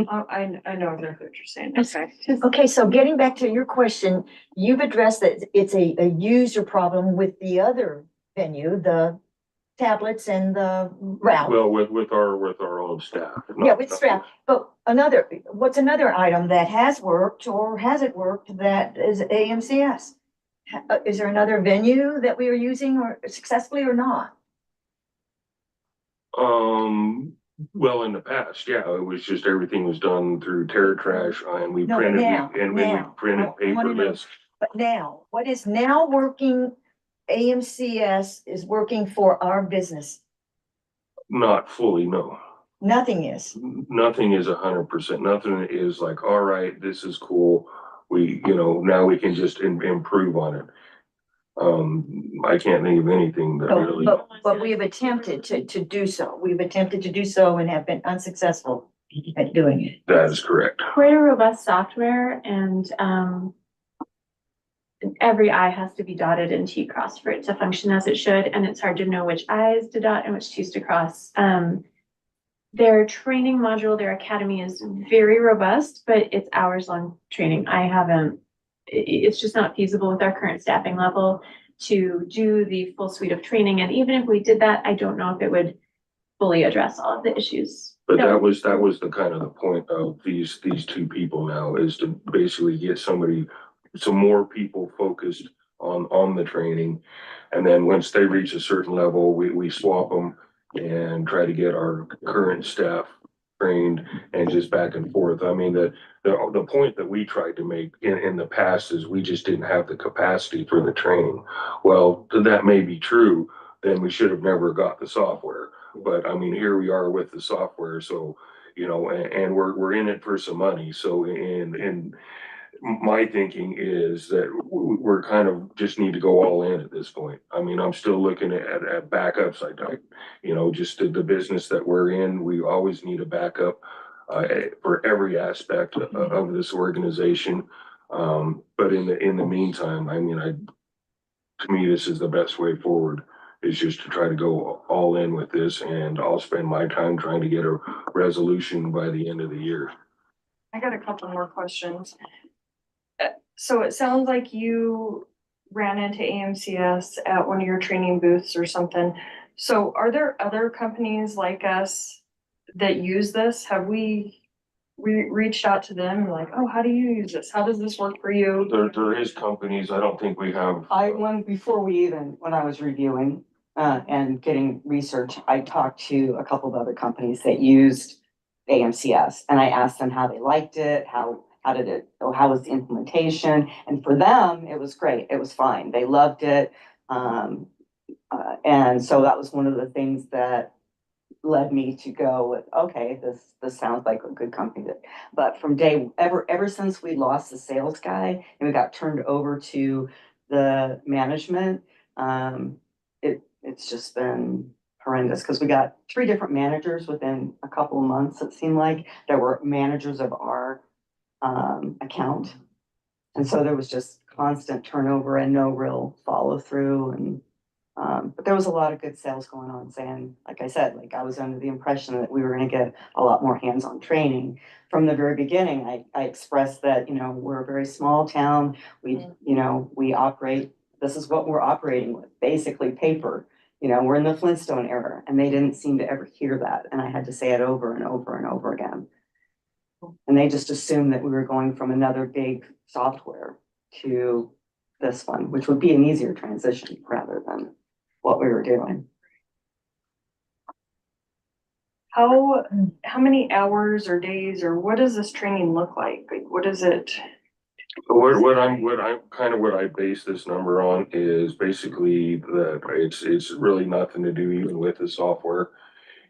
I know exactly what you're saying. Okay. Okay, so getting back to your question, you've addressed that it's a user problem with the other venue, the tablets and the route. Well, with our own staff. Yeah, with staff, but what's another item that has worked or hasn't worked that is AMCS? Is there another venue that we are using or successfully or not? Well, in the past, yeah, it was just everything was done through TerraTrash and we No, but printed, now, we now, printed I wanna know. paperless. But now, what is now working, AMCS is working for our business? Not fully, no. Nothing is. Nothing is 100%. Nothing is like, all right, this is cool. We, you know, now we can just improve on it. I can't think of anything that really. But we have attempted to do so. We've attempted to do so and have been unsuccessful at doing it. That is correct. Quite a robust software, and every I has to be dotted and T crossed for it to function as it should, and it's hard to know which I's to dot and which T's to cross. their training module, their academy is very robust, but it's hours-long training. It's just not feasible with our current staffing level to do the full suite of training. And even if we did that, I don't know if it would fully address all of the issues. But that was the kind of the point of these two people now, is to basically get some more people focused on the training. And then once they reach a certain level, we swap them and try to get our current staff trained and just back and forth. I mean, the point that we tried to make in the past is we just didn't have the capacity for the training. Well, that may be true, then we should have never got the software. But I mean, here we are with the software, so, you know, and we're in it for some money. So in my thinking is that we're kind of just need to go all in at this point. I mean, I'm still looking at backups. You know, just the business that we're in, we always need a backup for every aspect of this organization. But in the meantime, I mean, to me, this is the best way forward, is just to try to go all in with this, and I'll spend my time trying to get a resolution by the end of the year. I got a couple more questions. So it sounds like you ran into AMCS at one of your training booths or something. So are there other companies like us that use this? Have we reached out to them, like, oh, how do you use this? How does this work for you? There is companies, I don't think we have. When I was reviewing, and getting research, I talked to a couple of other companies that used AMCS, and I asked them how they liked it, how was the implementation? And for them, it was great. It was fine. They loved it. And so that was one of the things that led me to go with, okay, this sounds like a good company. But from ever since we lost the sales guy and we got turned over to the management, it's just been horrendous, because we got 3 different managers within a couple of months, it seemed like, that were managers of our account. And so there was just constant turnover and no real follow through. And but there was a lot of good sales going on, saying, like I said, like I was under the impression that we were going to get a lot more hands-on training. From the very beginning, I expressed that, you know, we're a very small town. We operate, this is what we're operating with, basically paper. You know, we're in the Flintstone era, and they didn't seem to ever hear that. And I had to say it over and over and over again. And they just assumed that we were going from another big software to this one, which would be an easier transition rather than what we were doing. How many hours or days, or what does this training look like? Like, what is it? What I base this number on is basically that it's really nothing to do even with the software.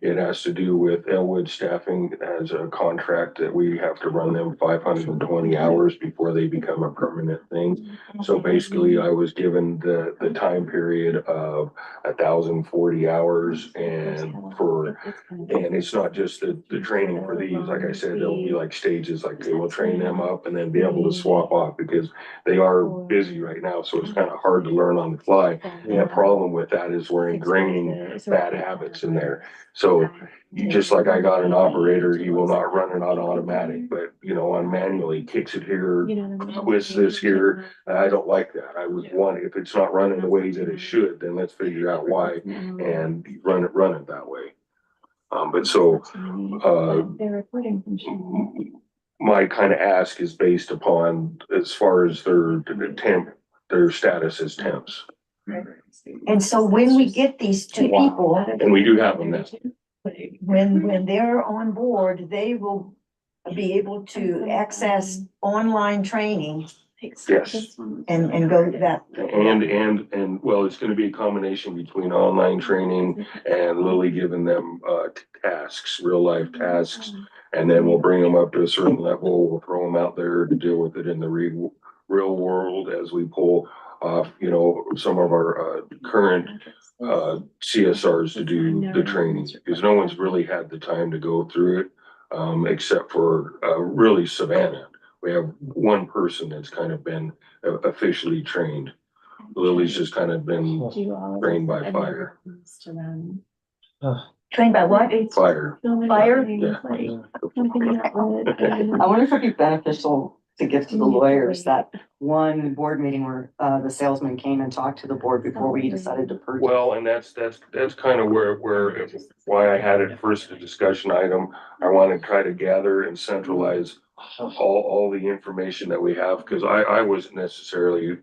It has to do with Elwood Staffing as a contract that we have to run them 520 hours before they become a permanent thing. So basically, I was given the time period of 1,040 hours, and it's not just the training for these. Like I said, there'll be like stages, like they will train them up and then be able to swap off, because they are busy right now. So it's kind of hard to learn on the fly. And the problem with that is we're ingraining bad habits in there. So just like I got an operator, he will not run it on automatic, but you know, on manually, kicks it here, twists this here. I don't like that. I would want, if it's not running the way that it should, then let's figure out why and run it that way. But so, my kind of ask is based upon, as far as their status as temps. And so when we get these 2 people, And we do have them now. when they're on board, they will be able to access online training Yes. and go to that. And well, it's gonna be a combination between online training and Lily giving them tasks, real life tasks. And then we'll bring them up to a certain level. We'll throw them out there to deal with it in the real world as we pull off, you know, some of our current CSRs to do the training, because no one's really had the time to go through it, except for really Savannah. We have one person that's kind of been officially trained. Lily's just kind of been trained by fire. Trained by what? Fire. Fire? Yeah. I wonder if it'd be beneficial to give to the lawyers that one board meeting where the salesman came and talked to the board before we decided to purchase. Well, and that's kind of why I had it first a discussion item. I want to try to gather and centralize all the information that we have, because I wasn't necessarily,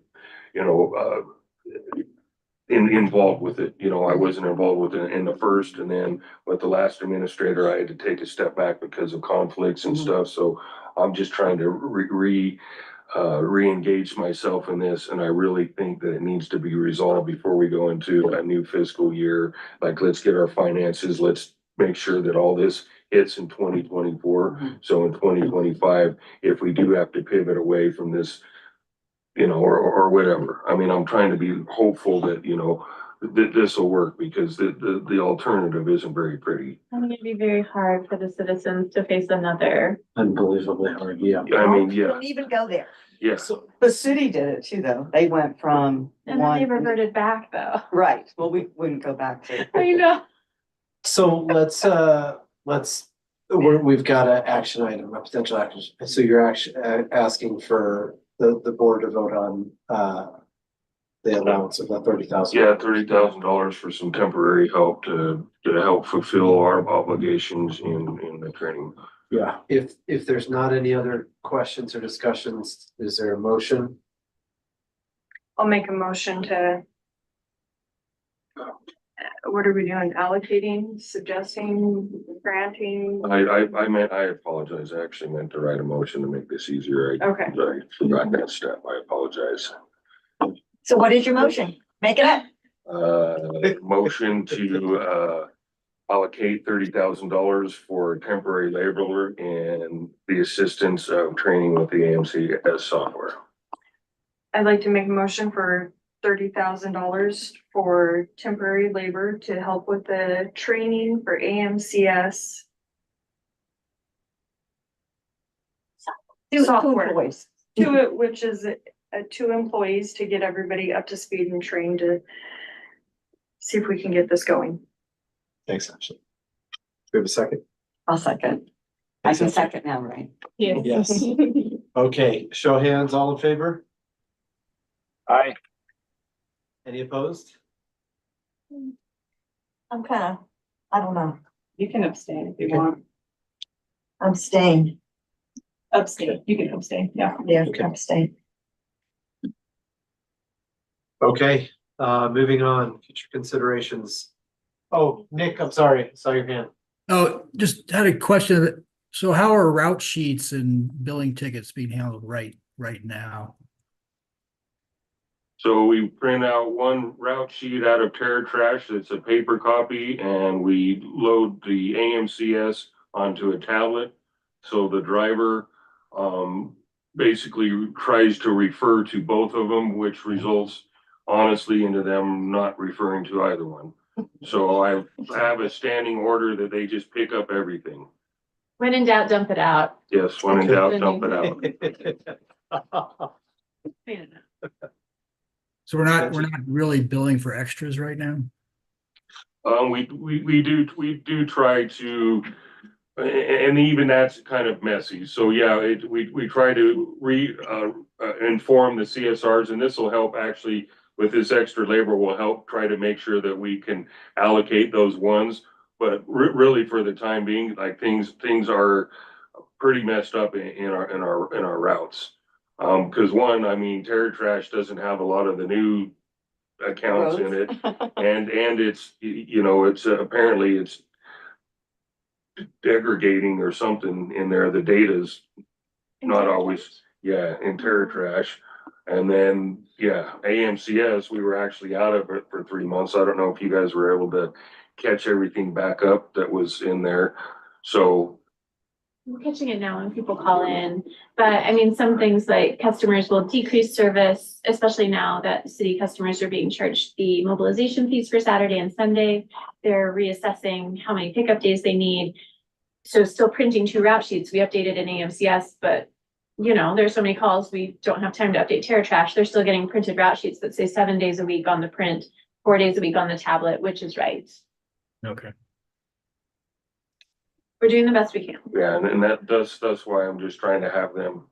involved with it. I wasn't involved with it in the first, and then with the last administrator, I had to take a step back because of conflicts and stuff. So I'm just trying to re-engage myself in this, and I really think that it needs to be resolved before we go into a new fiscal year. Like, let's get our finances, let's make sure that all this hits in 2024. So in 2025, if we do have to pivot away from this, or whatever. I mean, I'm trying to be hopeful that, this will work, because the alternative isn't very pretty. I think it'd be very hard for the citizens to face another. Unbelievably hard, yeah. I mean, yeah, Don't even go there. yes. The city did it too, though. They went from And then they one, reverted back though. right, well, we wouldn't go back to. I know. So we've got an action item, a potential action. So you're actually asking for the board to vote on the allowance of the 30,000. Yeah, $30,000 for some temporary help to help fulfill our obligations in the training. Yeah, if there's not any other questions or discussions, is there a motion? I'll make a motion to. What are we doing? Allocating, suggesting, granting? I apologize. I actually meant to write a motion to make this easier. Okay. I forgot that step. I apologize. So what is your motion? Make it up. Motion to allocate $30,000 for temporary laborer and the assistance of training with the AMCS software. I'd like to make a motion for $30,000 for temporary labor to help with the training for AMCS. Two Software. employees. Which is 2 employees to get everybody up to speed and trained to see if we can get this going. Thanks, Ashley. Do we have a second? I'll second. I can second now, right? Yes. Okay, show of hands, all in favor? Aye. Any opposed? I'm I don't know. You can abstain if you Okay. want. I'm staying. Abstain, you can abstain, yeah. Yeah, Okay. I'm staying. Okay, moving on, future considerations. Oh, Nick, I'm sorry, saw your hand. Oh, just had a question. So how are route sheets and billing tickets being handled right now? So we print out one route sheet out of TerraTrash. It's a paper copy, and we load the AMCS onto a tablet. So the driver basically tries to refer to both of them, which results honestly into them not referring to either one. So I have a standing order that they just pick up everything. When in doubt, dump it out. Yes, when in doubt, dump it out. So we're not really billing for extras right now? We do try to, and even that's kind of messy. So yeah, we try to inform the CSRs, and this will help actually with this extra labor will help try to make sure that we can allocate those ones. But really for the time being, like things are pretty messed up in our routes. Cause one, I mean, TerraTrash doesn't have a lot of the new accounts in it. And it's, it's apparently it's degrading or something in there. The data's not always, in TerraTrash. And then, AMCS, we were actually out of it for 3 months. I don't know if you guys were able to catch everything back up that was in there. So We're catching it now when people call in, but I mean, some things like customers will decrease service, especially now that city customers are being charged the mobilization fees for Saturday and Sunday. They're reassessing how many pickup days they need. So still printing 2 route sheets. We updated in AMCS, but there's so many calls, we don't have time to update TerraTrash. They're still getting printed route sheets that say 7 days a week on the print, 4 days a week on the tablet, which is right. Okay. We're doing the best we can. Yeah, and that's why I'm just trying to have them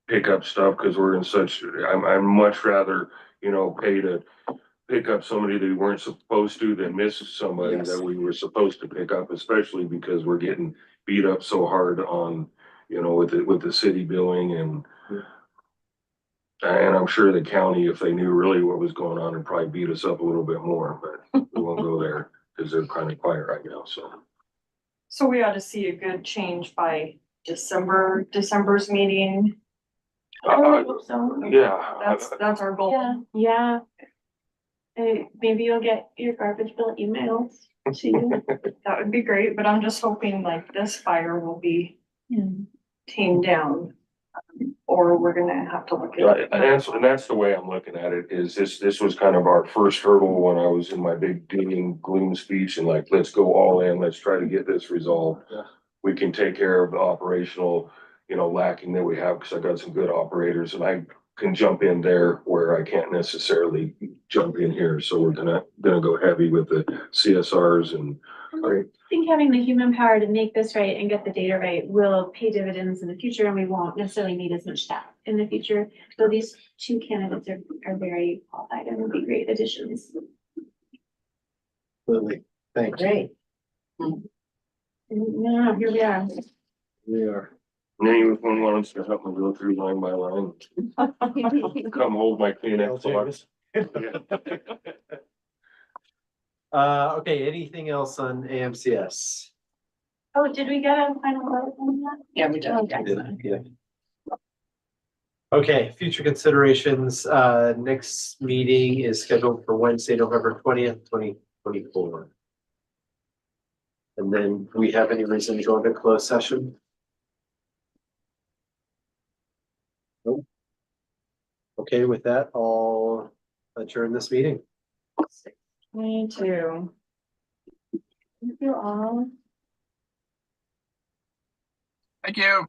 pick up stuff, because we're in such, I'm much rather, you know, pay to pick up somebody that we weren't supposed to than miss somebody Yes. that we were supposed to pick up, especially because we're getting beat up so hard on, you know, with the city billing and I'm sure the county, if they knew really what was going on, would probably beat us up a little bit more, but we won't go there because they're kind of quiet right now, so. So we ought to see a good change by December's meeting. I would hope so. Yeah. That's our goal. Yeah, yeah. Maybe you'll get your garbage bill emails to you. That would be great, but I'm just hoping like this fire will be Yeah. tamed down. Or we're gonna have to look Yeah, at. and that's the way I'm looking at it, is this was kind of our first hurdle when I was in my big doom and gloom speech and like, let's go all in, let's try to get this resolved. Yeah. We can take care of the operational, you know, lacking that we have, because I got some good operators and I can jump in there where I can't necessarily jump in here. So we're gonna go heavy with the CSRs and. I think having the human power to make this right and get the data right will pay dividends in the future, and we won't necessarily need as much staff in the future. So these two candidates are very qualified and would be great additions. Lily, thank you. Great. Yeah, here we are. We are. Anyone wants to help me go through line by line, come hold my Kleenex box. Okay, anything else on AMCS? Oh, did we get a final vote on that? Yeah, we did. Okay. Yeah. Okay, future considerations, next meeting is scheduled for Wednesday, November 20th, 2024. And then do we have any reason to go into closed session? Nope. Okay, with that, I'll adjourn this meeting. 22. Thank you all. Thank you.